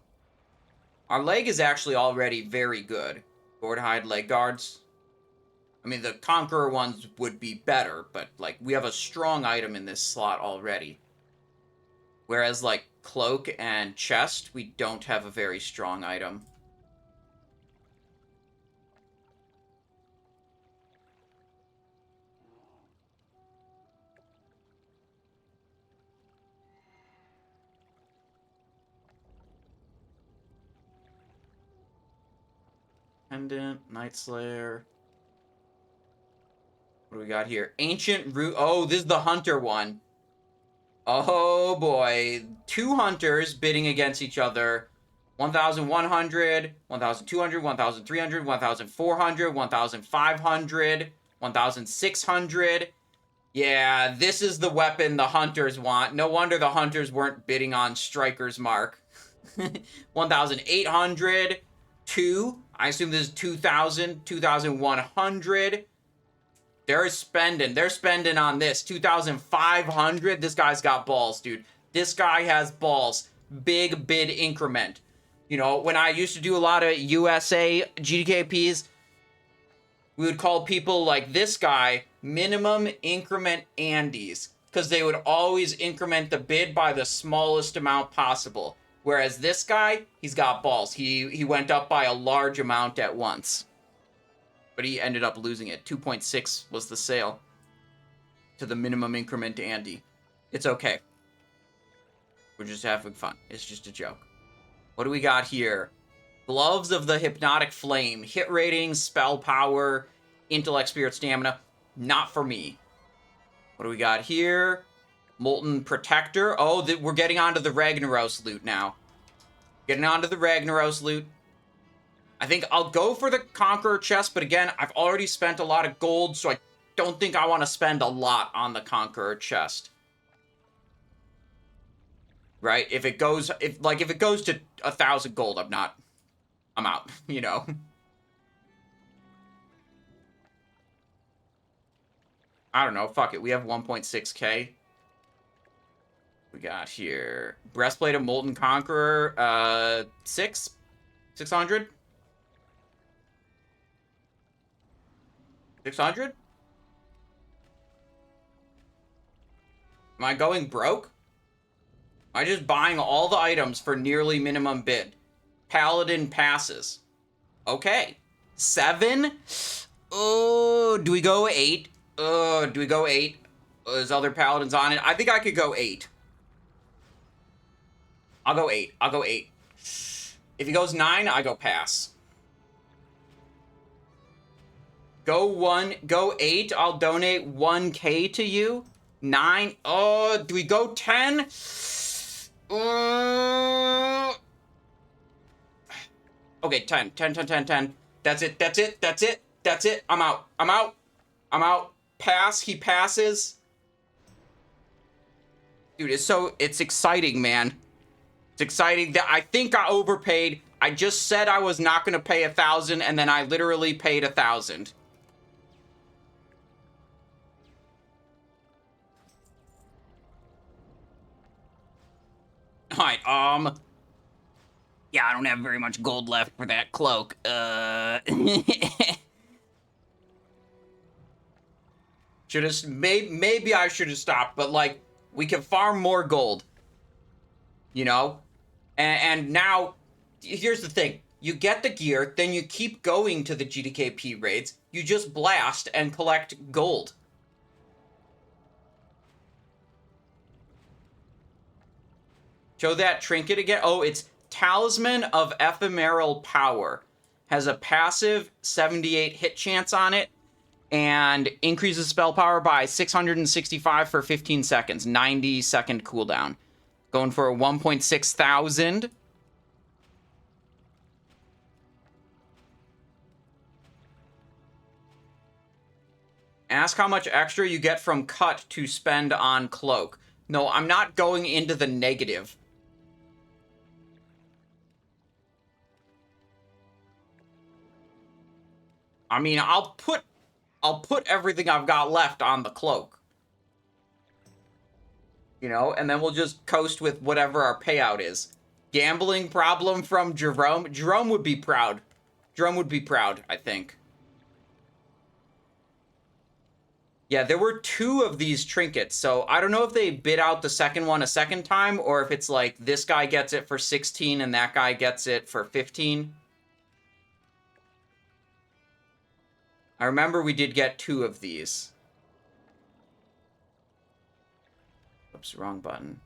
Our leg is actually already very good. Gourdhide leg guards. I mean, the Conqueror ones would be better, but, like, we have a strong item in this slot already. Whereas, like, Cloak and Chest, we don't have a very strong item. Pendant, Night Slayer. What do we got here? Ancient Root. Oh, this is the Hunter one. Oh boy. 2 Hunters bidding against each other. 1,100, 1,200, 1,300, 1,400, 1,500, 1,600. Yeah, this is the weapon the Hunters want. No wonder the Hunters weren't bidding on Striker's Mark. 1,800. 2. I assume this is 2,000. 2,100. They're spending on this. 2,500. This guy's got balls, dude. This guy has balls. Big bid increment. You know, when I used to do a lot of USA GDKPs, we would call people like this guy minimum increment Andes, because they would always increment the bid by the smallest amount possible. Whereas this guy, he's got balls. He went up by a large amount at once. But he ended up losing it. 2.6 was the sale to the minimum increment Andy. It's okay. We're just having fun. It's just a joke. What do we got here? Gloves of the Hypnotic Flame. Hit rating, spell power, intellect, spirit, stamina. Not for me. What do we got here? Molten Protector. Oh, we're getting onto the Ragnaros loot now. Getting onto the Ragnaros loot. I think I'll go for the Conqueror chest, but again, I've already spent a lot of gold, so I don't think I want to spend a lot on the Conqueror chest. Right? If it goes to 1,000 gold, I'm out, you know. I don't know, fuck it. We have 1.6k. We got here Breastplate of Molten Conqueror, 600? 600? Am I going broke? Am I just buying all the items for nearly minimum bid? Paladin passes. Okay. 7? Oh, do we go 8? Do we go 8? There's other paladins on it. I think I could go 8. I'll go 8. I'll go 8. If he goes 9, I go pass. Go 8. I'll donate 1k to you. 9. Oh, do we go 10? Okay, 10. 10, 10, 10, 10. That's it. That's it. That's it. That's it. I'm out. I'm out. I'm out. Pass. He passes. Dude, it's exciting, man. It's exciting that I think I overpaid. I just said I was not going to pay 1,000, and then I literally paid 1,000. Alright, yeah, I don't have very much gold left for that cloak. Maybe I should have stopped, but, like, we can farm more gold. You know? And now, here's the thing. You get the gear, then you keep going to the GDKP raids, you just blast and collect gold. Show that trinket again. Oh, it's Talisman of Ephemeral Power. Has a passive 78 hit chance on it, and increases spell power by 665 for 15 seconds. 90-second cooldown. Going for a 1.6 thousand. Ask how much extra you get from cut to spend on cloak. No, I'm not going into the negative. I mean, I'll put I'll put everything I've got left on the cloak. You know, and then we'll just coast with whatever our payout is. Gambling problem from Jerome. Jerome would be proud. Jerome would be proud, I think. Yeah, there were 2 of these trinkets, so I don't know if they bid out the second one a second time, or if it's like this guy gets it for 16 and that guy gets it for 15. I remember we did get 2 of these. Oops, wrong button.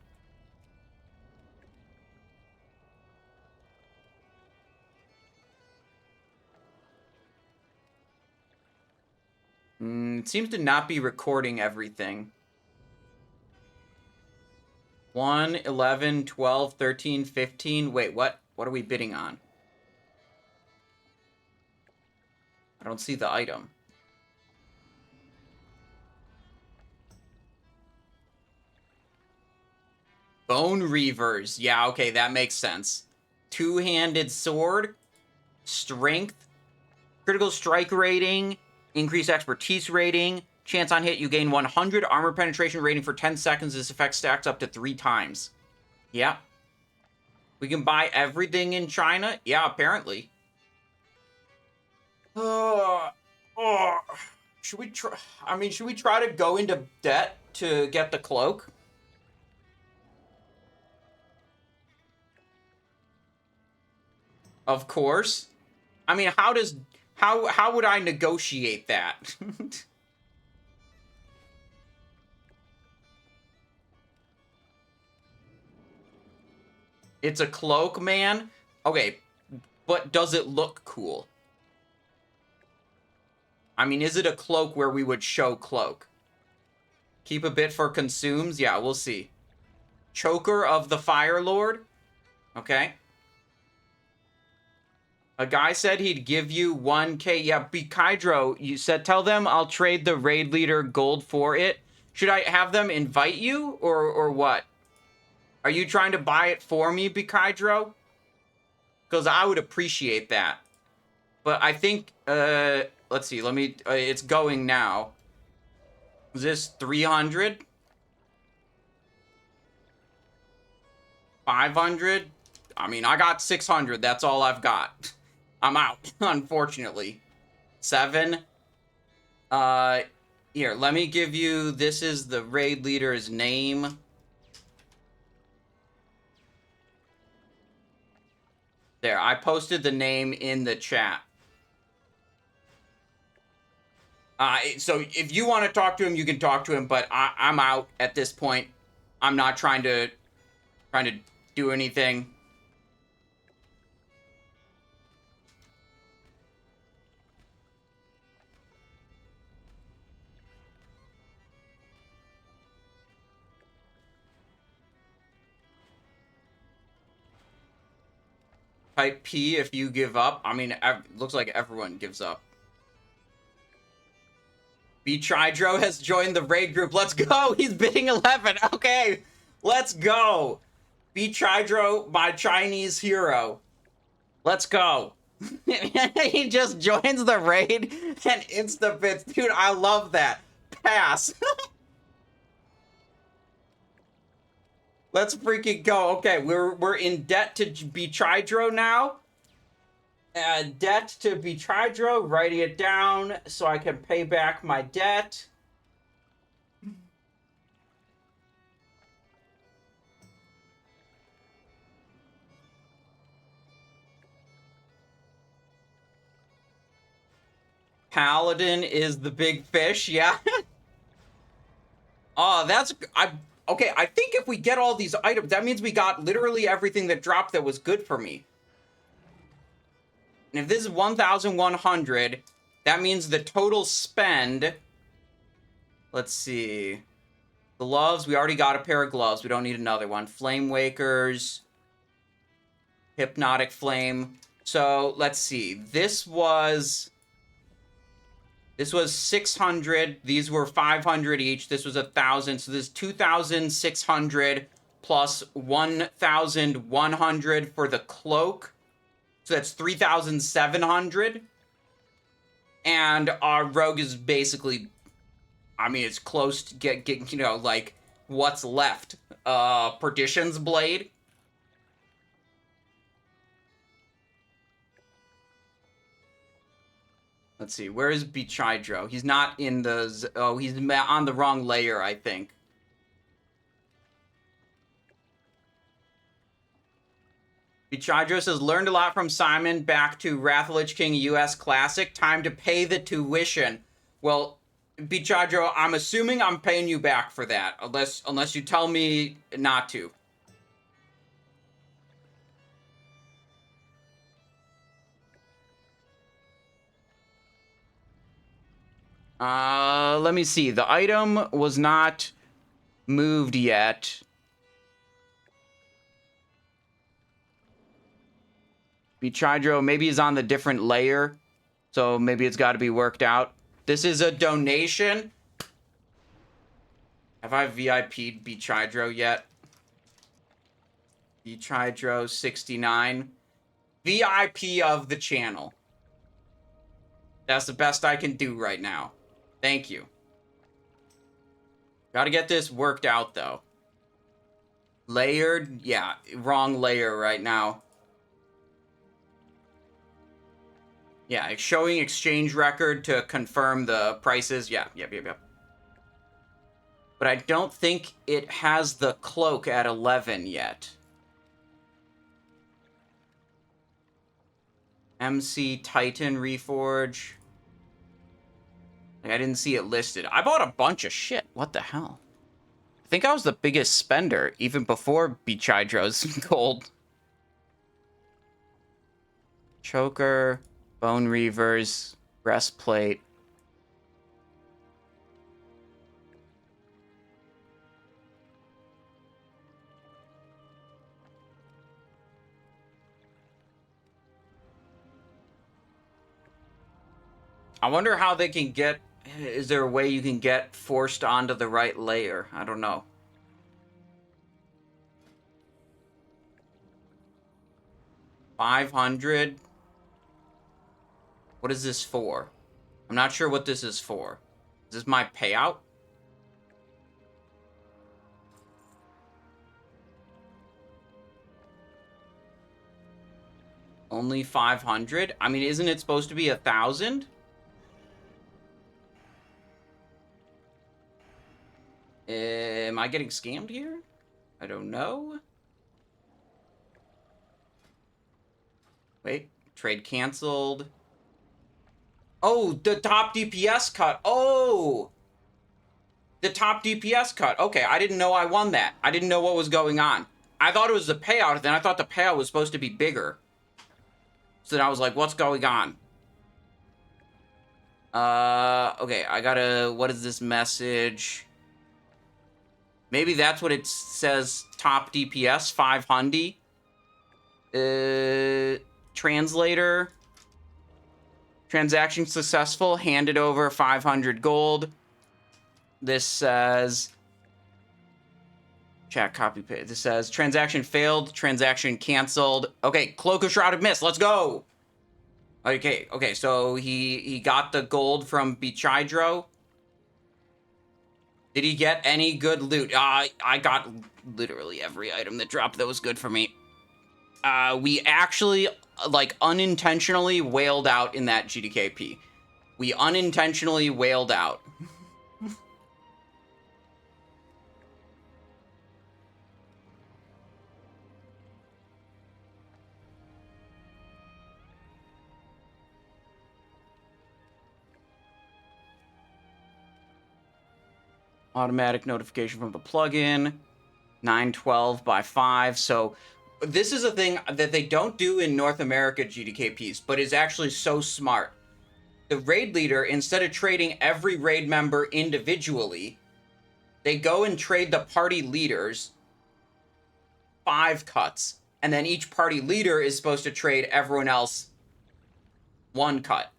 It seems to not be recording everything. 1, 11, 12, 13, 15. Wait, what? What are we bidding on? I don't see the item. Bone Reavers. Yeah, okay, that makes sense. 2-handed sword. Strength. Critical strike rating. Increased expertise rating. Chance on hit, you gain 100 armor penetration rating for 10 seconds. This effect stacks up to 3 times. Yeah. We can buy everything in China? Yeah, apparently. Should we try? I mean, should we try to go into debt to get the cloak? Of course. I mean, how would I negotiate that? It's a cloak, man? Okay, but does it look cool? I mean, is it a cloak where we would show cloak? Keep a bit for consumes? Yeah, we'll see. Choker of the Fire Lord? Okay. A guy said he'd give you 1K. Yeah, Bikydro, you said, tell them I'll trade the raid leader gold for it. Should I have them invite you or what? Are you trying to buy it for me, Bikydro? Because I would appreciate that. But I think, let's see, let me, it's going now. Is this 300? 500? I mean, I got 600. That's all I've got. I'm out, unfortunately. 7. Here, let me give you, this is the raid leader's name. There, I posted the name in the chat. So if you want to talk to him, you can talk to him, but I'm out at this point. I'm not trying to do anything. Type P if you give up. I mean, looks like everyone gives up. Bchydro has joined the raid group. Let's go. He's bidding 11. Okay, let's go. Bchydro, my Chinese hero. Let's go. He just joins the raid and insta-bits. Dude, I love that. Pass. Let's freaking go. Okay, we're in debt to Bchydro now. Debt to Bchydro, writing it down so I can pay back my debt. Paladin is the big fish, yeah. Oh, okay, I think if we get all these items, that means we got literally everything that dropped that was good for me. And if this is 1,100, that means the total spend... Let's see. Gloves, we already got a pair of gloves. We don't need another one. Flame Wakers. Hypnotic Flame. So, let's see. This was 600. These were 500 each. This was 1,000. So this is 2,600 plus 1,100 for the cloak. So that's 3,700. And our rogue is basically, I mean, it's close to get you know, like, what's left. Perdition's Blade. Let's see, where is Bichydro? He's not in the... Oh, he's on the wrong layer, I think. Bichydro says, learned a lot from Simon, back to Wrath of Lich King US Classic. Time to pay the tuition. Well, Bichydro, I'm assuming I'm paying you back for that, unless you tell me not to. Let me see. The item was not moved yet. Bichydro, maybe he's on the different layer, so maybe it's got to be worked out. This is a donation. Have I VIP'd Bichydro yet? Bichydro 69. VIP of the channel. That's the best I can do right now. Thank you. Gotta get this worked out, though. Layered? Yeah, wrong layer right now. Yeah, showing exchange record to confirm the prices. Yeah, yep. But I don't think it has the cloak at 11 yet. MC Titan Reforge. Like, I didn't see it listed. I bought a bunch of shit. What the hell? I think I was the biggest spender even before Bichydro's gold. Choker, Bone Reavers, Breastplate. I wonder how they can get... Is there a way you can get forced onto the right layer? I don't know. $500? What is this for? I'm not sure what this is for. Is this my payout? Only 500? I mean, isn't it supposed to be 1,000? Am I getting scammed here? I don't know. Wait, trade canceled. Oh, the top DPS cut. Oh! The top DPS cut. Okay, I didn't know I won that. I didn't know what was going on. I thought it was the payout, then I thought the payout was supposed to be bigger. So then I was like, what's going on? Okay, I gotta... What is this message? Maybe that's what it says, top DPS, 500. Translator. Transaction successful, handed over 500 gold. This says... Chat, copy, paste. This says, transaction failed, transaction canceled. Okay, Cloak of Shrouded Mist, let's go! Okay, so he got the gold from Bichydro. Did he get any good loot? I got literally every item that dropped that was good for me. We actually, like, unintentionally wailed out in that GDKP. We unintentionally wailed out. Automatic notification from the plugin. 912 by 5. So this is a thing that they don't do in North America GDKPs, but is actually so smart. The raid leader, instead of trading every raid member individually, they go and trade the party leaders 5 cuts. And then each party leader is supposed to trade everyone else 1 cut.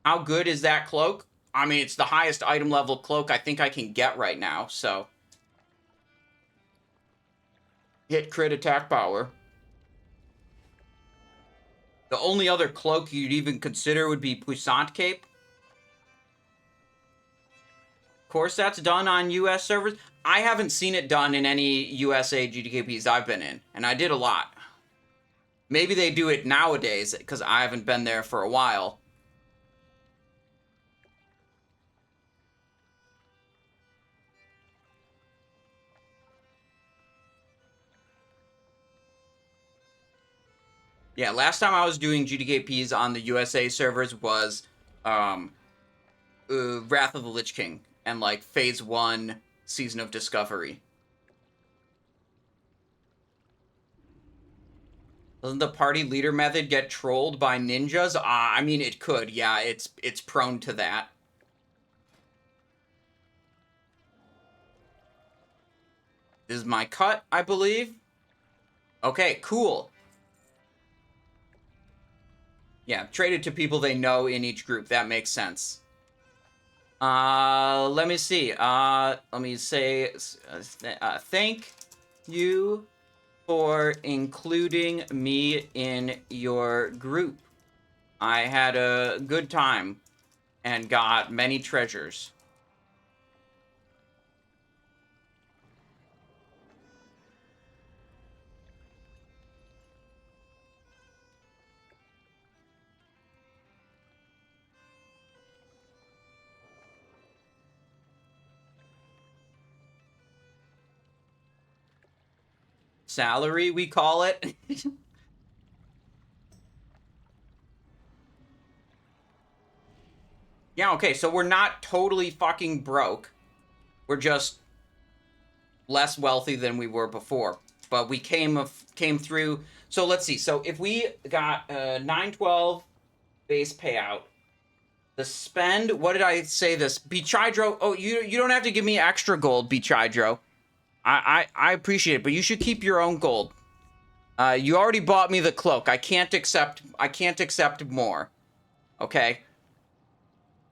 How good is that cloak? I mean, it's the highest item level cloak I think I can get right now, so. Hit crit attack power. The only other cloak you'd even consider would be Puissant Cape. Of course, that's done on US servers. I haven't seen it done in any USA GDKPs I've been in, and I did a lot. Maybe they do it nowadays, because I haven't been there for a while. Yeah, last time I was doing GDKPs on the USA servers was Wrath of the Lich King and like Phase 1 Season of Discovery. Doesn't the party leader method get trolled by ninjas? I mean, it could. Yeah, it's prone to that. This is my cut, I believe. Okay, cool. Yeah, trade it to people they know in each group. That makes sense. Let me see. Let me say thank you for including me in your group. I had a good time and got many treasures. Salary, we call it. Yeah, okay, so we're not totally fucking broke. We're just less wealthy than we were before. But we came through. So let's see. So if we got 912 base payout, the spend, what did I say this? Bichydro, oh, you don't have to give me extra gold, Bichydro. I appreciate it, but you should keep your own gold. You already bought me the cloak. I can't accept more. Okay?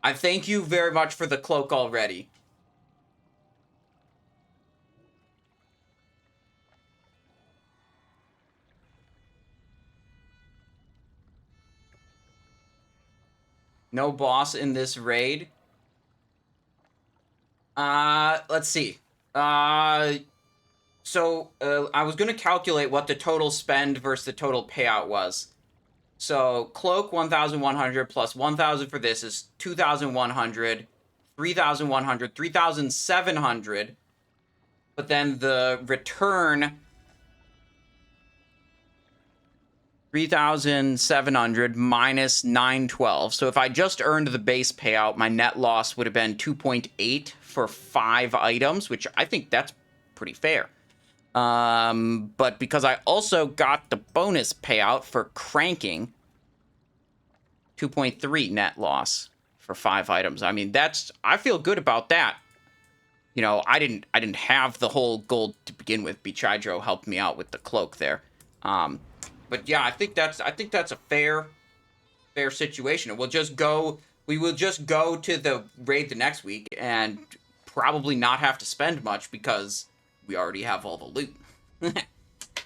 I thank you very much for the cloak already. No boss in this raid. Let's see. So I was going to calculate what the total spend versus the total payout was. So cloak 1,100 plus 1,000 for this is 2,100, 3,100, 3,700. But then the return 3,700 minus 912. So if I just earned the base payout, my net loss would have been 2.8 for 5 items, which I think that's pretty fair. But because I also got the bonus payout for cranking, 2.3 net loss for 5 items. I mean, I feel good about that. You know, I didn't have the whole gold to begin with. Bichydro helped me out with the cloak there. But yeah, I think that's a fair situation. We will just go to the raid the next week and probably not have to spend much because we already have all the loot.